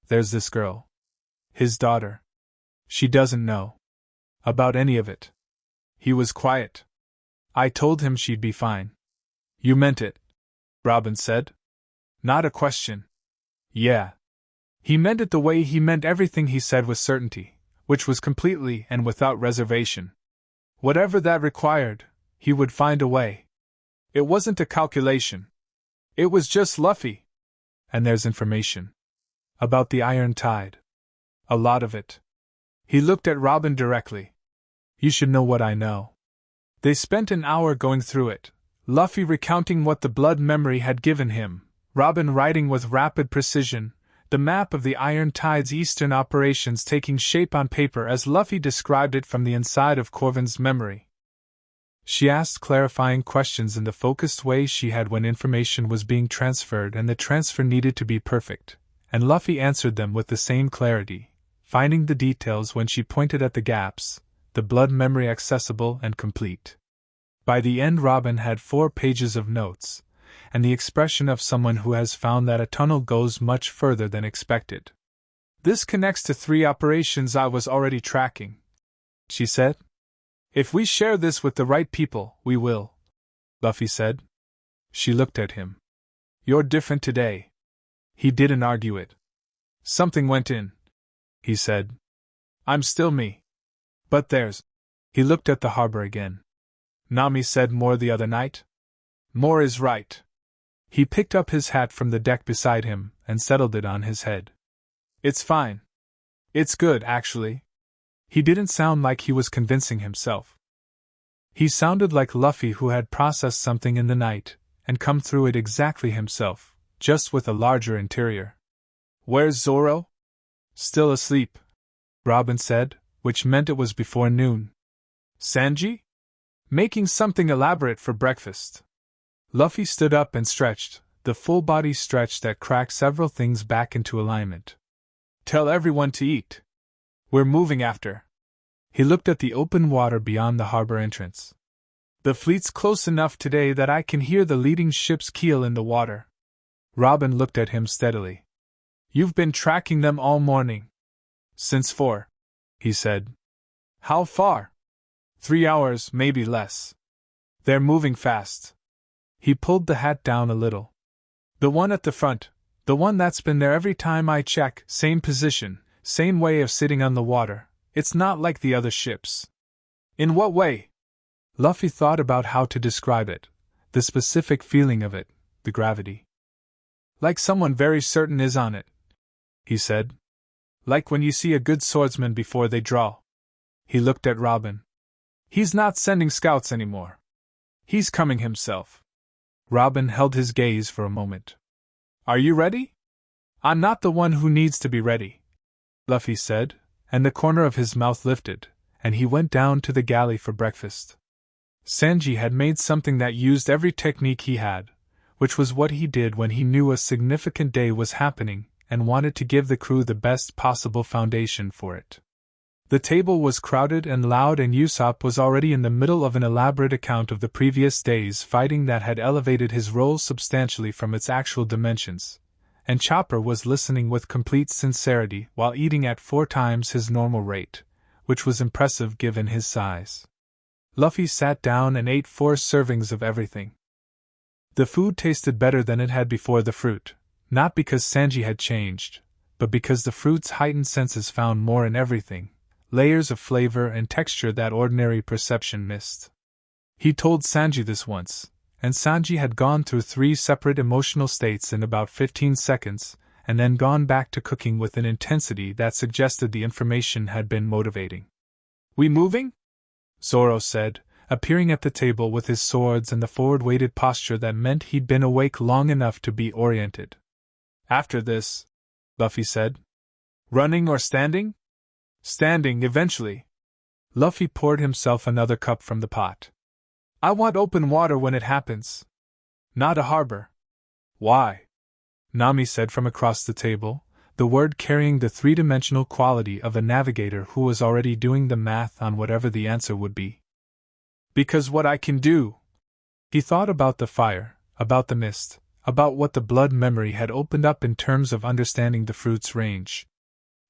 "There's this girl. His daughter. She doesn't know about any of it." He was quiet. "I told him she'd be fine." "You meant it," Robin said. "Not a question." "Yeah." He meant it the way he meant everything he said with certainty, which was completely and without reservation. Whatever that required, he would find a way. It wasn't a calculation. It was just Luffy. "And there's information. About the Iron Tide. A lot of it." He looked at Robin directly. "You should know what I know." They spent an hour going through it, Luffy recounting what the blood memory had given him, Robin writing with rapid precision, the map of the Iron Tide's eastern operations taking shape on paper as Luffy described it from the inside of Corvin's memory. She asked clarifying questions in the focused way she had when information was being transferred and the transfer needed to be perfect, and Luffy answered them with the same clarity, finding the details when she pointed at the gaps, the blood memory accessible and complete. By the end, Robin had 4 pages of notes, and the expression of someone who has found that a tunnel goes much further than expected. "This connects to 3 operations I was already tracking," she said. "If we share this with the right people, we will," Luffy said. She looked at him. "You're different today." He didn't argue it. "Something went in," he said. "I'm still me. But there's—" He looked at the harbor again. "Nami said more the other night? More is right." He picked up his hat from the deck beside him and settled it on his head. "It's fine. It's good, actually." He didn't sound like he was convincing himself. He sounded like Luffy who had processed something in the night and come through it exactly himself, just with a larger interior. "Where's Zoro?" "Still asleep," Robin said, which meant it was before noon. "Sanji?" "Making something elaborate for breakfast." Luffy stood up and stretched, the full body stretch that cracked several things back into alignment. "Tell everyone to eat. We're moving after." He looked at the open water beyond the harbor entrance. "The fleet's close enough today that I can hear the leading ship's keel in the water." Robin looked at him steadily. "You've been tracking them all morning." "Since 4, he said. "How far?" 3 hours, maybe less. "They're moving fast." He pulled the hat down a little. "The one at the front, the one that's been there every time I check, same position, same way of sitting on the water, it's not like the other ships." "In what way?" Luffy thought about how to describe it, the specific feeling of it, the gravity. "Like someone very certain is on it," he said. "Like when you see a good swordsman before they draw." He looked at Robin. "He's not sending scouts anymore. He's coming himself." Robin held his gaze for a moment. "Are you ready?" "I'm not the one who needs to be ready," Luffy said, and the corner of his mouth lifted, and he went down to the galley for breakfast. Sanji had made something that used every technique he had, which was what he did when he knew a significant day was happening and wanted to give the crew the best possible foundation for it. The table was crowded and loud, and Usopp was already in the middle of an elaborate account of the previous day's fighting that had elevated his role substantially from its actual dimensions, and Chopper was listening with complete sincerity while eating at 4 times his normal rate, which was impressive given his size. Luffy sat down and ate 4 servings of everything. The food tasted better than it had before the fruit, not because Sanji had changed, but because the fruit's heightened senses found more in everything, layers of flavor and texture that ordinary perception missed. He told Sanji this once, and Sanji had gone through 3 separate emotional states in about 15 seconds, and then gone back to cooking with an intensity that suggested the information had been motivating. "We moving?" Zoro said, appearing at the table with his swords and the forward-weighted posture that meant he'd been awake long enough to be oriented. "After this," Luffy said. "Running or standing?" "Standing, eventually." Luffy poured himself another cup from the pot. "I want open water when it happens. Not a harbor." "Why?" Nami said from across the table, the word carrying the 3-dimensional quality of a navigator who was already doing the math on whatever the answer would be. "Because what I can do." He thought about the fire, about the mist, about what the blood memory had opened up in terms of understanding the fruit's range.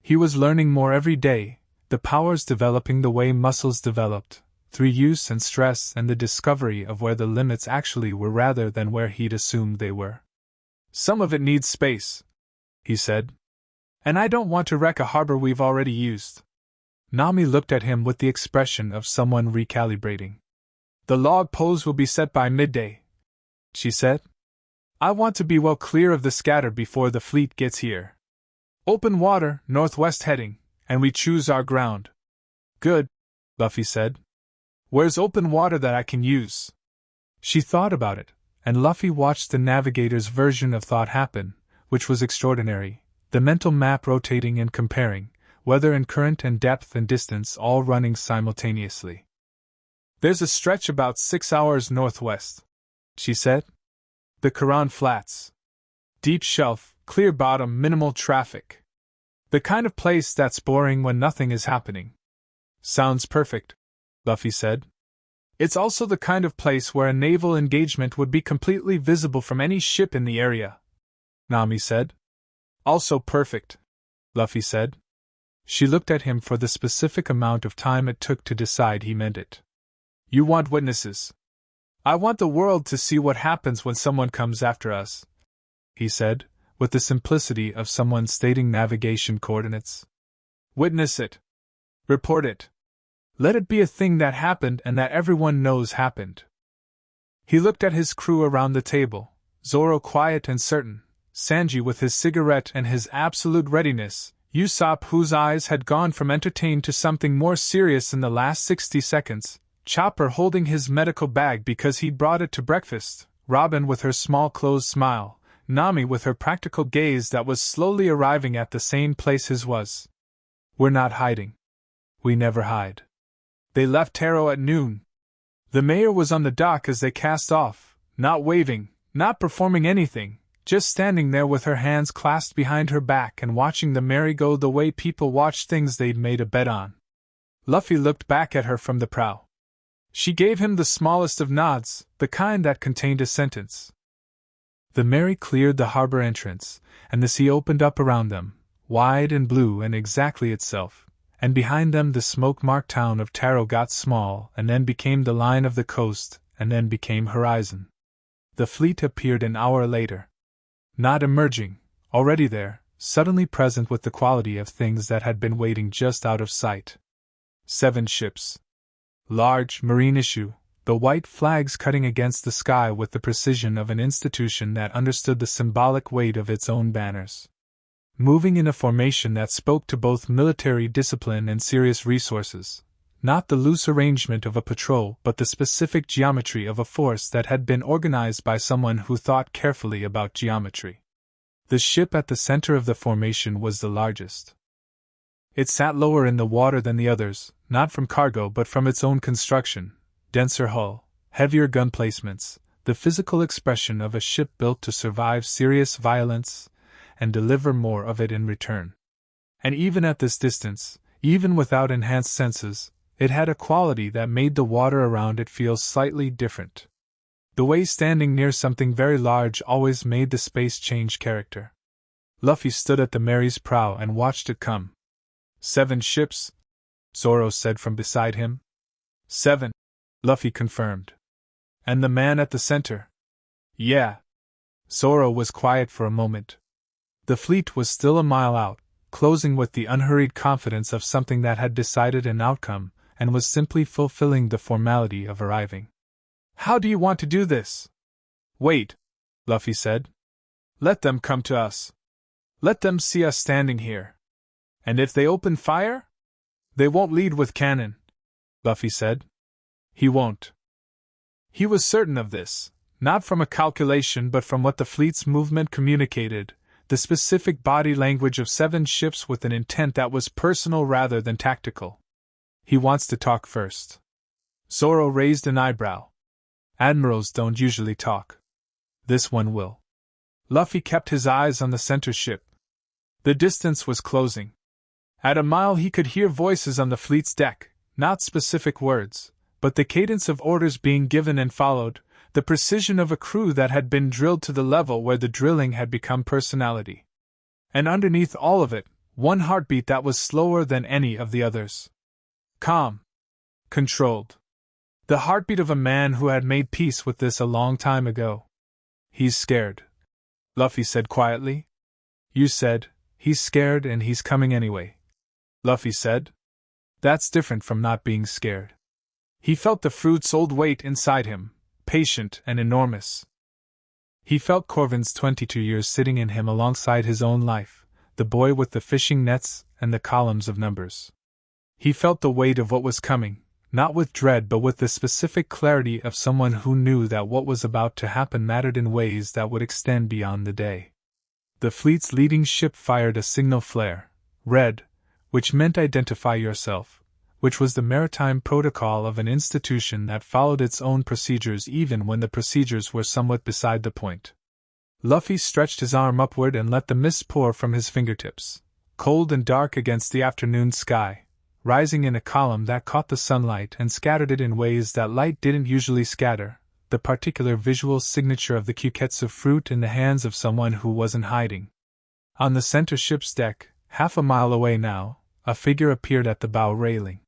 He was learning more every day, the powers developing the way muscles developed, through use and stress and the discovery of where the limits actually were rather than where he'd assumed they were. "Some of it needs space," he said. "And I don't want to wreck a harbor we've already used." Nami looked at him with the expression of someone recalibrating. "The log poles will be set by midday," she said. "I want to be well clear of the scatter before the fleet gets here. Open water, northwest heading, and we choose our ground." "Good," Luffy said. "Where's open water that I can use?" She thought about it, and Luffy watched the navigator's version of thought happen, which was extraordinary, the mental map rotating and comparing, weather and current and depth and distance all running simultaneously. "There's a stretch about 6 hours northwest," she said. "The Karan Flats. Deep shelf, clear bottom, minimal traffic. The kind of place that's boring when nothing is happening." "Sounds perfect," Luffy said. "It's also the kind of place where a naval engagement would be completely visible from any ship in the area," Nami said. "Also perfect," Luffy said. She looked at him for the specific amount of time it took to decide he meant it. "You want witnesses." "I want the world to see what happens when someone comes after us," he said, with the simplicity of someone stating navigation coordinates. "Witness it. Report it. Let it be a thing that happened and that everyone knows happened." He looked at his crew around the table, Zoro quiet and certain, Sanji with his cigarette and his absolute readiness, Usopp whose eyes had gone from entertained to something more serious in the last 60 seconds, Chopper holding his medical bag because he'd brought it to breakfast, Robin with her small closed smile, Nami with her practical gaze that was slowly arriving at the same place his was. "We're not hiding. We never hide." They left Taro at noon. The mayor was on the dock as they cast off, not waving, not performing anything, just standing there with her hands clasped behind her back and watching the merry go the way people watch things they'd made a bet on. Luffy looked back at her from the prow. She gave him the smallest of nods, the kind that contained a sentence. The Mary cleared the harbor entrance, and the sea opened up around them, wide and blue and exactly itself, and behind them the smoke-marked town of Taro got small and then became the line of the coast and then became horizon. The fleet appeared an hour later. Not emerging, already there, suddenly present with the quality of things that had been waiting just out of sight. 7 ships. Large, marine issue, the white flags cutting against the sky with the precision of an institution that understood the symbolic weight of its own banners. Moving in a formation that spoke to both military discipline and serious resources, not the loose arrangement of a patrol but the specific geometry of a force that had been organized by someone who thought carefully about geometry. The ship at the center of the formation was the largest. It sat lower in the water than the others, not from cargo but from its own construction, denser hull, heavier gun placements, the physical expression of a ship built to survive serious violence and deliver more of it in return. And even at this distance, even without enhanced senses, it had a quality that made the water around it feel slightly different. The way standing near something very large always made the space change character. Luffy stood at the Mary's prow and watched it come. 7 ships? Zoro said from beside him. 7, Luffy confirmed. And the man at the center? Yeah. Zoro was quiet for a moment. The fleet was still a mile out, closing with the unhurried confidence of something that had decided an outcome and was simply fulfilling the formality of arriving. How do you want to do this? Wait, Luffy said. Let them come to us. Let them see us standing here. And if they open fire? They won't lead with cannon, Luffy said. He won't. He was certain of this, not from a calculation but from what the fleet's movement communicated, the specific body language of 7 ships with an intent that was personal rather than tactical. He wants to talk first. Zoro raised an eyebrow. Admirals don't usually talk. This one will. Luffy kept his eyes on the center ship. The distance was closing. At a mile he could hear voices on the fleet's deck, not specific words, but the cadence of orders being given and followed, the precision of a crew that had been drilled to the level where the drilling had become personality. And underneath all of it, one heartbeat that was slower than any of the others. Calm. Controlled. The heartbeat of a man who had made peace with this a long time ago. He's scared, Luffy said quietly. You said, he's scared and he's coming anyway, Luffy said. That's different from not being scared. He felt the fruit's old weight inside him, patient and enormous. He felt Corvin's 22 years sitting in him alongside his own life, the boy with the fishing nets and the columns of numbers. He felt the weight of what was coming, not with dread but with the specific clarity of someone who knew that what was about to happen mattered in ways that would extend beyond the day. The fleet's leading ship fired a signal flare, red, which meant identify yourself, which was the maritime protocol of an institution that followed its own procedures even when the procedures were somewhat beside the point. Luffy stretched his arm upward and let the mist pour from his fingertips, cold and dark against the afternoon sky, rising in a column that caught the sunlight and scattered it in ways that light didn't usually scatter, the particular visual signature of the Kyuketsu fruit in the hands of someone who wasn't hiding. On the center ship's deck, half a mile away now, a figure appeared at the bow railing.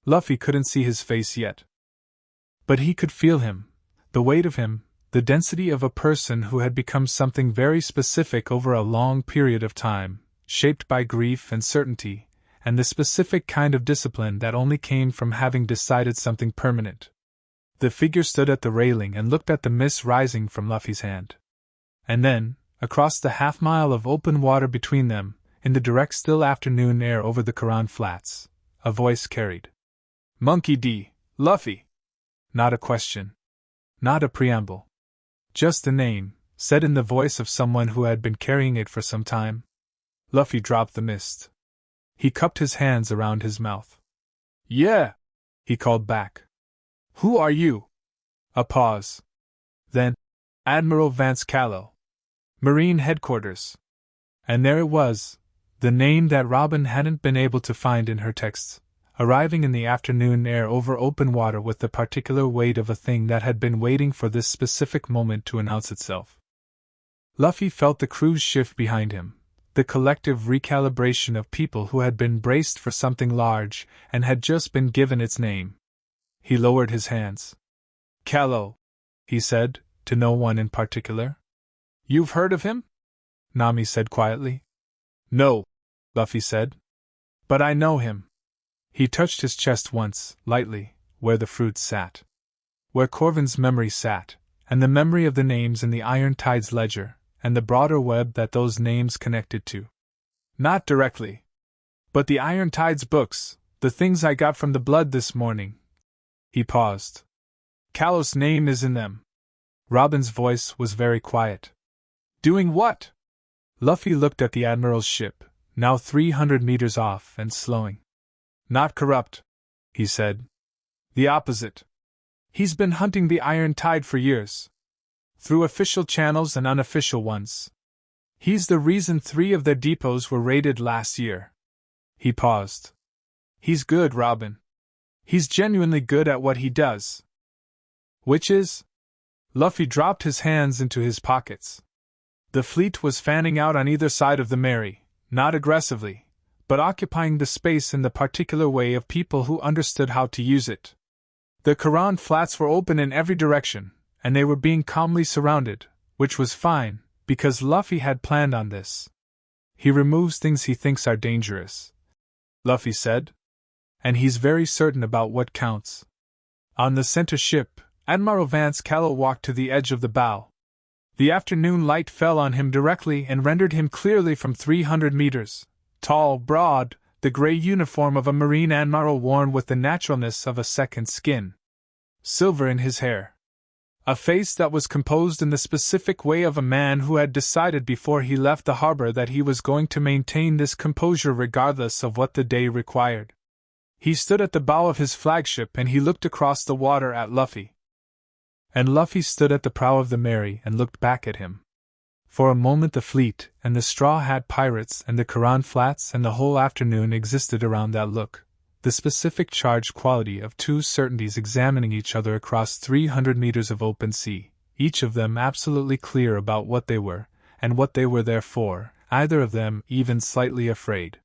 Luffy couldn't see his face yet. But he could feel him, the weight of him, the density of a person who had become something very specific over a long period of time, shaped by grief and certainty, and the specific kind of discipline that only came from having decided something permanent. The figure stood at the railing and looked at the mist rising from Luffy's hand. And then, across the half-mile of open water between them, in the direct still afternoon air over the Karan Flats, a voice carried. Monkey D. Luffy. Not a question. Not a preamble. Just a name, said in the voice of someone who had been carrying it for some time. Luffy dropped the mist. He cupped his hands around his mouth. Yeah, he called back. Who are you? A pause. Then, Admiral Vance Callow. Marine Headquarters. And there it was, the name that Robin hadn't been able to find in her texts, arriving in the afternoon air over open water with the particular weight of a thing that had been waiting for this specific moment to announce itself. Luffy felt the crews shift behind him, the collective recalibration of people who had been braced for something large and had just been given its name. He lowered his hands. Callow, he said, to no one in particular. You've heard of him? Nami said quietly. No, Luffy said. But I know him. He touched his chest once, lightly, where the fruit sat. Where Corvin's memory sat, and the memory of the names in the Iron Tide's ledger, and the broader web that those names connected to. Not directly. But the Iron Tide's books, the things I got from the blood this morning. He paused. Callow's name is in them. Robin's voice was very quiet. Doing what? Luffy looked at the Admiral's ship, now 300 meters off and slowing. Not corrupt, he said. The opposite. He's been hunting the Iron Tide for years. through official channels and unofficial ones. He's the reason 3 of their depots were raided last year. He paused. He's good, Robin. He's genuinely good at what he does. Which is? Luffy dropped his hands into his pockets. The fleet was fanning out on either side of the Mary, not aggressively, but occupying the space in the particular way of people who understood how to use it. The Karan flats were open in every direction, and they were being calmly surrounded, which was fine, because Luffy had planned on this. He removes things he thinks are dangerous, Luffy said. And he's very certain about what counts. On the center ship, Admiral Vance Callow walked to the edge of the bow. The afternoon light fell on him directly and rendered him clearly from 300 meters. Tall, broad, the gray uniform of a Marine admiral worn with the naturalness of a second skin. Silver in his hair. A face that was composed in the specific way of a man who had decided before he left the harbor that he was going to maintain this composure regardless of what the day required. He stood at the bow of his flagship and he looked across the water at Luffy. And Luffy stood at the prow of the Mary and looked back at him. For a moment the fleet, and the Straw Hat Pirates, and the Karan Flats, and the whole afternoon existed around that look, the specific charged quality of 2 certainties examining each other across 300 meters of open sea, each of them absolutely clear about what they were, and what they were there for, either of them even slightly afraid.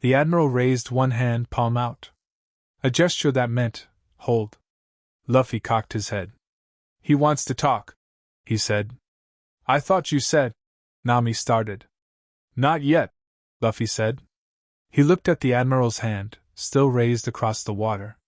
The Admiral raised one hand, palm out. A gesture that meant, hold. Luffy cocked his head. He wants to talk, he said. I thought you said. Nami started. Not yet, Luffy said. He looked at the Admiral's hand, still raised across the water.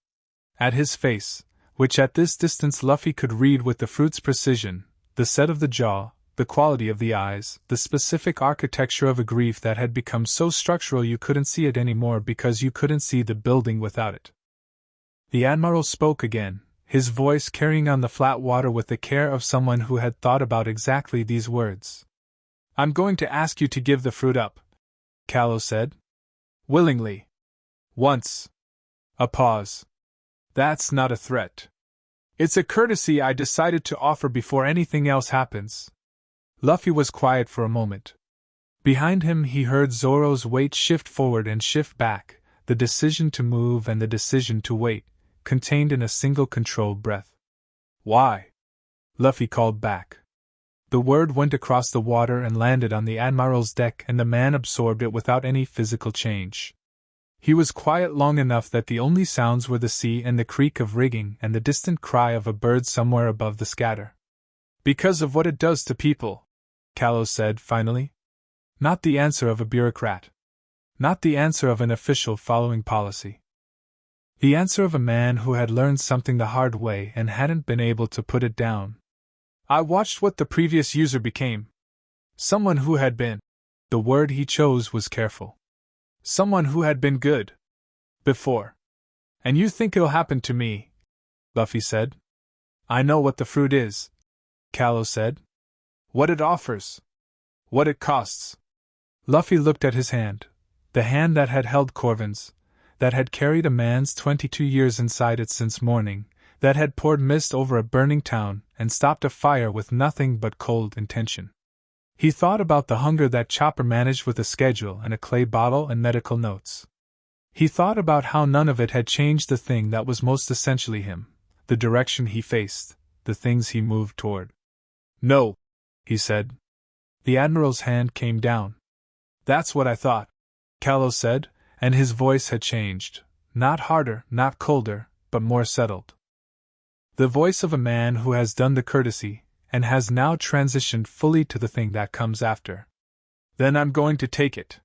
At his face, which at this distance Luffy could read with the fruit's precision, the set of the jaw, the quality of the eyes, the specific architecture of a grief that had become so structural you couldn't see it anymore because you couldn't see the building without it. The Admiral spoke again, his voice carrying on the flat water with the care of someone who had thought about exactly these words. I'm going to ask you to give the fruit up, Callow said. Willingly. Once. A pause. That's not a threat. It's a courtesy I decided to offer before anything else happens. Luffy was quiet for a moment. Behind him he heard Zoro's weight shift forward and shift back, the decision to move and the decision to wait, contained in a single controlled breath. Why? Luffy called back. The word went across the water and landed on the Admiral's deck, and the man absorbed it without any physical change. He was quiet long enough that the only sounds were the sea and the creak of rigging and the distant cry of a bird somewhere above the scatter. Because of what it does to people, Callow said finally. Not the answer of a bureaucrat. Not the answer of an official following policy. The answer of a man who had learned something the hard way and hadn't been able to put it down. I watched what the previous user became. Someone who had been. The word he chose was careful. Someone who had been good. Before. And you think it'll happen to me? Luffy said. I know what the fruit is, Callow said. What it offers. What it costs. Luffy looked at his hand, the hand that had held Corvin's, that had carried a man's 22 years inside it since morning, that had poured mist over a burning town and stopped a fire with nothing but cold intention. He thought about the hunger that Chopper managed with a schedule and a clay bottle and medical notes. He thought about how none of it had changed the thing that was most essentially him, the direction he faced, the things he moved toward. No, he said. The Admiral's hand came down. That's what I thought, Callow said, and his voice had changed, not harder, not colder, but more settled. The voice of a man who has done the courtesy, and has now transitioned fully to the thing that comes after. Then I'm going to take it.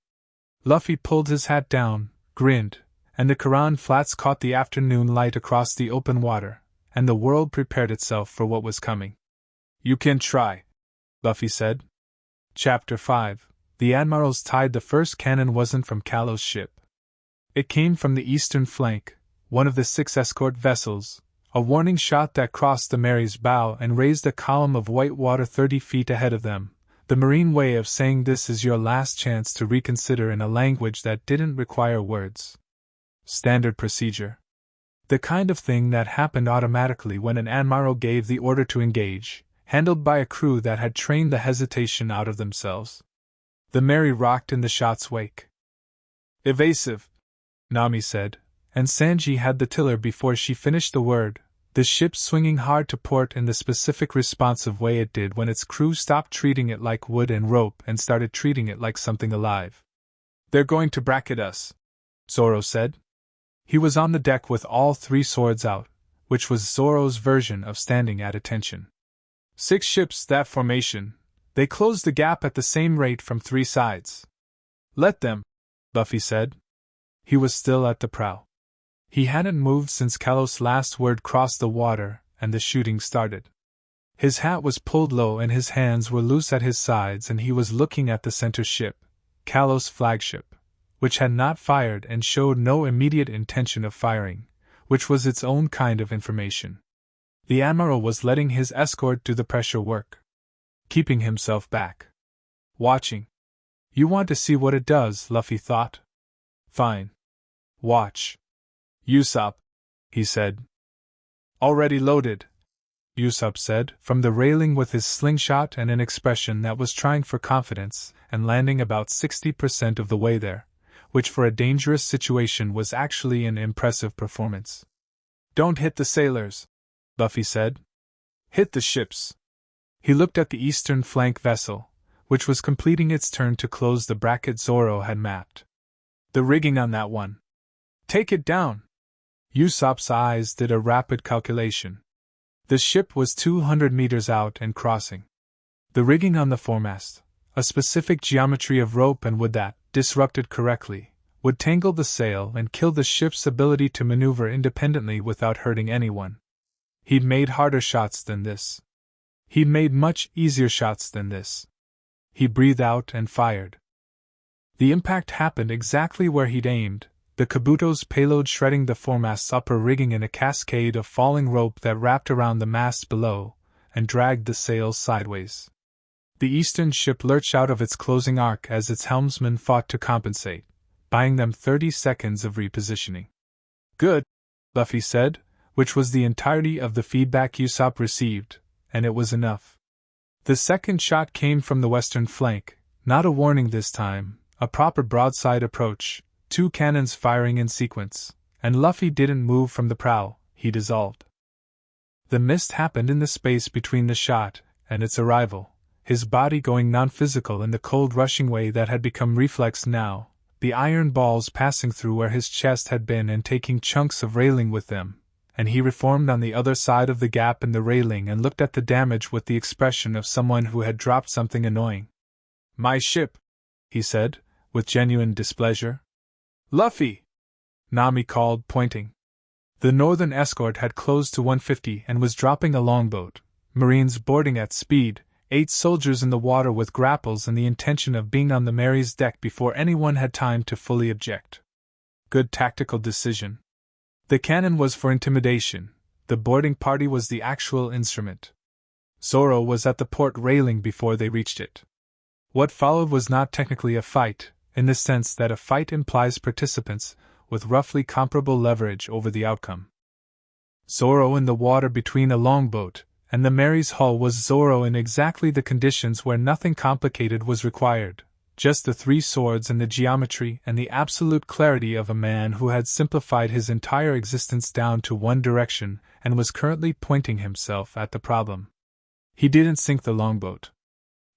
Luffy pulled his hat down, grinned, and the Karan Flats caught the afternoon light across the open water, and the world prepared itself for what was coming. You can try, Luffy said. Chapter 5. The Admiral's Tide. The first cannon wasn't from Callow's ship. It came from the eastern flank, one of the 6 escort vessels, a warning shot that crossed the Mary's bow and raised a column of white water 30 feet ahead of them, the Marine way of saying this is your last chance to reconsider in a language that didn't require words. Standard procedure. The kind of thing that happened automatically when an admiral gave the order to engage, handled by a crew that had trained the hesitation out of themselves. The Mary rocked in the shot's wake. "Evasive," Nami said, and Sanji had the tiller before she finished the word, the ship swinging hard to port in the specific responsive way it did when its crew stopped treating it like wood and rope and started treating it like something alive. "They're going to bracket us," Zoro said. He was on the deck with all 3 swords out, which was Zoro's version of standing at attention. 6 ships that formation. They closed the gap at the same rate from 3 sides. "Let them," Luffy said. He was still at the prow. He hadn't moved since Kalos' last word crossed the water and the shooting started. His hat was pulled low and his hands were loose at his sides, and he was looking at the center ship, Kalos' flagship, which had not fired and showed no immediate intention of firing, which was its own kind of information. The Admiral was letting his escort do the pressure work, keeping himself back. Watching. "You want to see what it does," Luffy thought. "Fine. Watch." "Usopp," he said. "Already loaded," Usopp said, from the railing with his slingshot and an expression that was trying for confidence, and landing about 60% of the way there, which for a dangerous situation was actually an impressive performance. "Don't hit the sailors," Luffy said. "Hit the ships." He looked at the eastern flank vessel, which was completing its turn to close the bracket Zoro had mapped. "The rigging on that one. Take it down." Usopp's eyes did a rapid calculation. The ship was 200 meters out and crossing. The rigging on the foremast, a specific geometry of rope and wood that, disrupted correctly, would tangle the sail and kill the ship's ability to maneuver independently without hurting anyone. He'd made harder shots than this. He'd made much easier shots than this. He breathed out and fired. The impact happened exactly where he'd aimed, the Kabuto's payload shredding the foremast's upper rigging in a cascade of falling rope that wrapped around the mast below and dragged the sails sideways. The eastern ship lurched out of its closing arc as its helmsman fought to compensate, buying them 30 seconds of repositioning. "Good," Luffy said, which was the entirety of the feedback Usopp received, and it was enough. The second shot came from the western flank, not a warning this time, a proper broadside approach, 2 cannons firing in sequence, and Luffy didn't move from the prow, he dissolved. The mist happened in the space between the shot and its arrival, his body going non-physical in the cold rushing way that had become reflex now, the iron balls passing through where his chest had been and taking chunks of railing with them, and he reformed on the other side of the gap in the railing and looked at the damage with the expression of someone who had dropped something annoying. "My ship," he said, with genuine displeasure. "Luffy!" Nami called, pointing. The northern escort had closed to 150 and was dropping a longboat, Marines boarding at speed, 8 soldiers in the water with grapples and the intention of being on the Mary's deck before anyone had time to fully object. Good tactical decision. The cannon was for intimidation, the boarding party was the actual instrument. Zoro was at the port railing before they reached it. What followed was not technically a fight, in the sense that a fight implies participants with roughly comparable leverage over the outcome. Zoro in the water between a longboat and the Mary's hull was Zoro in exactly the conditions where nothing complicated was required, just the 3 swords and the geometry and the absolute clarity of a man who had simplified his entire existence down to one direction and was currently pointing himself at the problem. He didn't sink the longboat.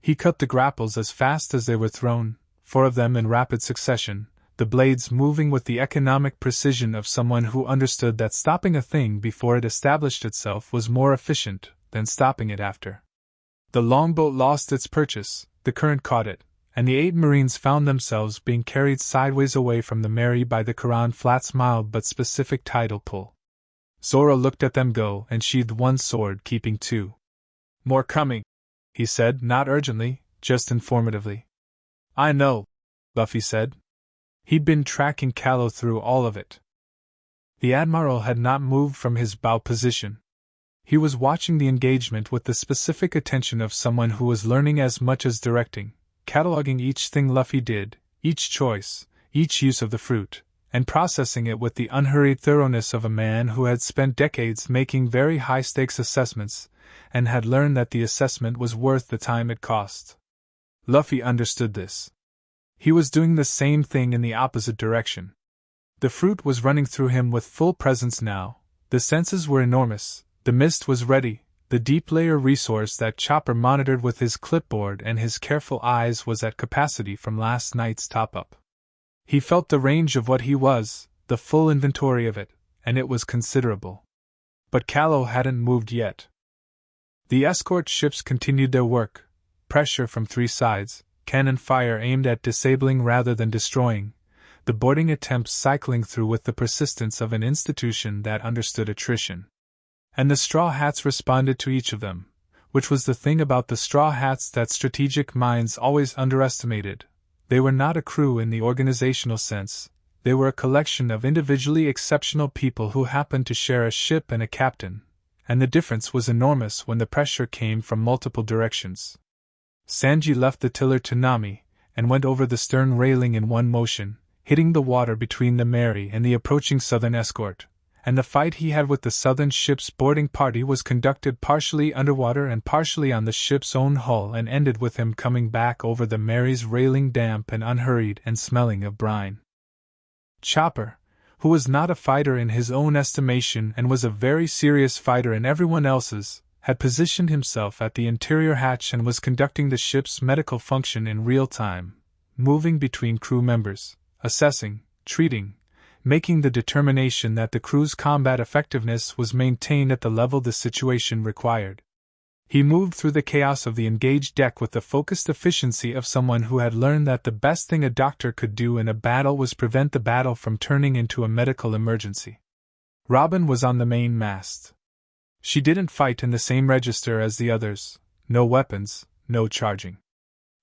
He cut the grapples as fast as they were thrown, 4 of them in rapid succession, the blades moving with the economic precision of someone who understood that stopping a thing before it established itself was more efficient than stopping it after. The longboat lost its purchase, the current caught it, and the 8 Marines found themselves being carried sideways away from the Mary by the Quran Flat's mild but specific tidal pull. Zoro looked at them go and sheathed 1 sword, keeping 2. "More coming," he said, not urgently, just informatively. "I know," Luffy said. He'd been tracking Kalo through all of it. The Admiral had not moved from his bow position. He was watching the engagement with the specific attention of someone who was learning as much as directing, cataloging each thing Luffy did, each choice, each use of the fruit, and processing it with the unhurried thoroughness of a man who had spent decades making very high-stakes assessments, and had learned that the assessment was worth the time it cost. Luffy understood this. He was doing the same thing in the opposite direction. The fruit was running through him with full presence now, the senses were enormous, the mist was ready, the deep layer resource that Chopper monitored with his clipboard and his careful eyes was at capacity from last night's top-up. He felt the range of what he was, the full inventory of it, and it was considerable. But Callow hadn't moved yet. The escort ships continued their work, pressure from three sides, cannon fire aimed at disabling rather than destroying, the boarding attempts cycling through with the persistence of an institution that understood attrition. And the Straw Hats responded to each of them, which was the thing about the Straw Hats that strategic minds always underestimated. They were not a crew in the organizational sense, they were a collection of individually exceptional people who happened to share a ship and a captain, and the difference was enormous when the pressure came from multiple directions. Sanji left the tiller to Nami, and went over the stern railing in one motion, hitting the water between the Mary and the approaching southern escort, and the fight he had with the southern ship's boarding party was conducted partially underwater and partially on the ship's own hull and ended with him coming back over the Mary's railing damp and unhurried and smelling of brine. Chopper, who was not a fighter in his own estimation and was a very serious fighter in everyone else's, had positioned himself at the interior hatch and was conducting the ship's medical function in real time, moving between crew members, assessing, treating, making the determination that the crew's combat effectiveness was maintained at the level the situation required. He moved through the chaos of the engaged deck with the focused efficiency of someone who had learned that the best thing a doctor could do in a battle was prevent the battle from turning into a medical emergency. Robin was on the main mast. She didn't fight in the same register as the others, no weapons, no charging.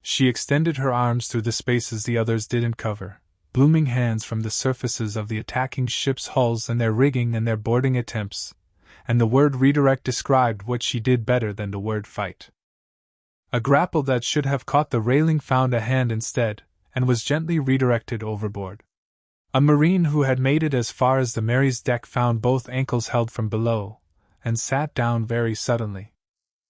She extended her arms through the spaces the others didn't cover, blooming hands from the surfaces of the attacking ships' hulls and their rigging and their boarding attempts, and the word redirect described what she did better than the word fight. A grapple that should have caught the railing found a hand instead, and was gently redirected overboard. A marine who had made it as far as the Mary's deck found both ankles held from below, and sat down very suddenly.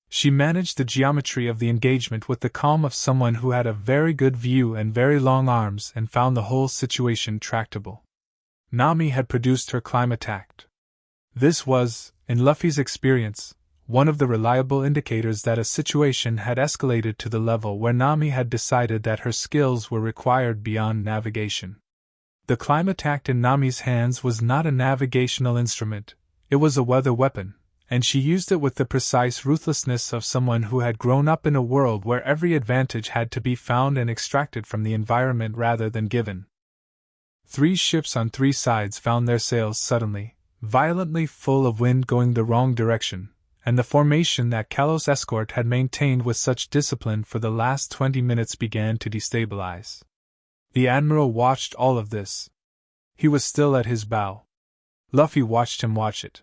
She managed the geometry of the engagement with the calm of someone who had a very good view and very long arms and found the whole situation tractable. Nami had produced her climax. This was, in Luffy's experience, one of the reliable indicators that a situation had escalated to the level where Nami had decided that her skills were required beyond navigation. The climax in Nami's hands was not a navigational instrument, it was a weather weapon, and she used it with the precise ruthlessness of someone who had grown up in a world where every advantage had to be found and extracted from the environment rather than given. 3 ships on 3 sides found their sails suddenly, violently full of wind going the wrong direction, and the formation that Callow's escort had maintained with such discipline for the last 20 minutes began to destabilize. The Admiral watched all of this. He was still at his bow. Luffy watched him watch it.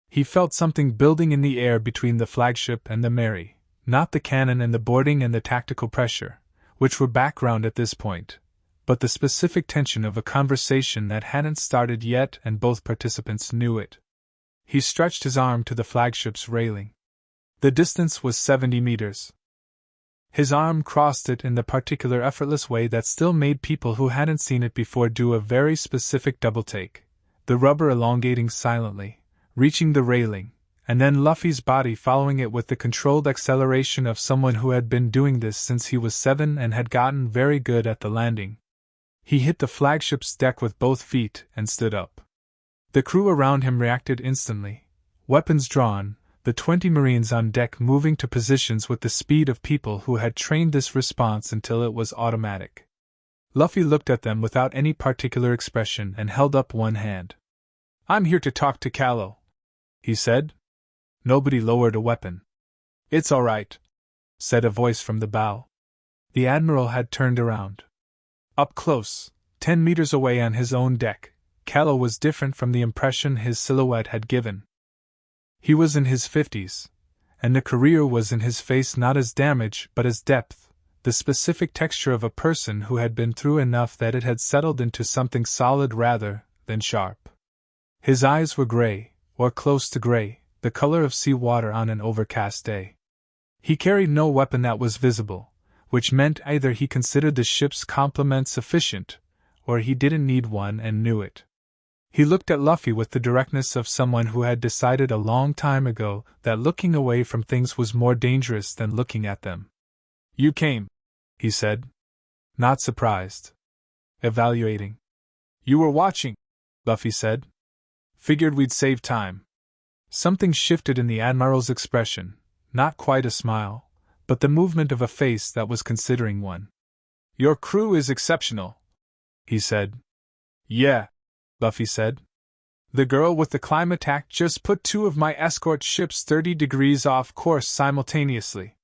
He felt something building in the air between the flagship and the Mary, not the cannon and the boarding and the tactical pressure, which were background at this point, but the specific tension of a conversation that hadn't started yet, and both participants knew it. He stretched his arm to the flagship's railing. The distance was 70 meters. His arm crossed it in the particular effortless way that still made people who hadn't seen it before do a very specific double-take, the rubber elongating silently, reaching the railing, and then Luffy's body following it with the controlled acceleration of someone who had been doing this since he was 7 and had gotten very good at the landing. He hit the flagship's deck with both feet and stood up. The crew around him reacted instantly, weapons drawn, the 20 Marines on deck moving to positions with the speed of people who had trained this response until it was automatic. Luffy looked at them without any particular expression and held up one hand. "I'm here to talk to Callow," he said. Nobody lowered a weapon. "It's all right," said a voice from the bow. The Admiral had turned around. Up close, 10 meters away on his own deck, Callow was different from the impression his silhouette had given. He was in his 50s, and the career was in his face not as damage but as depth, the specific texture of a person who had been through enough that it had settled into something solid rather than sharp. His eyes were gray, or close to gray, the color of sea water on an overcast day. He carried no weapon that was visible, which meant either he considered the ship's complement sufficient, or he didn't need one and knew it. He looked at Luffy with the directness of someone who had decided a long time ago that looking away from things was more dangerous than looking at them. "You came," he said. Not surprised. Evaluating. "You were watching," Luffy said. "Figured we'd save time." Something shifted in the Admiral's expression, not quite a smile, but the movement of a face that was considering one. "Your crew is exceptional," he said. "Yeah," Luffy said. "The girl with the climate act just put 2 of my escort ships 30 degrees off course simultaneously."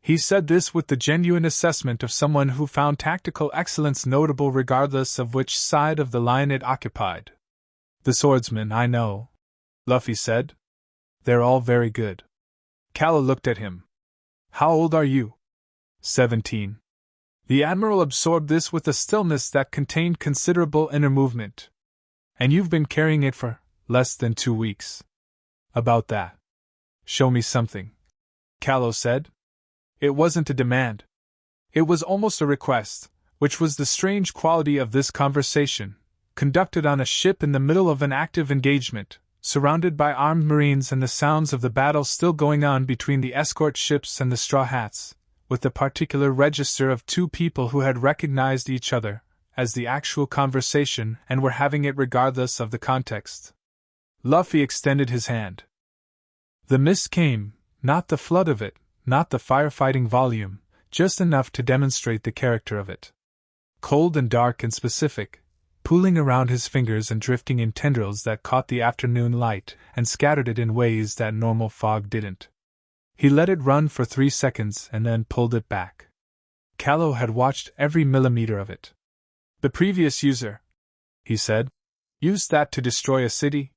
He said this with the genuine assessment of someone who found tactical excellence notable regardless of which side of the line it occupied. "The swordsmen, I know," Luffy said. "They're all very good." Calla looked at him. "How old are you?" 17. The Admiral absorbed this with a stillness that contained considerable inner movement. "And you've been carrying it for less than 2 weeks." "About that." "Show me something," Calla said. It wasn't a demand. It was almost a request, which was the strange quality of this conversation, conducted on a ship in the middle of an active engagement, surrounded by armed marines and the sounds of the battle still going on between the escort ships and the Straw Hats, with the particular register of 2 people who had recognized each other as the actual conversation and were having it regardless of the context. Luffy extended his hand. The mist came, not the flood of it, not the firefighting volume, just enough to demonstrate the character of it. Cold and dark and specific, pooling around his fingers and drifting in tendrils that caught the afternoon light and scattered it in ways that normal fog didn't. He let it run for 3 seconds and then pulled it back. Calla had watched every millimeter of it. "The previous user," he said, "used that to destroy a city?"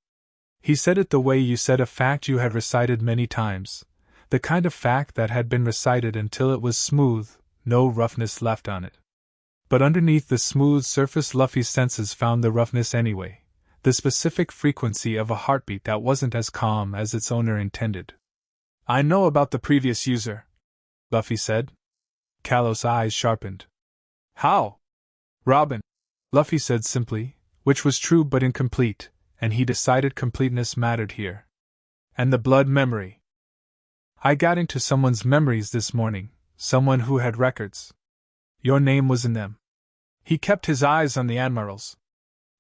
He said it the way you said a fact you had recited many times, the kind of fact that had been recited until it was smooth, no roughness left on it. But underneath the smooth surface Luffy's senses found the roughness anyway, the specific frequency of a heartbeat that wasn't as calm as its owner intended. "I know about the previous user," Luffy said. Calla's eyes sharpened. "How?" "Robin," Luffy said simply, which was true but incomplete, and he decided completeness mattered here. "And the blood memory." "I got into someone's memories this morning, someone who had records. Your name was in them." He kept his eyes on the Admiral's.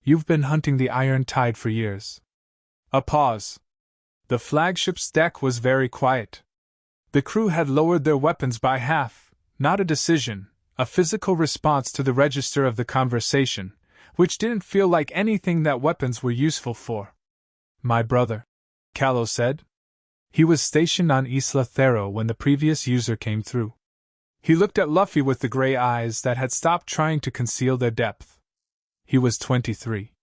"You've been hunting the Iron Tide for years." A pause. The flagship's deck was very quiet. The crew had lowered their weapons by half, not a decision, a physical response to the register of the conversation, which didn't feel like anything that weapons were useful for. "My brother," Calla said. He was stationed on Isla Thero when the previous user came through. He looked at Luffy with the gray eyes that had stopped trying to conceal their depth. He was 23.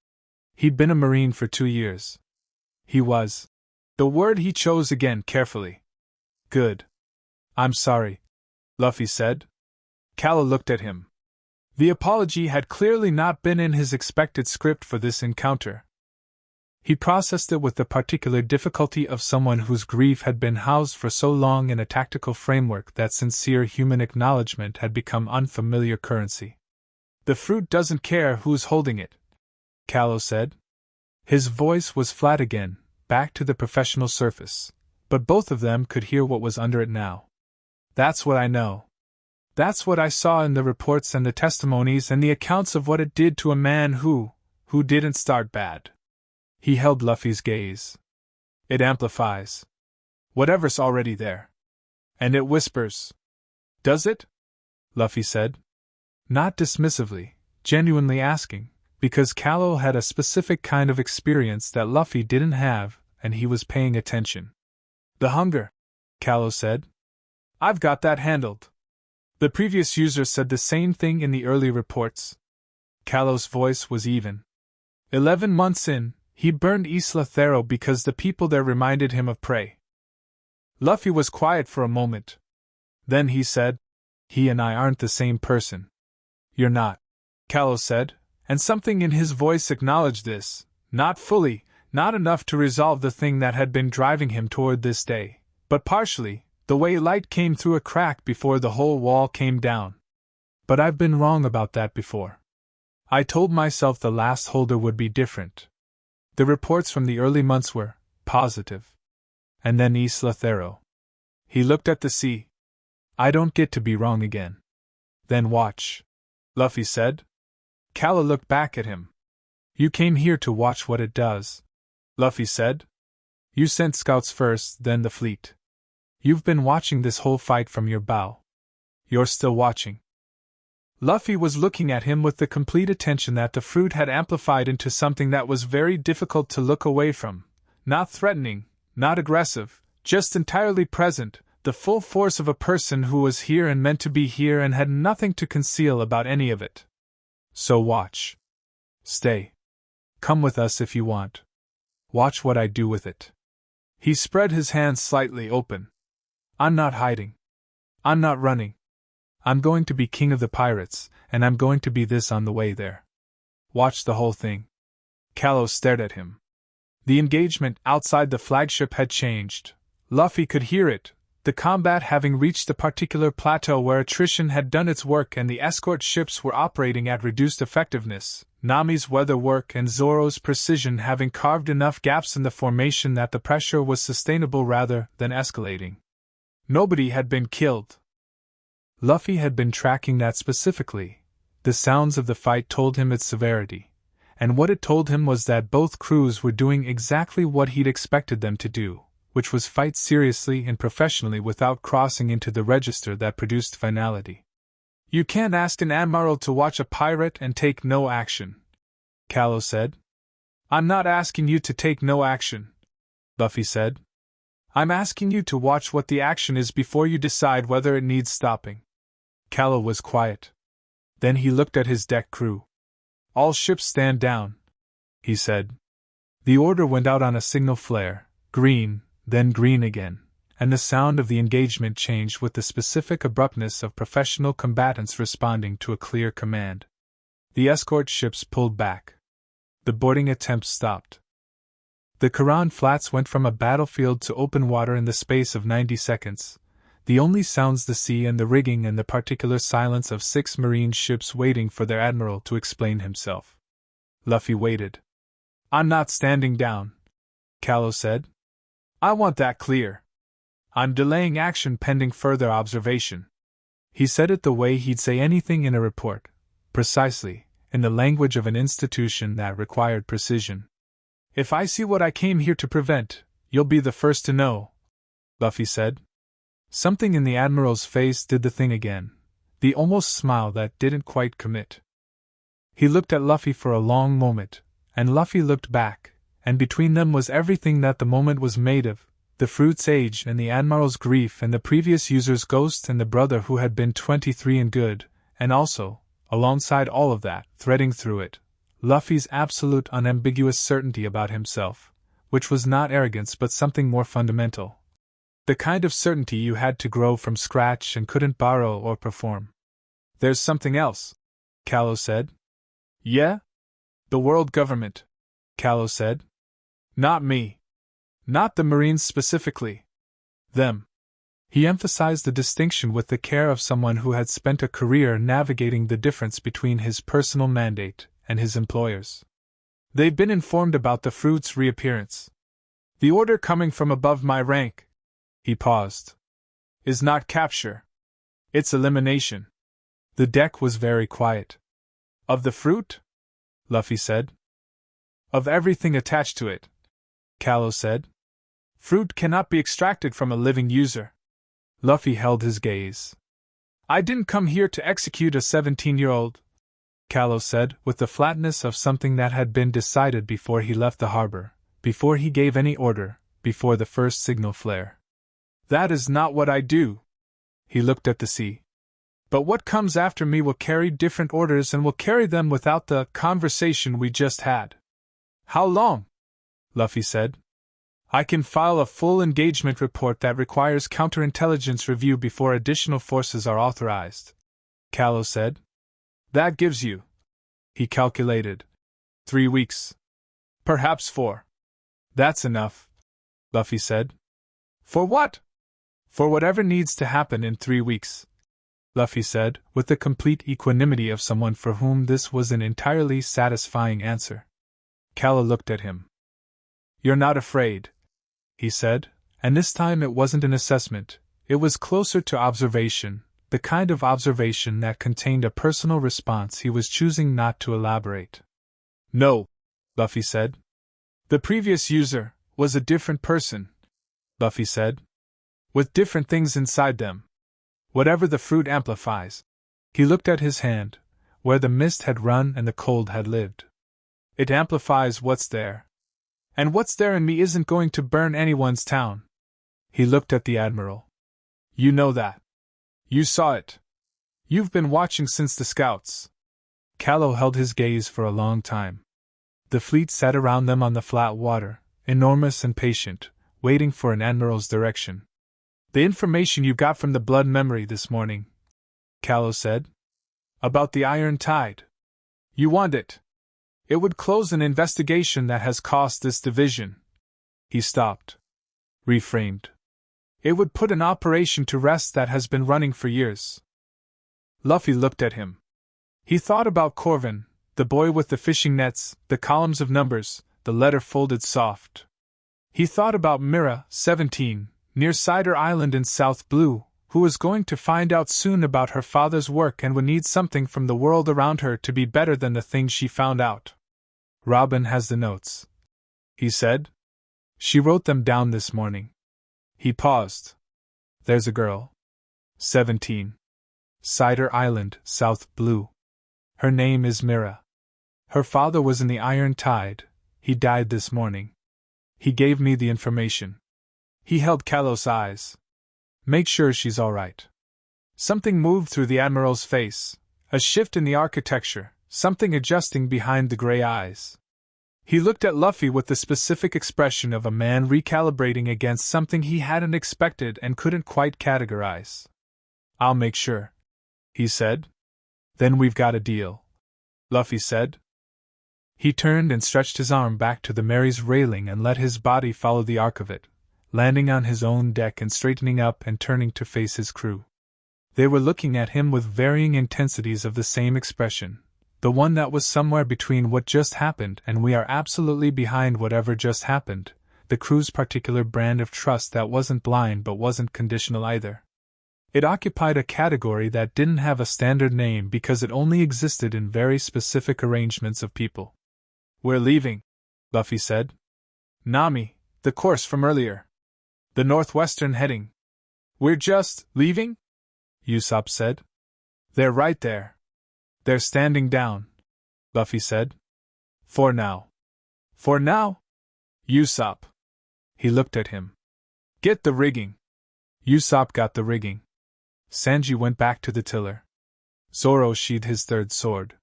He'd been a Marine for 2 years. He was. The word he chose again carefully. "Good." "I'm sorry," Luffy said. Calla looked at him. The apology had clearly not been in his expected script for this encounter. He processed it with the particular difficulty of someone whose grief had been housed for so long in a tactical framework that sincere human acknowledgement had become unfamiliar currency. "The fruit doesn't care who's holding it," Calla said. His voice was flat again, back to the professional surface, but both of them could hear what was under it now. "That's what I know. That's what I saw in the reports and the testimonies and the accounts of what it did to a man who didn't start bad." He held Luffy's gaze. "It amplifies whatever's already there. And it whispers." "Does it?" Luffy said. Not dismissively, genuinely asking, because Calla had a specific kind of experience that Luffy didn't have, and he was paying attention. "The hunger," Calla said. "I've got that handled." The previous user said the same thing in the early reports. Calla's voice was even. 11 months in, he burned Isla Thero because the people there reminded him of prey. Luffy was quiet for a moment. Then he said, He and I aren't the same person. You're not, Callow said, and something in his voice acknowledged this, not fully, not enough to resolve the thing that had been driving him toward this day, but partially, the way light came through a crack before the whole wall came down. But I've been wrong about that before. I told myself the last holder would be different. The reports from the early months were positive. And then Isla Thero. He looked at the sea. I don't get to be wrong again. Then watch, Luffy said. Callow looked back at him. You came here to watch what it does, Luffy said. You sent scouts first, then the fleet. You've been watching this whole fight from your bow. You're still watching. Luffy was looking at him with the complete attention that the fruit had amplified into something that was very difficult to look away from. Not threatening, not aggressive, just entirely present, the full force of a person who was here and meant to be here and had nothing to conceal about any of it. So watch. Stay. Come with us if you want. Watch what I do with it. He spread his hands slightly open. I'm not hiding. I'm not running. I'm going to be king of the pirates, and I'm going to be this on the way there. Watch the whole thing. Callow stared at him. The engagement outside the flagship had changed. Luffy could hear it, the combat having reached a particular plateau where attrition had done its work and the escort ships were operating at reduced effectiveness, Nami's weather work and Zoro's precision having carved enough gaps in the formation that the pressure was sustainable rather than escalating. Nobody had been killed. Luffy had been tracking that specifically. The sounds of the fight told him its severity, and what it told him was that both crews were doing exactly what he'd expected them to do, which was fight seriously and professionally without crossing into the register that produced finality. You can't ask an admiral to watch a pirate and take no action, Callow said. I'm not asking you to take no action, Luffy said. I'm asking you to watch what the action is before you decide whether it needs stopping. Callow was quiet. Then he looked at his deck crew. All ships stand down, he said. The order went out on a signal flare, green, then green again, and the sound of the engagement changed with the specific abruptness of professional combatants responding to a clear command. The escort ships pulled back. The boarding attempts stopped. The Karan Flats went from a battlefield to open water in the space of 90 seconds. The only sounds the sea and the rigging and the particular silence of 6 marine ships waiting for their admiral to explain himself. Luffy waited. I'm not standing down, Callow said. I want that clear. I'm delaying action pending further observation. He said it the way he'd say anything in a report, precisely, in the language of an institution that required precision. If I see what I came here to prevent, you'll be the first to know, Luffy said. Something in the Admiral's face did the thing again, the almost smile that didn't quite commit. He looked at Luffy for a long moment, and Luffy looked back, and between them was everything that the moment was made of, the fruit's age and the Admiral's grief and the previous user's ghost and the brother who had been 23 and good, and also, alongside all of that, threading through it, Luffy's absolute unambiguous certainty about himself, which was not arrogance but something more fundamental. The kind of certainty you had to grow from scratch and couldn't borrow or perform. There's something else, Callow said. Yeah? The world government, Callow said. Not me. Not the Marines specifically. Them. He emphasized the distinction with the care of someone who had spent a career navigating the difference between his personal mandate and his employer's. They've been informed about the fruit's reappearance. The order coming from above my rank, he paused, is not capture. It's elimination. The deck was very quiet. Of the fruit? Luffy said. Of everything attached to it, Callow said. Fruit cannot be extracted from a living user. Luffy held his gaze. I didn't come here to execute a 17-year-old, Callow said, with the flatness of something that had been decided before he left the harbor, before he gave any order, before the first signal flare. That is not what I do. He looked at the sea. But what comes after me will carry different orders and will carry them without the conversation we just had. How long? Luffy said. I can file a full engagement report that requires counterintelligence review before additional forces are authorized, Callow said. That gives you, he calculated, 3 weeks. Perhaps 4. That's enough, Luffy said. For what? For whatever needs to happen in 3 weeks, Luffy said, with the complete equanimity of someone for whom this was an entirely satisfying answer. Callow looked at him. You're not afraid, he said, and this time it wasn't an assessment, it was closer to observation, the kind of observation that contained a personal response he was choosing not to elaborate. No, Luffy said. The previous user was a different person, Luffy said, with different things inside them. Whatever the fruit amplifies. He looked at his hand, where the mist had run and the cold had lived. It amplifies what's there. And what's there in me isn't going to burn anyone's town. He looked at the Admiral. You know that. You saw it. You've been watching since the scouts. Callow held his gaze for a long time. The fleet sat around them on the flat water, enormous and patient, waiting for an admiral's direction. The information you got from the blood memory this morning, Callow said. About the Iron Tide. You want it. It would close an investigation that has cost this division. He stopped. Reframed. It would put an operation to rest that has been running for years. Luffy looked at him. He thought about Corvin, the boy with the fishing nets, the columns of numbers, the letter folded soft. He thought about Mira, 17, near Cider Island in South Blue, who was going to find out soon about her father's work and would need something from the world around her to be better than the things she found out. Robin has the notes, he said. She wrote them down this morning. He paused. There's a girl. 17. Cider Island, South Blue. Her name is Mira. Her father was in the Iron Tide. He died this morning. He gave me the information. He held Callow's eyes. Make sure she's all right. Something moved through the Admiral's face, a shift in the architecture, something adjusting behind the gray eyes. He looked at Luffy with the specific expression of a man recalibrating against something he hadn't expected and couldn't quite categorize. I'll make sure, he said. Then we've got a deal, Luffy said. He turned and stretched his arm back to the Mary's railing and let his body follow the arc of it, landing on his own deck and straightening up and turning to face his crew. They were looking at him with varying intensities of the same expression, the one that was somewhere between what just happened and we are absolutely behind whatever just happened, the crew's particular brand of trust that wasn't blind but wasn't conditional either. It occupied a category that didn't have a standard name because it only existed in very specific arrangements of people. We're leaving, Luffy said. Nami, the course from earlier. The northwestern heading. We're just leaving? Usopp said. They're right there. They're standing down, Luffy said. For now. For now? Usopp. He looked at him. Get the rigging. Usopp got the rigging. Sanji went back to the tiller. Zoro sheathed his third sword.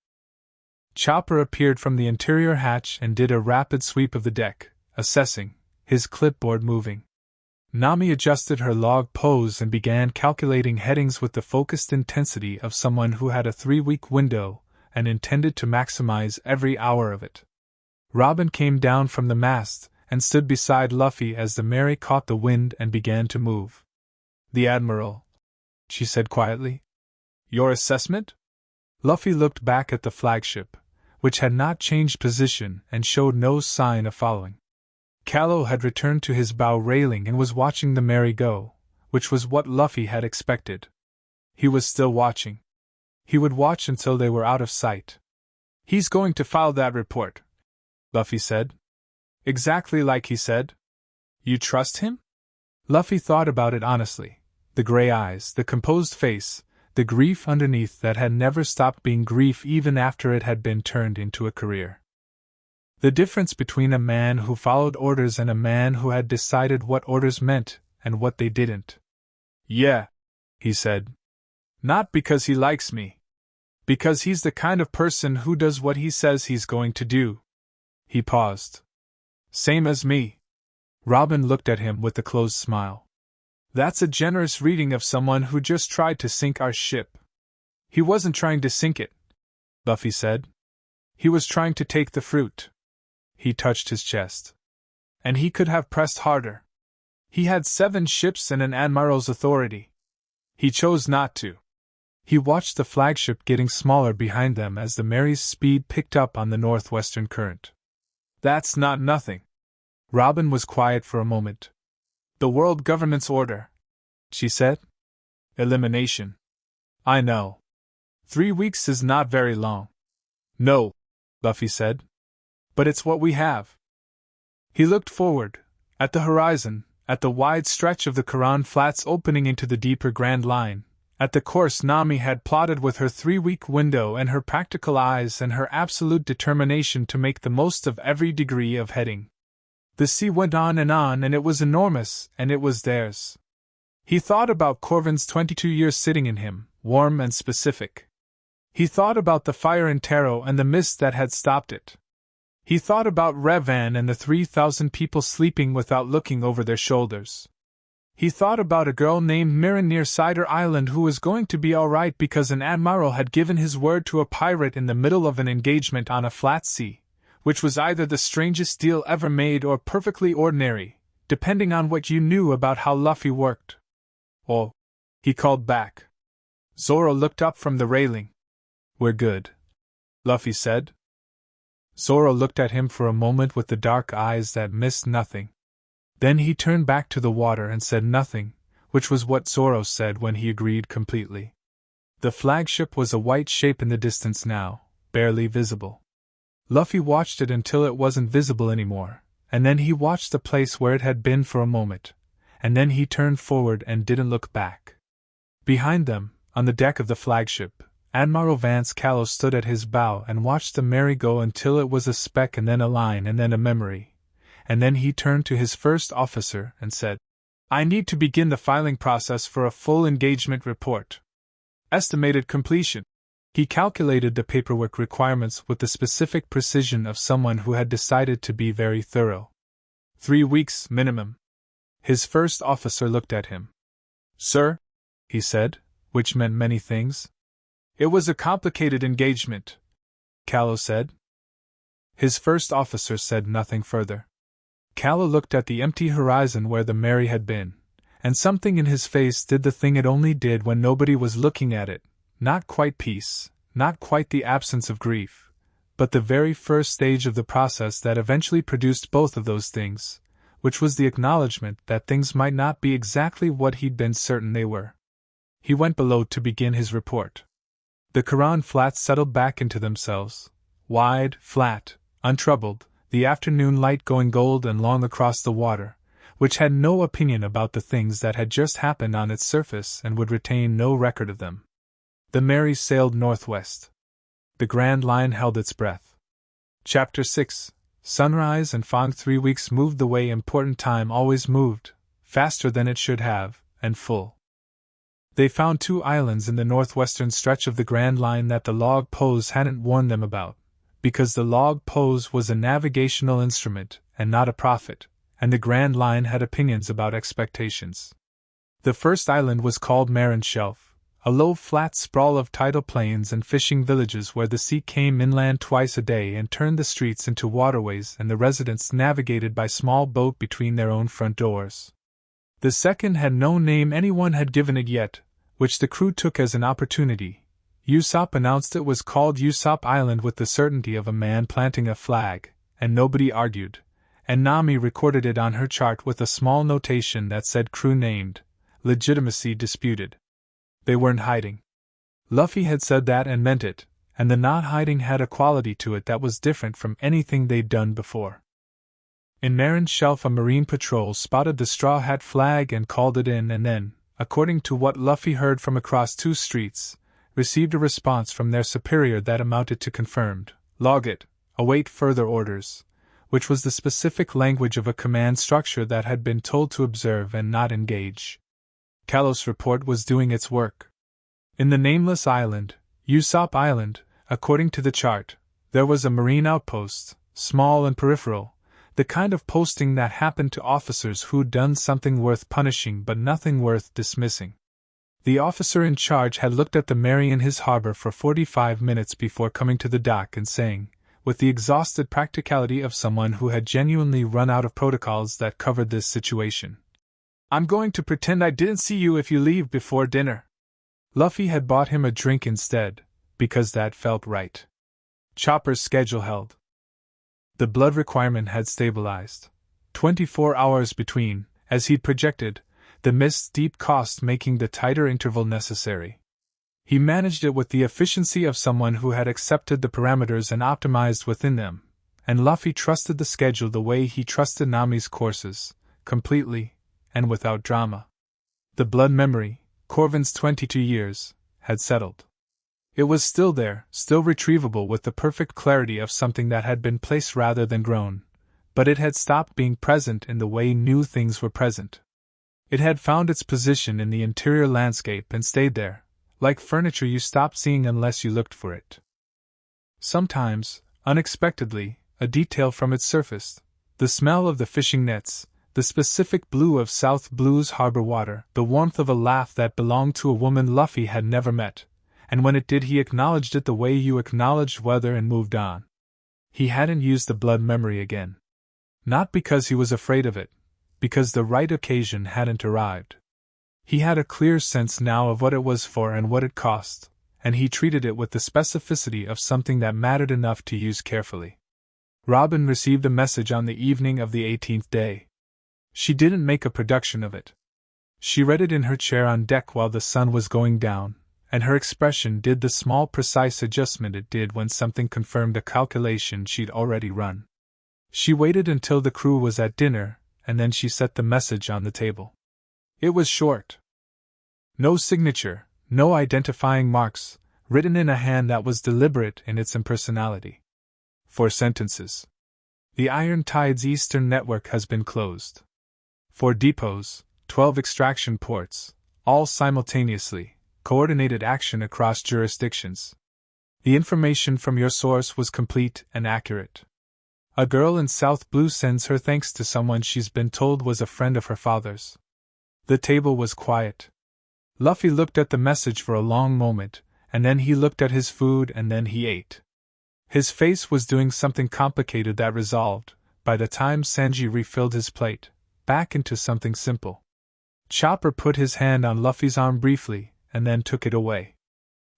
Chopper appeared from the interior hatch and did a rapid sweep of the deck, assessing, his clipboard moving. Nami adjusted her log pose and began calculating headings with the focused intensity of someone who had a 3-week window and intended to maximize every hour of it. Robin came down from the mast and stood beside Luffy as the Mary caught the wind and began to move. The Admiral, she said quietly. Your assessment? Luffy looked back at the flagship, which had not changed position and showed no sign of following. Callow had returned to his bow railing and was watching the Mary go, which was what Luffy had expected. He was still watching. He would watch until they were out of sight. He's going to file that report, Luffy said. Exactly like he said. You trust him? Luffy thought about it honestly. The gray eyes, the composed face, the grief underneath that had never stopped being grief even after it had been turned into a career. The difference between a man who followed orders and a man who had decided what orders meant and what they didn't. Yeah, he said. Not because he likes me. Because he's the kind of person who does what he says he's going to do. He paused. Same as me. Robin looked at him with a closed smile. That's a generous reading of someone who just tried to sink our ship. He wasn't trying to sink it, Luffy said. He was trying to take the fruit. He touched his chest. And he could have pressed harder. He had 7 ships and an admiral's authority. He chose not to. He watched the flagship getting smaller behind them as the Mary's speed picked up on the northwestern current. That's not nothing. Robin was quiet for a moment. The world government's order, she said. Elimination. I know. 3 weeks is not very long. No, Luffy said. But it's what we have. He looked forward, at the horizon, at the wide stretch of the Karan Flats opening into the deeper Grand Line, at the course Nami had plotted with her 3-week window and her practical eyes and her absolute determination to make the most of every degree of heading. The sea went on, and it was enormous, and it was theirs. He thought about Corvin's 22 years sitting in him, warm and specific. He thought about the fire in Taro and the mist that had stopped it. He thought about Revan and the 3,000 people sleeping without looking over their shoulders. He thought about a girl named Mirren near Cider Island who was going to be alright because an admiral had given his word to a pirate in the middle of an engagement on a flat sea, which was either the strangest deal ever made or perfectly ordinary, depending on what you knew about how Luffy worked. Oh, he called back. Zoro looked up from the railing. We're good, Luffy said. Zoro looked at him for a moment with the dark eyes that missed nothing. Then he turned back to the water and said nothing, which was what Zoro said when he agreed completely. The flagship was a white shape in the distance now, barely visible. Luffy watched it until it wasn't visible anymore, and then he watched the place where it had been for a moment, and then he turned forward and didn't look back. Behind them, on the deck of the flagship, Admiral Vance Callow stood at his bow and watched the Mary go until it was a speck and then a line and then a memory, and then he turned to his first officer and said, I need to begin the filing process for a full engagement report. Estimated completion. He calculated the paperwork requirements with the specific precision of someone who had decided to be very thorough. 3 weeks minimum. His first officer looked at him. Sir, he said, which meant many things. It was a complicated engagement, Callow said. His first officer said nothing further. Callow looked at the empty horizon where the Mary had been, and something in his face did the thing it only did when nobody was looking at it. Not quite peace, not quite the absence of grief, but the very first stage of the process that eventually produced both of those things, which was the acknowledgement that things might not be exactly what he'd been certain they were. He went below to begin his report. The Karan Flats settled back into themselves, wide, flat, untroubled, the afternoon light going gold and long across the water, which had no opinion about the things that had just happened on its surface and would retain no record of them. The Mary sailed northwest. The Grand Line held its breath. Chapter 6. Sunrise and fog. 3 weeks moved the way important time always moved, faster than it should have, and full. They found 2 islands in the northwestern stretch of the Grand Line that the log pose hadn't warned them about, because the log pose was a navigational instrument, and not a prophet, and the Grand Line had opinions about expectations. The first island was called Marin Shelf, a low flat sprawl of tidal plains and fishing villages where the sea came inland twice a day and turned the streets into waterways and the residents navigated by small boat between their own front doors. The second had no name anyone had given it yet, which the crew took as an opportunity. Usopp announced it was called Usopp Island with the certainty of a man planting a flag, and nobody argued, and Nami recorded it on her chart with a small notation that said crew named, legitimacy disputed. They weren't hiding. Luffy had said that and meant it, and the not hiding had a quality to it that was different from anything they'd done before. In Marin Shelf a marine patrol spotted the Straw Hat flag and called it in and then, according to what Luffy heard from across 2 streets, received a response from their superior that amounted to confirmed, log it, await further orders, which was the specific language of a command structure that had been told to observe and not engage. Callow's report was doing its work. In the nameless island, Usopp Island, according to the chart, there was a marine outpost, small and peripheral, The kind of posting that happened to officers who'd done something worth punishing but nothing worth dismissing. The officer in charge had looked at the Mary in his harbor for 45 minutes before coming to the dock and saying, with the exhausted practicality of someone who had genuinely run out of protocols that covered this situation, "I'm going to pretend I didn't see you if you leave before dinner." Luffy had bought him a drink instead, because that felt right. Chopper's schedule held. The blood requirement had stabilized. 24 hours between, as he'd projected, the mist's deep cost making the tighter interval necessary. He managed it with the efficiency of someone who had accepted the parameters and optimized within them, and Luffy trusted the schedule the way he trusted Nami's courses, completely, and without drama. The blood memory, Corvin's 22 years, had settled. It was still there, still retrievable with the perfect clarity of something that had been placed rather than grown, but it had stopped being present in the way new things were present. It had found its position in the interior landscape and stayed there, like furniture you stopped seeing unless you looked for it. Sometimes, unexpectedly, a detail from it surfaced: the smell of the fishing nets, the specific blue of South Blue's harbor water, the warmth of a laugh that belonged to a woman Luffy had never met, and when it did he acknowledged it the way you acknowledged weather and moved on. He hadn't used the blood memory again. Not because he was afraid of it, because the right occasion hadn't arrived. He had a clear sense now of what it was for and what it cost, and he treated it with the specificity of something that mattered enough to use carefully. Robin received a message on the evening of the 18th day. She didn't make a production of it. She read it in her chair on deck while the sun was going down, and her expression did the small precise adjustment it did when something confirmed a calculation she'd already run. She waited until the crew was at dinner, and then she set the message on the table. It was short. No signature, no identifying marks, written in a hand that was deliberate in its impersonality. 4 sentences. The Iron Tide's eastern network has been closed. 4 depots, 12 extraction ports, all simultaneously, coordinated action across jurisdictions. The information from your source was complete and accurate. A girl in South Blue sends her thanks to someone she's been told was a friend of her father's. The table was quiet. Luffy looked at the message for a long moment, and then he looked at his food and then he ate. His face was doing something complicated that resolved, by the time Sanji refilled his plate, back into something simple. Chopper put his hand on Luffy's arm briefly, and then took it away.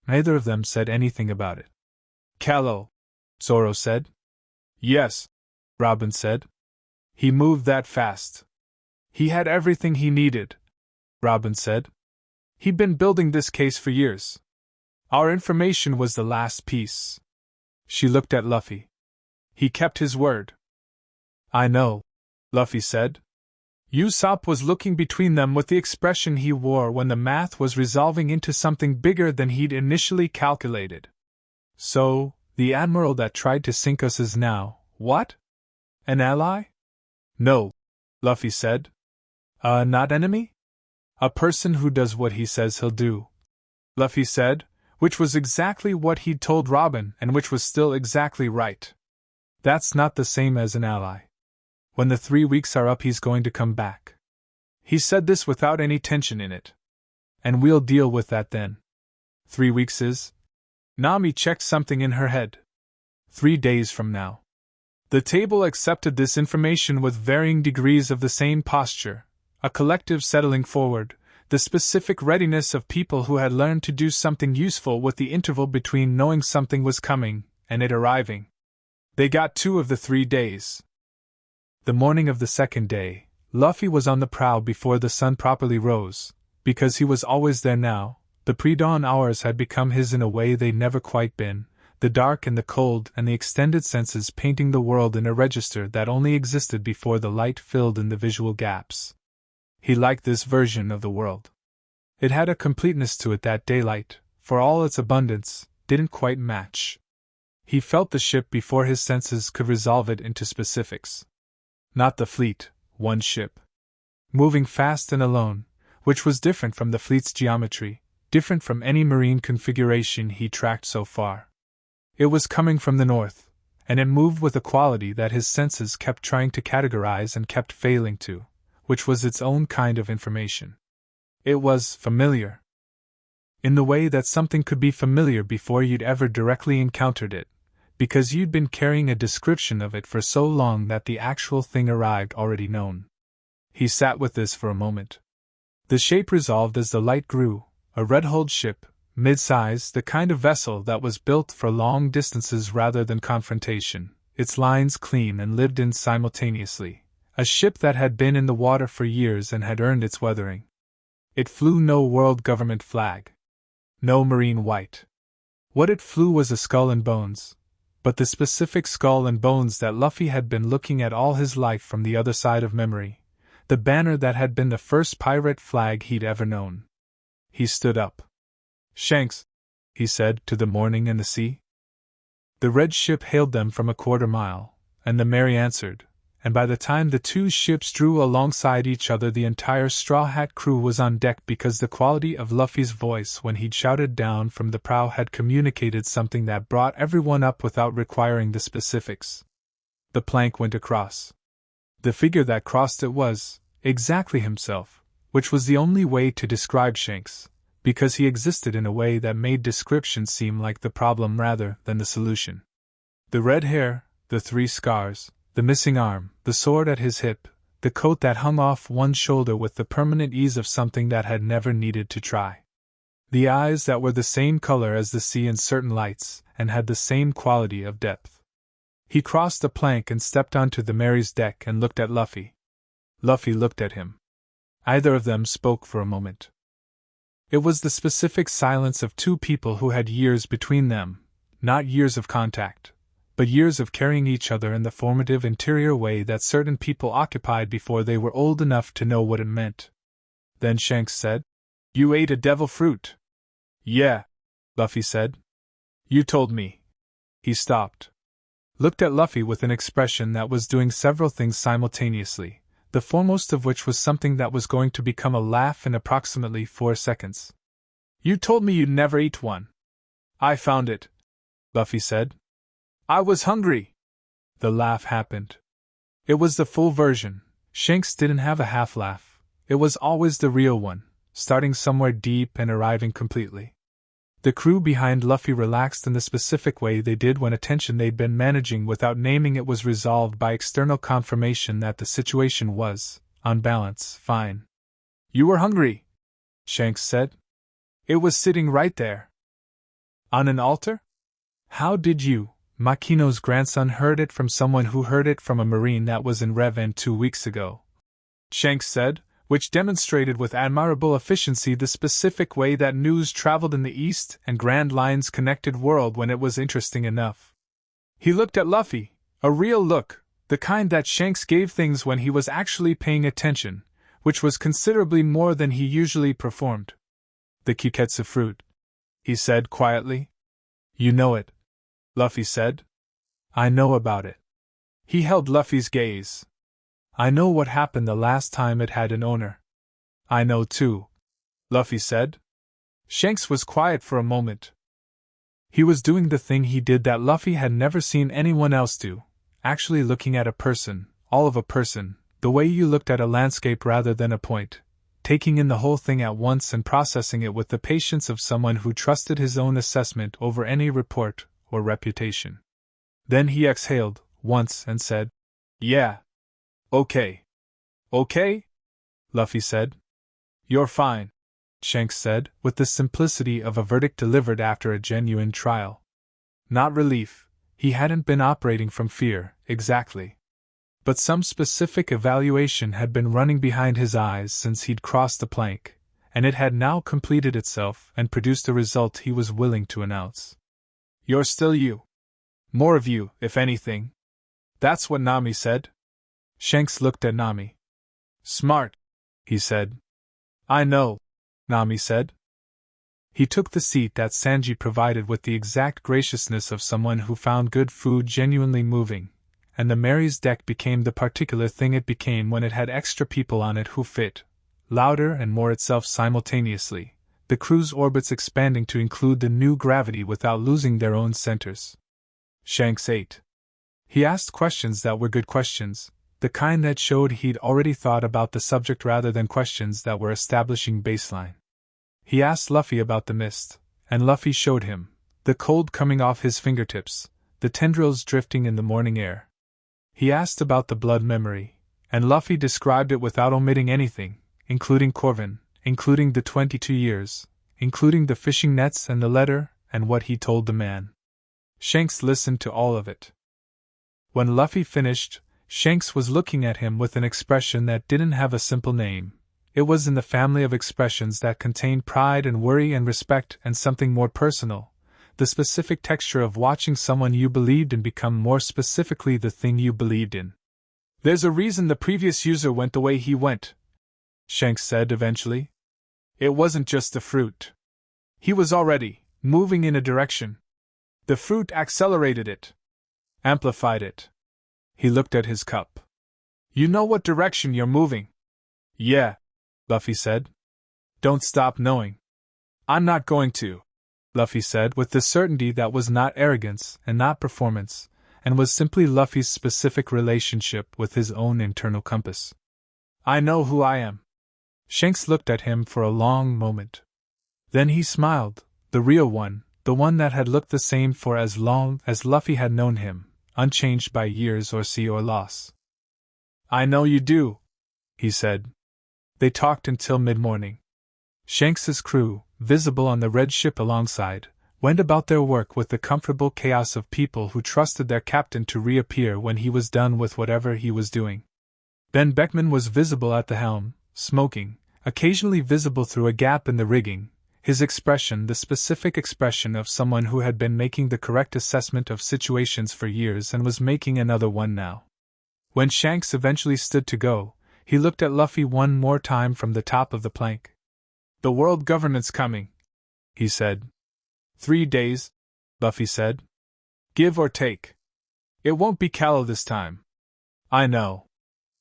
Neither of them said anything about it. "Callow," Zoro said. "Yes," Robin said. "He moved that fast." "He had everything he needed," Robin said. "He'd been building this case for years. Our information was the last piece." She looked at Luffy. "He kept his word." "I know," Luffy said. Usopp was looking between them with the expression he wore when the math was resolving into something bigger than he'd initially calculated. "So, the admiral that tried to sink us is now, what? An ally?" "No," Luffy said. Not enemy? A person who does what he says he'll do," Luffy said, which was exactly what he'd told Robin and which was still exactly right. "That's not the same as an ally. When the 3 weeks are up he's going to come back." He said this without any tension in it. "And we'll deal with that then." 3 weeks is? Nami checked something in her head. 3 days from now. The table accepted this information with varying degrees of the same posture, a collective settling forward, the specific readiness of people who had learned to do something useful with the interval between knowing something was coming and it arriving. They got 2 of the 3 days. The morning of the 2nd day, Luffy was on the prow before the sun properly rose. Because he was always there now, the pre-dawn hours had become his in a way they'd never quite been, the dark and the cold and the extended senses painting the world in a register that only existed before the light filled in the visual gaps. He liked this version of the world. It had a completeness to it that daylight, for all its abundance, didn't quite match. He felt the ship before his senses could resolve it into specifics. Not the fleet, one ship. Moving fast and alone, which was different from the fleet's geometry, different from any marine configuration he tracked so far. It was coming from the north, and it moved with a quality that his senses kept trying to categorize and kept failing to, which was its own kind of information. It was familiar. In the way that something could be familiar before you'd ever directly encountered it, because you'd been carrying a description of it for so long that the actual thing arrived already known. He sat with this for a moment. The shape resolved as the light grew, a red-hulled ship, mid-size, the kind of vessel that was built for long distances rather than confrontation, its lines clean and lived in simultaneously, a ship that had been in the water for years and had earned its weathering. It flew no world government flag. No marine white. What it flew was a skull and bones, but the specific skull and bones that Luffy had been looking at all his life from the other side of memory, the banner that had been the first pirate flag he'd ever known. He stood up. "Shanks," he said to the morning and the sea. The red ship hailed them from a quarter mile, and the Mary answered, and by the time the two ships drew alongside each other the entire Straw Hat crew was on deck because the quality of Luffy's voice when he'd shouted down from the prow had communicated something that brought everyone up without requiring the specifics. The plank went across. The figure that crossed it was, exactly himself, which was the only way to describe Shanks, because he existed in a way that made description seem like the problem rather than the solution. The red hair, the 3 scars, the missing arm, the sword at his hip, the coat that hung off one shoulder with the permanent ease of something that had never needed to try. The eyes that were the same color as the sea in certain lights, and had the same quality of depth. He crossed the plank and stepped onto the Mary's deck and looked at Luffy. Luffy looked at him. Either of them spoke for a moment. It was the specific silence of two people who had years between them, not years of contact, but years of carrying each other in the formative interior way that certain people occupied before they were old enough to know what it meant. Then Shanks said, "You ate a devil fruit." "Yeah," Luffy said. "You told me." He stopped. Looked at Luffy with an expression that was doing several things simultaneously, the foremost of which was something that was going to become a laugh in approximately 4 seconds. "You told me you'd never eat one." "I found it," Luffy said. "I was hungry." The laugh happened. It was the full version. Shanks didn't have a half laugh. It was always the real one, starting somewhere deep and arriving completely. The crew behind Luffy relaxed in the specific way they did when a tension they'd been managing without naming it was resolved by external confirmation that the situation was, on balance, fine. "You were hungry," Shanks said. "It was sitting right there." "On an altar? How did you?" Makino's grandson heard it from someone who heard it from a marine that was in Revan 2 weeks ago, Shanks said, which demonstrated with admirable efficiency the specific way that news traveled in the East and Grand Line's connected world when it was interesting enough. He looked at Luffy, a real look, the kind that Shanks gave things when he was actually paying attention, which was considerably more than he usually performed. "The Kiketsu fruit," he said quietly. "You know it," Luffy said. "I know about it." He held Luffy's gaze. "I know what happened the last time it had an owner." "I know too," Luffy said. Shanks was quiet for a moment. He was doing the thing he did that Luffy had never seen anyone else do, actually looking at a person, all of a person, the way you looked at a landscape rather than a point, taking in the whole thing at once and processing it with the patience of someone who trusted his own assessment over any report or reputation. Then he exhaled once and said, "Yeah. Okay." "Okay?" Luffy said. "You're fine," Shanks said, with the simplicity of a verdict delivered after a genuine trial. Not relief, he hadn't been operating from fear, exactly. But some specific evaluation had been running behind his eyes since he'd crossed the plank, and it had now completed itself and produced a result he was willing to announce. "You're still you. More of you, if anything." "That's what Nami said." Shanks looked at Nami. "Smart," he said. "I know," Nami said. He took the seat that Sanji provided with the exact graciousness of someone who found good food genuinely moving, and the Mary's deck became the particular thing it became when it had extra people on it who fit, louder and more itself simultaneously, the crew's orbits expanding to include the new gravity without losing their own centers. Shanks ate. He asked questions that were good questions, the kind that showed he'd already thought about the subject rather than questions that were establishing baseline. He asked Luffy about the mist, and Luffy showed him, the cold coming off his fingertips, the tendrils drifting in the morning air. He asked about the blood memory, and Luffy described it without omitting anything, including Corvin, including the 22 years, including the fishing nets and the letter, and what he told the man. Shanks listened to all of it. When Luffy finished, Shanks was looking at him with an expression that didn't have a simple name. It was in the family of expressions that contained pride and worry and respect and something more personal, the specific texture of watching someone you believed in become more specifically the thing you believed in. "There's a reason the previous user went the way he went," Shanks said eventually. "It wasn't just the fruit. He was already moving in a direction. The fruit accelerated it, amplified it." He looked at his cup. "You know what direction you're moving?" "Yeah," Luffy said. "Don't stop knowing." "I'm not going to," Luffy said with the certainty that was not arrogance and not performance, and was simply Luffy's specific relationship with his own internal compass. "I know who I am." Shanks looked at him for a long moment. Then he smiled, the real one, the one that had looked the same for as long as Luffy had known him, unchanged by years or sea or loss. "I know you do," he said. They talked until mid-morning. Shanks's crew, visible on the red ship alongside, went about their work with the comfortable chaos of people who trusted their captain to reappear when he was done with whatever he was doing. Ben Beckman was visible at the helm, smoking, occasionally visible through a gap in the rigging, his expression the specific expression of someone who had been making the correct assessment of situations for years and was making another one now. When Shanks eventually stood to go, he looked at Luffy one more time from the top of the plank. "The world government's coming," he said. 3 days, Luffy said. "Give or take. It won't be callow this time." "I know."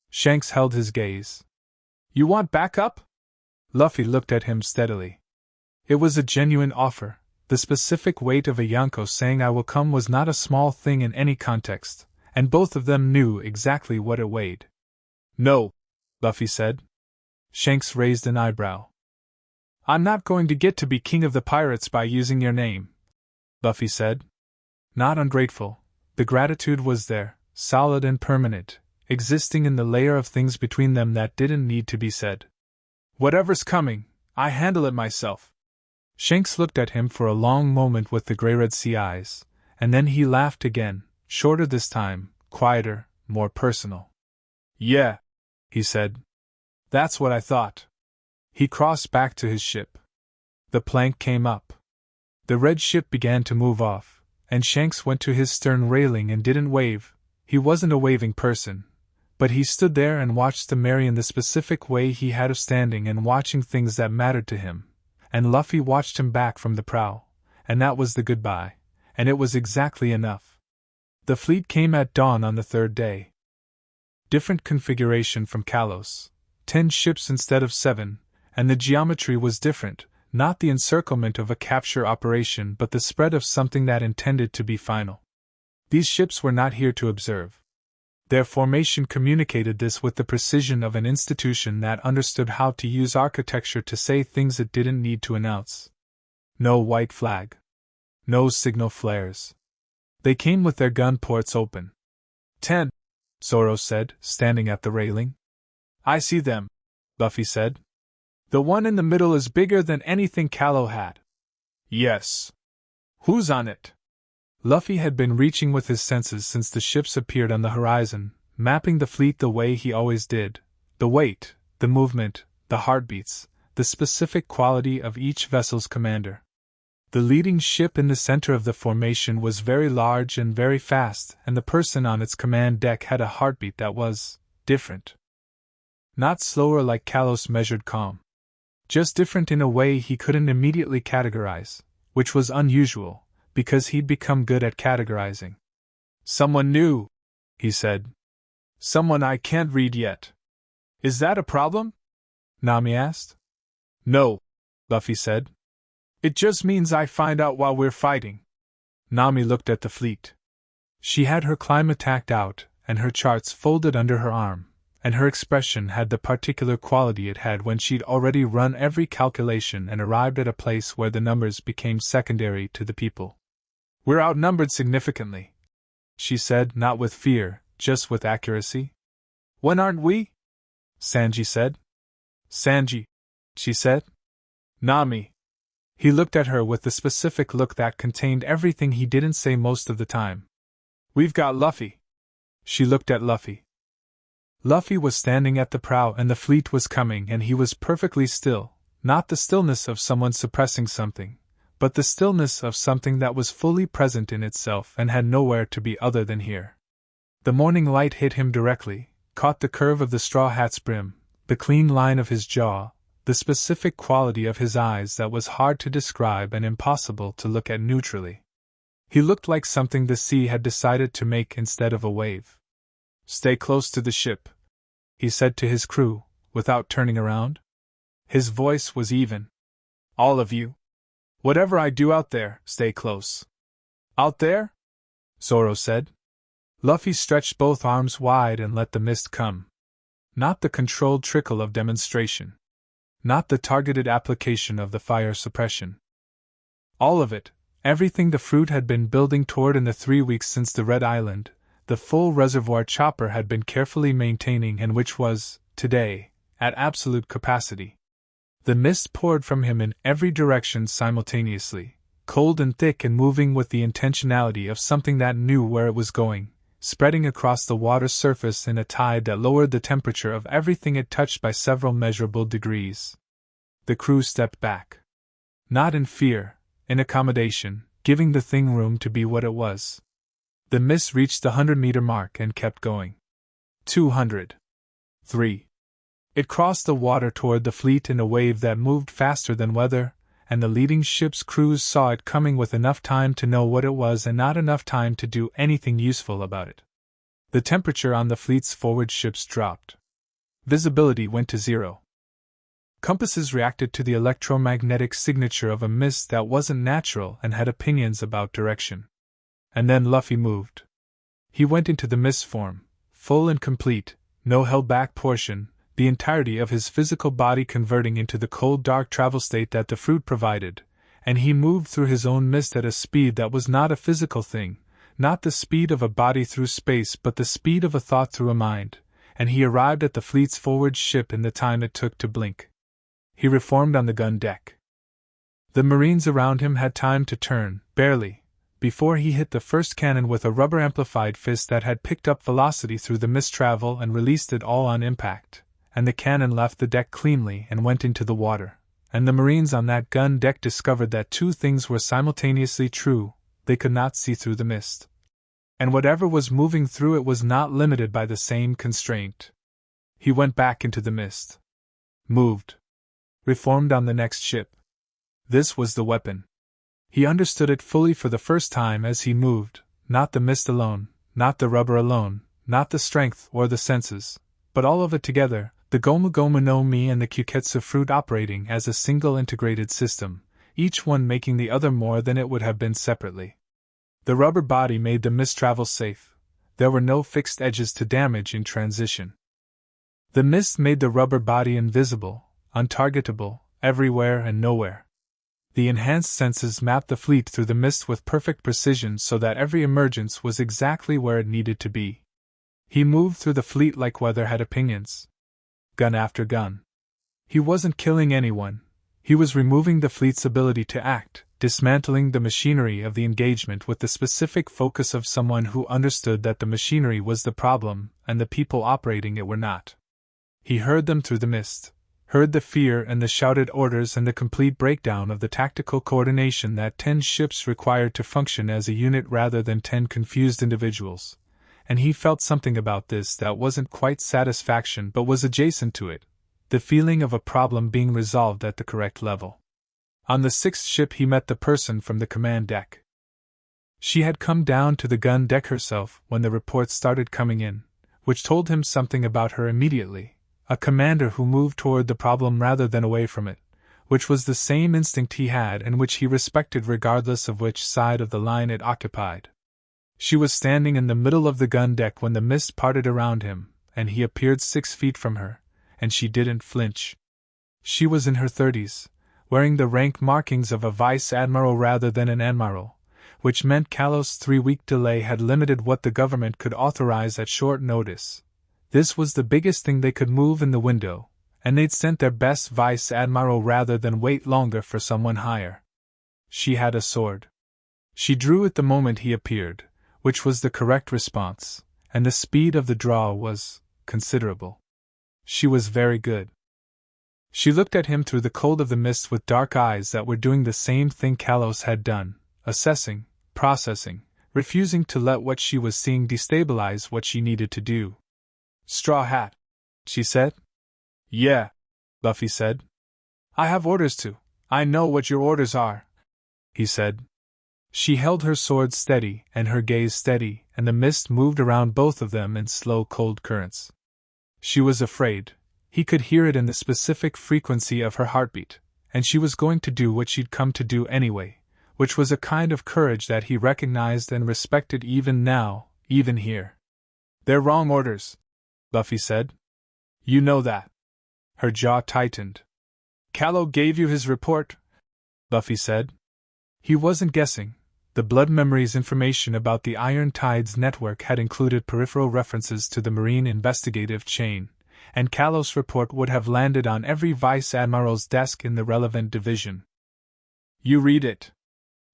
Shanks held his gaze. "You want backup?" Luffy looked at him steadily. It was a genuine offer. The specific weight of a Yonko saying "I will come" was not a small thing in any context, and both of them knew exactly what it weighed. "No," Luffy said. Shanks raised an eyebrow. "I'm not going to get to be king of the pirates by using your name," Luffy said. Not ungrateful, the gratitude was there, solid and permanent, existing in the layer of things between them that didn't need to be said. "Whatever's coming, I handle it myself." Shanks looked at him for a long moment with the gray-red sea eyes, and then he laughed again, shorter this time, quieter, more personal. "Yeah," he said. "That's what I thought." He crossed back to his ship. The plank came up. The red ship began to move off, and Shanks went to his stern railing and didn't wave. He wasn't a waving person, but he stood there and watched the Mary in the specific way he had of standing and watching things that mattered to him. And Luffy watched him back from the prow, and that was the goodbye, and it was exactly enough. The fleet came at dawn on the 3rd day. Different configuration from Kalos, 10 ships instead of 7, and the geometry was different, not the encirclement of a capture operation but the spread of something that intended to be final. These ships were not here to observe. Their formation communicated this with the precision of an institution that understood how to use architecture to say things it didn't need to announce. No white flag. No signal flares. They came with their gun ports open. 10, Zoro said, standing at the railing. "I see them," Luffy said. "The one in the middle is bigger than anything Kalo had." "Yes." "Who's on it?" Luffy had been reaching with his senses since the ships appeared on the horizon, mapping the fleet the way he always did, the weight, the movement, the heartbeats, the specific quality of each vessel's commander. The leading ship in the center of the formation was very large and very fast, and the person on its command deck had a heartbeat that was different. Not slower like Kalos measured calm. Just different in a way he couldn't immediately categorize, which was unusual, because he'd become good at categorizing. "Someone new," he said. "Someone I can't read yet." "Is that a problem?" Nami asked. "No," Luffy said. "It just means I find out while we're fighting." Nami looked at the fleet. She had her climate tacked out, and her charts folded under her arm, and her expression had the particular quality it had when she'd already run every calculation and arrived at a place where the numbers became secondary to the people. "We're outnumbered significantly," she said, not with fear, just with accuracy. "When aren't we?" Sanji said. "Sanji," she said. "Nami." He looked at her with the specific look that contained everything he didn't say most of the time. "We've got Luffy." She looked at Luffy. Luffy was standing at the prow and the fleet was coming, and he was perfectly still, not the stillness of someone suppressing something, but the stillness of something that was fully present in itself and had nowhere to be other than here. The morning light hit him directly, caught the curve of the straw hat's brim, the clean line of his jaw, the specific quality of his eyes that was hard to describe and impossible to look at neutrally. He looked like something the sea had decided to make instead of a wave. "Stay close to the ship," he said to his crew, without turning around. His voice was even. "All of you. Whatever I do out there, stay close." "Out there?" Zoro said. Luffy stretched both arms wide and let the mist come. Not the controlled trickle of demonstration. Not the targeted application of the fire suppression. All of it, everything the fruit had been building toward in the 3 weeks since the Red Island, the full reservoir Chopper had been carefully maintaining and which was, today, at absolute capacity. The mist poured from him in every direction simultaneously, cold and thick and moving with the intentionality of something that knew where it was going, spreading across the water's surface in a tide that lowered the temperature of everything it touched by several measurable degrees. The crew stepped back. Not in fear, in accommodation, giving the thing room to be what it was. The mist reached the 100-meter mark and kept going. 200. 3. It crossed the water toward the fleet in a wave that moved faster than weather, and the leading ship's crews saw it coming with enough time to know what it was and not enough time to do anything useful about it. The temperature on the fleet's forward ships dropped. Visibility went to 0. Compasses reacted to the electromagnetic signature of a mist that wasn't natural and had opinions about direction. And then Luffy moved. He went into the mist form, full and complete, no held-back portion, the entirety of his physical body converting into the cold dark travel state that the fruit provided, and he moved through his own mist at a speed that was not a physical thing, not the speed of a body through space but the speed of a thought through a mind, and he arrived at the fleet's forward ship in the time it took to blink. He reformed on the gun deck. The Marines around him had time to turn, barely, before he hit the first cannon with a rubber-amplified fist that had picked up velocity through the mist travel and released it all on impact, and the cannon left the deck cleanly and went into the water, and the Marines on that gun deck discovered that two things were simultaneously true: they could not see through the mist. And whatever was moving through it was not limited by the same constraint. He went back into the mist. Moved. Reformed on the next ship. This was the weapon. He understood it fully for the first time as he moved, not the mist alone, not the rubber alone, not the strength or the senses, but all of it together, the Gomu Gomu no Mi and the Kyuketsu fruit operating as a single integrated system, each one making the other more than it would have been separately. The rubber body made the mist travel safe. There were no fixed edges to damage in transition. The mist made the rubber body invisible, untargetable, everywhere and nowhere. The enhanced senses mapped the fleet through the mist with perfect precision so that every emergence was exactly where it needed to be. He moved through the fleet like weather had opinions. Gun after gun. He wasn't killing anyone. He was removing the fleet's ability to act, dismantling the machinery of the engagement with the specific focus of someone who understood that the machinery was the problem and the people operating it were not. He heard them through the mist, heard the fear and the shouted orders and the complete breakdown of the tactical coordination that 10 ships required to function as a unit rather than 10 confused individuals. And he felt something about this that wasn't quite satisfaction but was adjacent to it, the feeling of a problem being resolved at the correct level. On the 6th ship he met the person from the command deck. She had come down to the gun deck herself when the reports started coming in, which told him something about her immediately, a commander who moved toward the problem rather than away from it, which was the same instinct he had and which he respected regardless of which side of the line it occupied. She was standing in the middle of the gun deck when the mist parted around him, and he appeared 6 feet from her, and she didn't flinch. She was in her 30s, wearing the rank markings of a vice admiral rather than an admiral, which meant Callow's 3-week delay had limited what the government could authorize at short notice. This was the biggest thing they could move in the window, and they'd sent their best vice admiral rather than wait longer for someone higher. She had a sword. She drew it the moment he appeared, which was the correct response, and the speed of the draw was considerable. She was very good. She looked at him through the cold of the mist with dark eyes that were doing the same thing Callow's had done, assessing, processing, refusing to let what she was seeing destabilize what she needed to do. "Straw Hat," she said. "Yeah," Luffy said. "I have orders to. I know what your orders are," he said. She held her sword steady and her gaze steady, and the mist moved around both of them in slow cold currents. She was afraid. He could hear it in the specific frequency of her heartbeat, and she was going to do what she'd come to do anyway, which was a kind of courage that he recognized and respected even now, even here. "They're wrong orders," Luffy said. "You know that." Her jaw tightened. "Callow gave you his report?" Luffy said. He wasn't guessing. The Blood Memories information about the Iron Tides network had included peripheral references to the Marine investigative chain, and Callow's report would have landed on every vice admiral's desk in the relevant division. "You read it.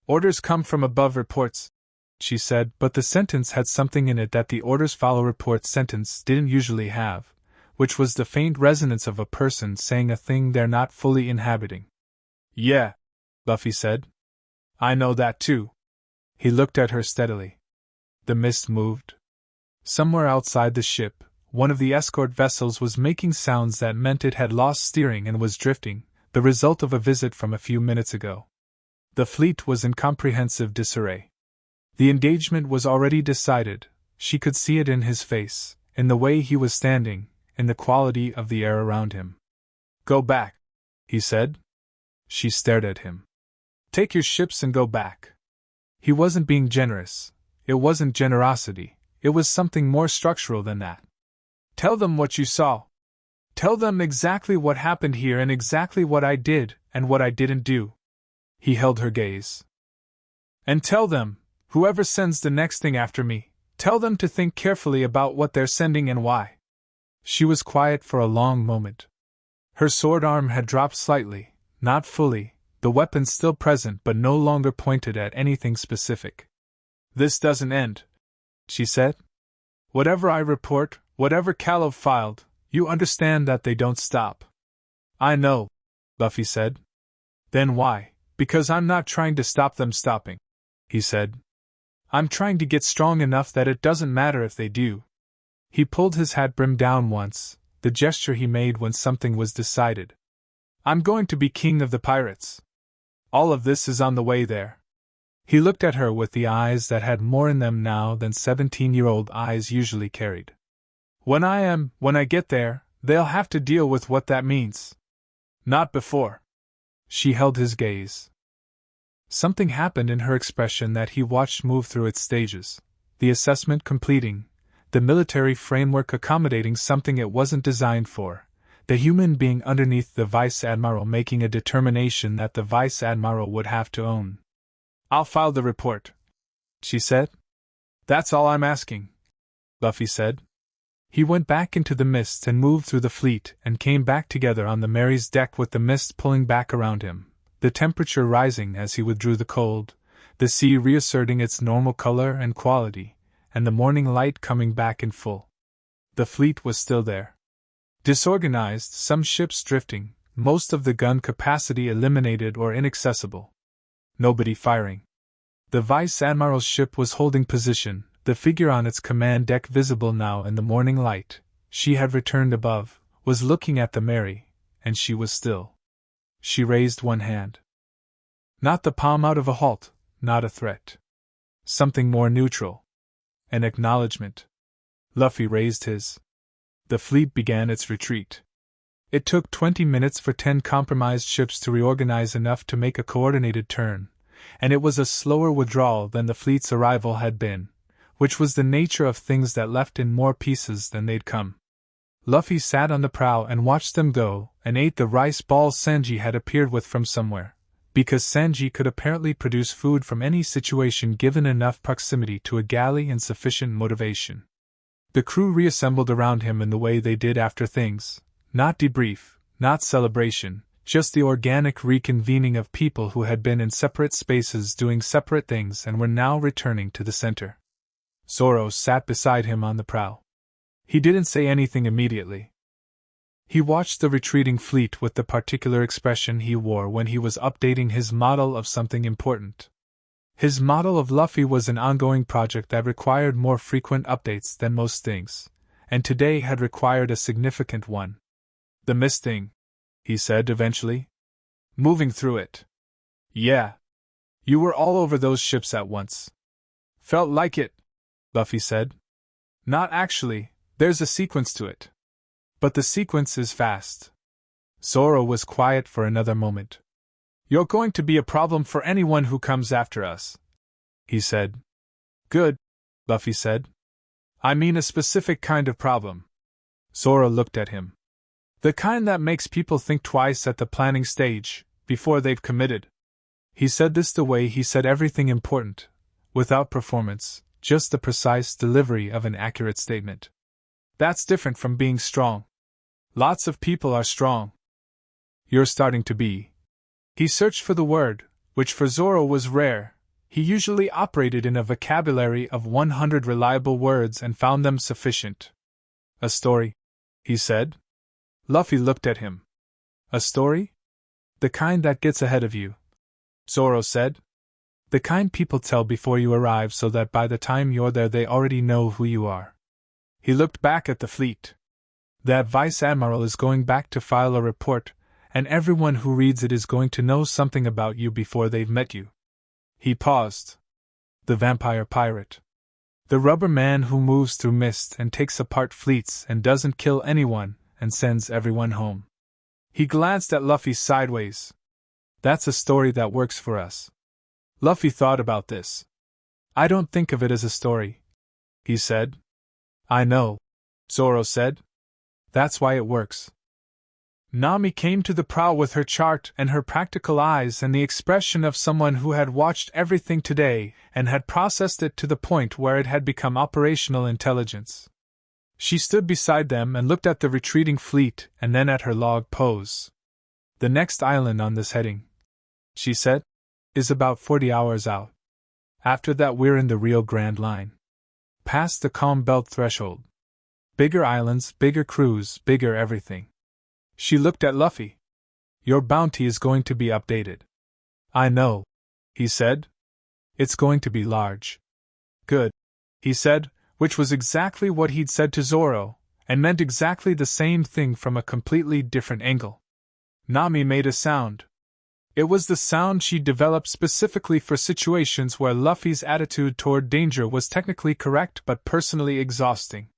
Orders come from above reports," she said, but the sentence had something in it that the orders follow report sentence didn't usually have, which was the faint resonance of a person saying a thing they're not fully inhabiting. "Yeah," Luffy said. "I know that too." He looked at her steadily. The mist moved. Somewhere outside the ship, one of the escort vessels was making sounds that meant it had lost steering and was drifting, the result of a visit from a few minutes ago. The fleet was in comprehensive disarray. The engagement was already decided. She could see it in his face, in the way he was standing, in the quality of the air around him. "Go back," he said. She stared at him. "Take your ships and go back." He wasn't being generous. It wasn't generosity. It was something more structural than that. "Tell them what you saw. Tell them exactly what happened here and exactly what I did and what I didn't do." He held her gaze. "And tell them, whoever sends the next thing after me, tell them to think carefully about what they're sending and why." She was quiet for a long moment. Her sword arm had dropped slightly, not fully, the weapon still present but no longer pointed at anything specific. "This doesn't end," she said. "Whatever I report, whatever Callow filed, you understand that they don't stop." "I know," Luffy said. "Then why?" "Because I'm not trying to stop them stopping," he said. "I'm trying to get strong enough that it doesn't matter if they do." He pulled his hat brim down once, the gesture he made when something was decided. "I'm going to be king of the pirates. All of this is on the way there." He looked at her with the eyes that had more in them now than 17-year-old eyes usually carried. When I get there, they'll have to deal with what that means. Not before." She held his gaze. Something happened in her expression that he watched move through its stages, the assessment completing, the military framework accommodating something it wasn't designed for, the human being underneath the vice admiral making a determination that the vice admiral would have to own. "I'll file the report," she said. "That's all I'm asking," Luffy said. He went back into the mist and moved through the fleet and came back together on the Mary's deck with the mist pulling back around him, the temperature rising as he withdrew the cold, the sea reasserting its normal color and quality, and the morning light coming back in full. The fleet was still there. Disorganized, some ships drifting, most of the gun capacity eliminated or inaccessible. Nobody firing. The Vice Admiral's ship was holding position, the figure on its command deck visible now in the morning light. She had returned above, was looking at the Mary, and she was still. She raised one hand. Not the palm out of a halt, not a threat. Something more neutral. An acknowledgement. Luffy raised his. The fleet began its retreat. It took 20 minutes for 10 compromised ships to reorganize enough to make a coordinated turn, and it was a slower withdrawal than the fleet's arrival had been, which was the nature of things that left in more pieces than they'd come. Luffy sat on the prow and watched them go, and ate the rice balls Sanji had appeared with from somewhere, because Sanji could apparently produce food from any situation given enough proximity to a galley and sufficient motivation. The crew reassembled around him in the way they did after things, not debrief, not celebration, just the organic reconvening of people who had been in separate spaces doing separate things and were now returning to the center. Zoro sat beside him on the prow. He didn't say anything immediately. He watched the retreating fleet with the particular expression he wore when he was updating his model of something important. His model of Luffy was an ongoing project that required more frequent updates than most things, and today had required a significant one. "The mist thing," he said eventually. "Moving through it." "Yeah. You were all over those ships at once." "Felt like it," Luffy said. "Not actually, there's a sequence to it. But the sequence is fast." Zoro was quiet for another moment. "You're going to be a problem for anyone who comes after us," he said. "Good," Luffy said. "I mean a specific kind of problem." Zoro looked at him. "The kind that makes people think twice at the planning stage, before they've committed." He said this the way he said everything important, without performance, just the precise delivery of an accurate statement. "That's different from being strong. Lots of people are strong. You're starting to be." He searched for the word, which for Zoro was rare. He usually operated in a vocabulary of 100 reliable words and found them sufficient. "A story?" he said. Luffy looked at him. "A story? The kind that gets ahead of you," Zoro said. "The kind people tell before you arrive so that by the time you're there they already know who you are." He looked back at the fleet. "That Vice Admiral is going back to file a report, and everyone who reads it is going to know something about you before they've met you." He paused. "The vampire pirate. The rubber man who moves through mist and takes apart fleets and doesn't kill anyone and sends everyone home." He glanced at Luffy sideways. "That's a story that works for us." Luffy thought about this. "I don't think of it as a story," he said. "I know," Zoro said. "That's why it works." Nami came to the prow with her chart and her practical eyes and the expression of someone who had watched everything today and had processed it to the point where it had become operational intelligence. She stood beside them and looked at the retreating fleet and then at her log pose. "The next island on this heading," she said, "is about 40 hours out. After that we're in the Rio Grande line. Past the calm belt threshold. Bigger islands, bigger crews, bigger everything." She looked at Luffy. "Your bounty is going to be updated." "I know," he said. "It's going to be large." "Good," he said, which was exactly what he'd said to Zoro, and meant exactly the same thing from a completely different angle. Nami made a sound. It was the sound she'd developed specifically for situations where Luffy's attitude toward danger was technically correct but personally exhausting.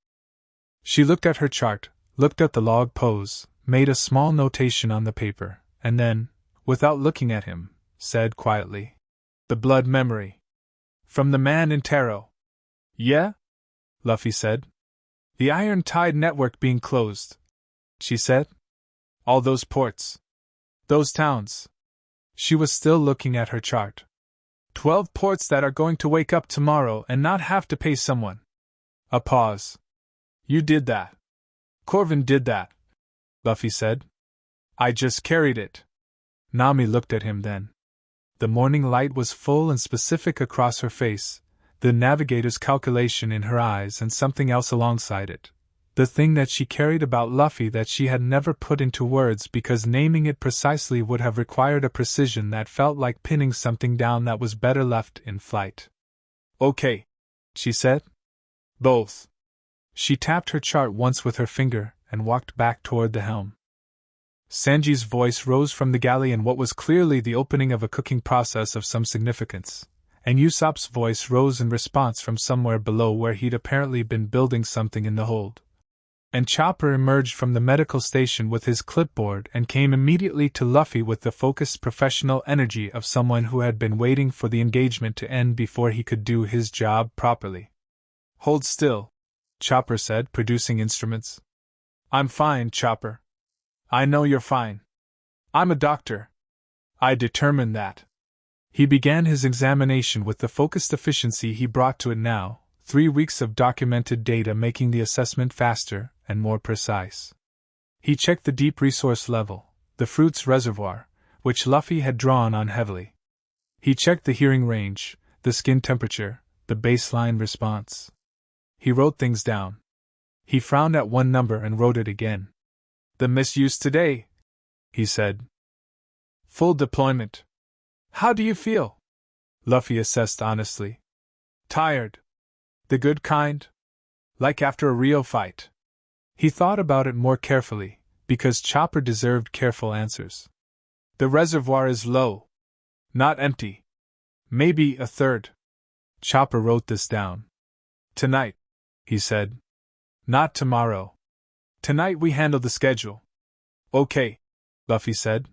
She looked at her chart, looked at the log pose, made a small notation on the paper, and then, without looking at him, said quietly, "The blood memory. From the man in Taro." "Yeah?" Luffy said. "The Iron Tide network being closed," she said. "All those ports. Those towns." She was still looking at her chart. 12 ports that are going to wake up tomorrow and not have to pay someone." A pause. "You did that. Corvin did that," Luffy said. "I just carried it." Nami looked at him then. The morning light was full and specific across her face, the navigator's calculation in her eyes and something else alongside it. The thing that she carried about Luffy that she had never put into words because naming it precisely would have required a precision that felt like pinning something down that was better left in flight. "Okay," she said. "Both." She tapped her chart once with her finger and walked back toward the helm. Sanji's voice rose from the galley in what was clearly the opening of a cooking process of some significance, and Usopp's voice rose in response from somewhere below where he'd apparently been building something in the hold. And Chopper emerged from the medical station with his clipboard and came immediately to Luffy with the focused professional energy of someone who had been waiting for the engagement to end before he could do his job properly. Hold still, Chopper said, producing instruments. I'm fine, Chopper. I know you're fine. I'm a doctor. I determined that. He began his examination with the focused efficiency he brought to it now, 3 weeks of documented data making the assessment faster and more precise. He checked the deep resource level, the fruit's reservoir, which Luffy had drawn on heavily. He checked the hearing range, the skin temperature, the baseline response. He wrote things down. He frowned at one number and wrote it again. The misuse today, he said. Full deployment. How do you feel? Luffy assessed honestly. Tired. The good kind? Like after a real fight. He thought about it more carefully, because Chopper deserved careful answers. The reservoir is low. Not empty. Maybe a third. Chopper wrote this down. Tonight, he said. Not tomorrow. Tonight we handle the schedule. Okay, Luffy said.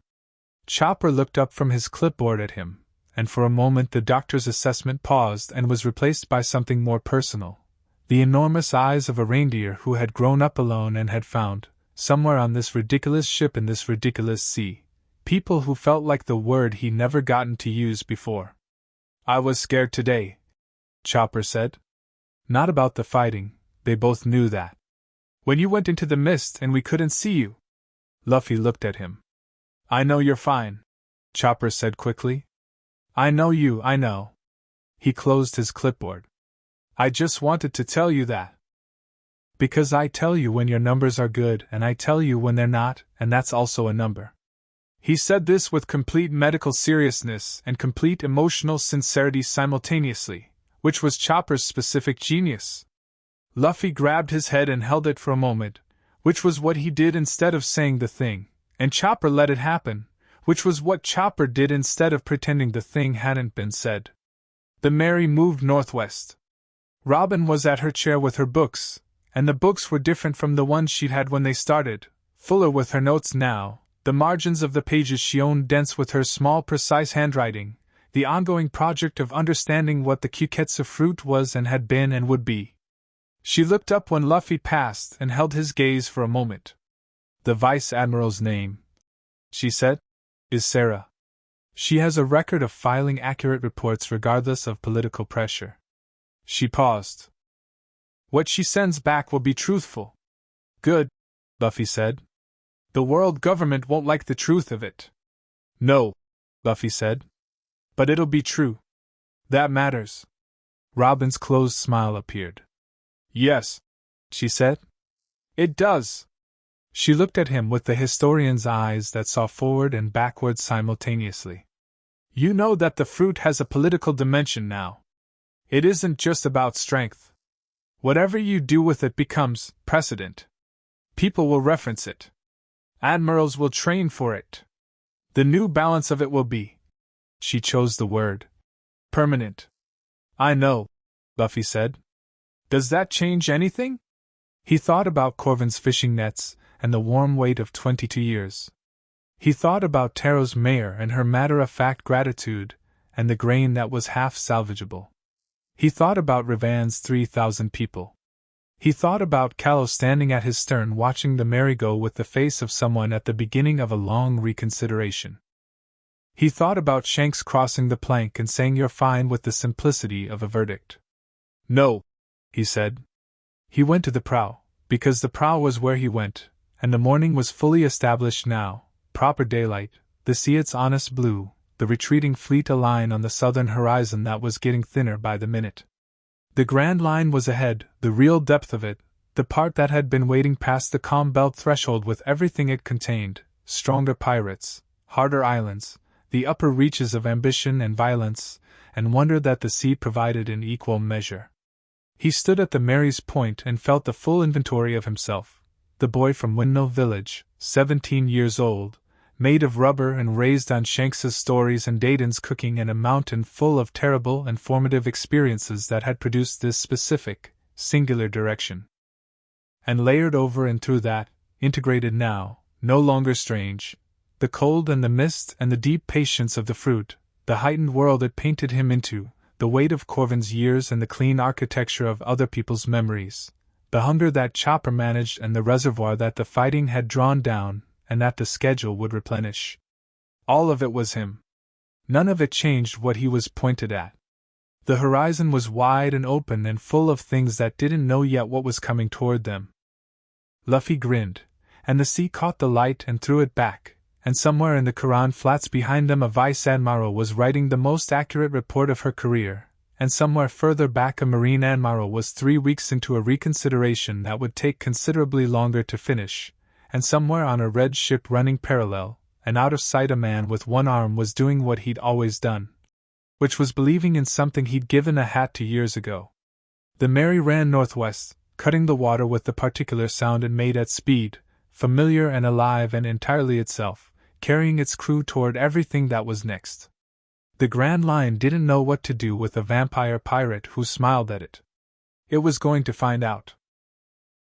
Chopper looked up from his clipboard at him, and for a moment the doctor's assessment paused and was replaced by something more personal. The enormous eyes of a reindeer who had grown up alone and had found, somewhere on this ridiculous ship in this ridiculous sea, people who felt like the word he never gotten to use before. I was scared today, Chopper said. Not about the fighting, they both knew that. When you went into the mist and we couldn't see you. Luffy looked at him. I know you're fine, Chopper said quickly. I know you, I know. He closed his clipboard. I just wanted to tell you that. Because I tell you when your numbers are good and I tell you when they're not, and that's also a number. He said this with complete medical seriousness and complete emotional sincerity simultaneously, which was Chopper's specific genius. Luffy grabbed his head and held it for a moment, which was what he did instead of saying the thing, and Chopper let it happen, which was what Chopper did instead of pretending the thing hadn't been said. The Mary moved northwest. Robin was at her chair with her books, and the books were different from the ones she'd had when they started, fuller with her notes now, the margins of the pages she owned dense with her small precise handwriting, the ongoing project of understanding what the Kuketsu fruit was and had been and would be. She looked up when Luffy passed and held his gaze for a moment. The Vice Admiral's name, she said, is Sarah. She has a record of filing accurate reports regardless of political pressure. She paused. What she sends back will be truthful. Good, Luffy said. The world government won't like the truth of it. No, Luffy said. But it'll be true. That matters. Robin's closed smile appeared. Yes, she said. It does. She looked at him with the historian's eyes that saw forward and backward simultaneously. You know that the fruit has a political dimension now. It isn't just about strength. Whatever you do with it becomes precedent. People will reference it. Admirals will train for it. The new balance of it will be, she chose the word, permanent. I know, Luffy said. Does that change anything? He thought about Corvin's fishing nets and the warm weight of 22 years. He thought about Taro's mare and her matter-of-fact gratitude and the grain that was half salvageable. He thought about Revan's 3,000 people. He thought about Callow standing at his stern watching the merry-go with the face of someone at the beginning of a long reconsideration. He thought about Shanks crossing the plank and saying you're fine with the simplicity of a verdict. No, he said. He went to the prow, because the prow was where he went, and the morning was fully established now, proper daylight, the sea its honest blue, the retreating fleet a line on the southern horizon that was getting thinner by the minute. The Grand Line was ahead, the real depth of it, the part that had been waiting past the calm belt threshold with everything it contained, stronger pirates, harder islands, the upper reaches of ambition and violence, and wonder that the sea provided in equal measure. He stood at the Mary's point and felt the full inventory of himself, the boy from Windmill Village, 17 years old, made of rubber and raised on Shanks's stories and Dayton's cooking and a mountain full of terrible and formative experiences that had produced this specific, singular direction. And layered over and through that, integrated now, no longer strange, the cold and the mist and the deep patience of the fruit, the heightened world it painted him into, the weight of Corvin's years and the clean architecture of other people's memories, the hunger that Chopper managed and the reservoir that the fighting had drawn down and that the schedule would replenish. All of it was him. None of it changed what he was pointed at. The horizon was wide and open and full of things that didn't know yet what was coming toward them. Luffy grinned, and the sea caught the light and threw it back, and somewhere in the Koran flats behind them a vice admiral was writing the most accurate report of her career, and somewhere further back a marine admiral was 3 weeks into a reconsideration that would take considerably longer to finish, and somewhere on a red ship running parallel, and out of sight a man with one arm was doing what he'd always done, which was believing in something he'd given a hat to years ago. The Mary ran northwest, cutting the water with the particular sound it made at speed, familiar and alive and entirely itself, carrying its crew toward everything that was next. The Grand Line didn't know what to do with a vampire pirate who smiled at it. It was going to find out.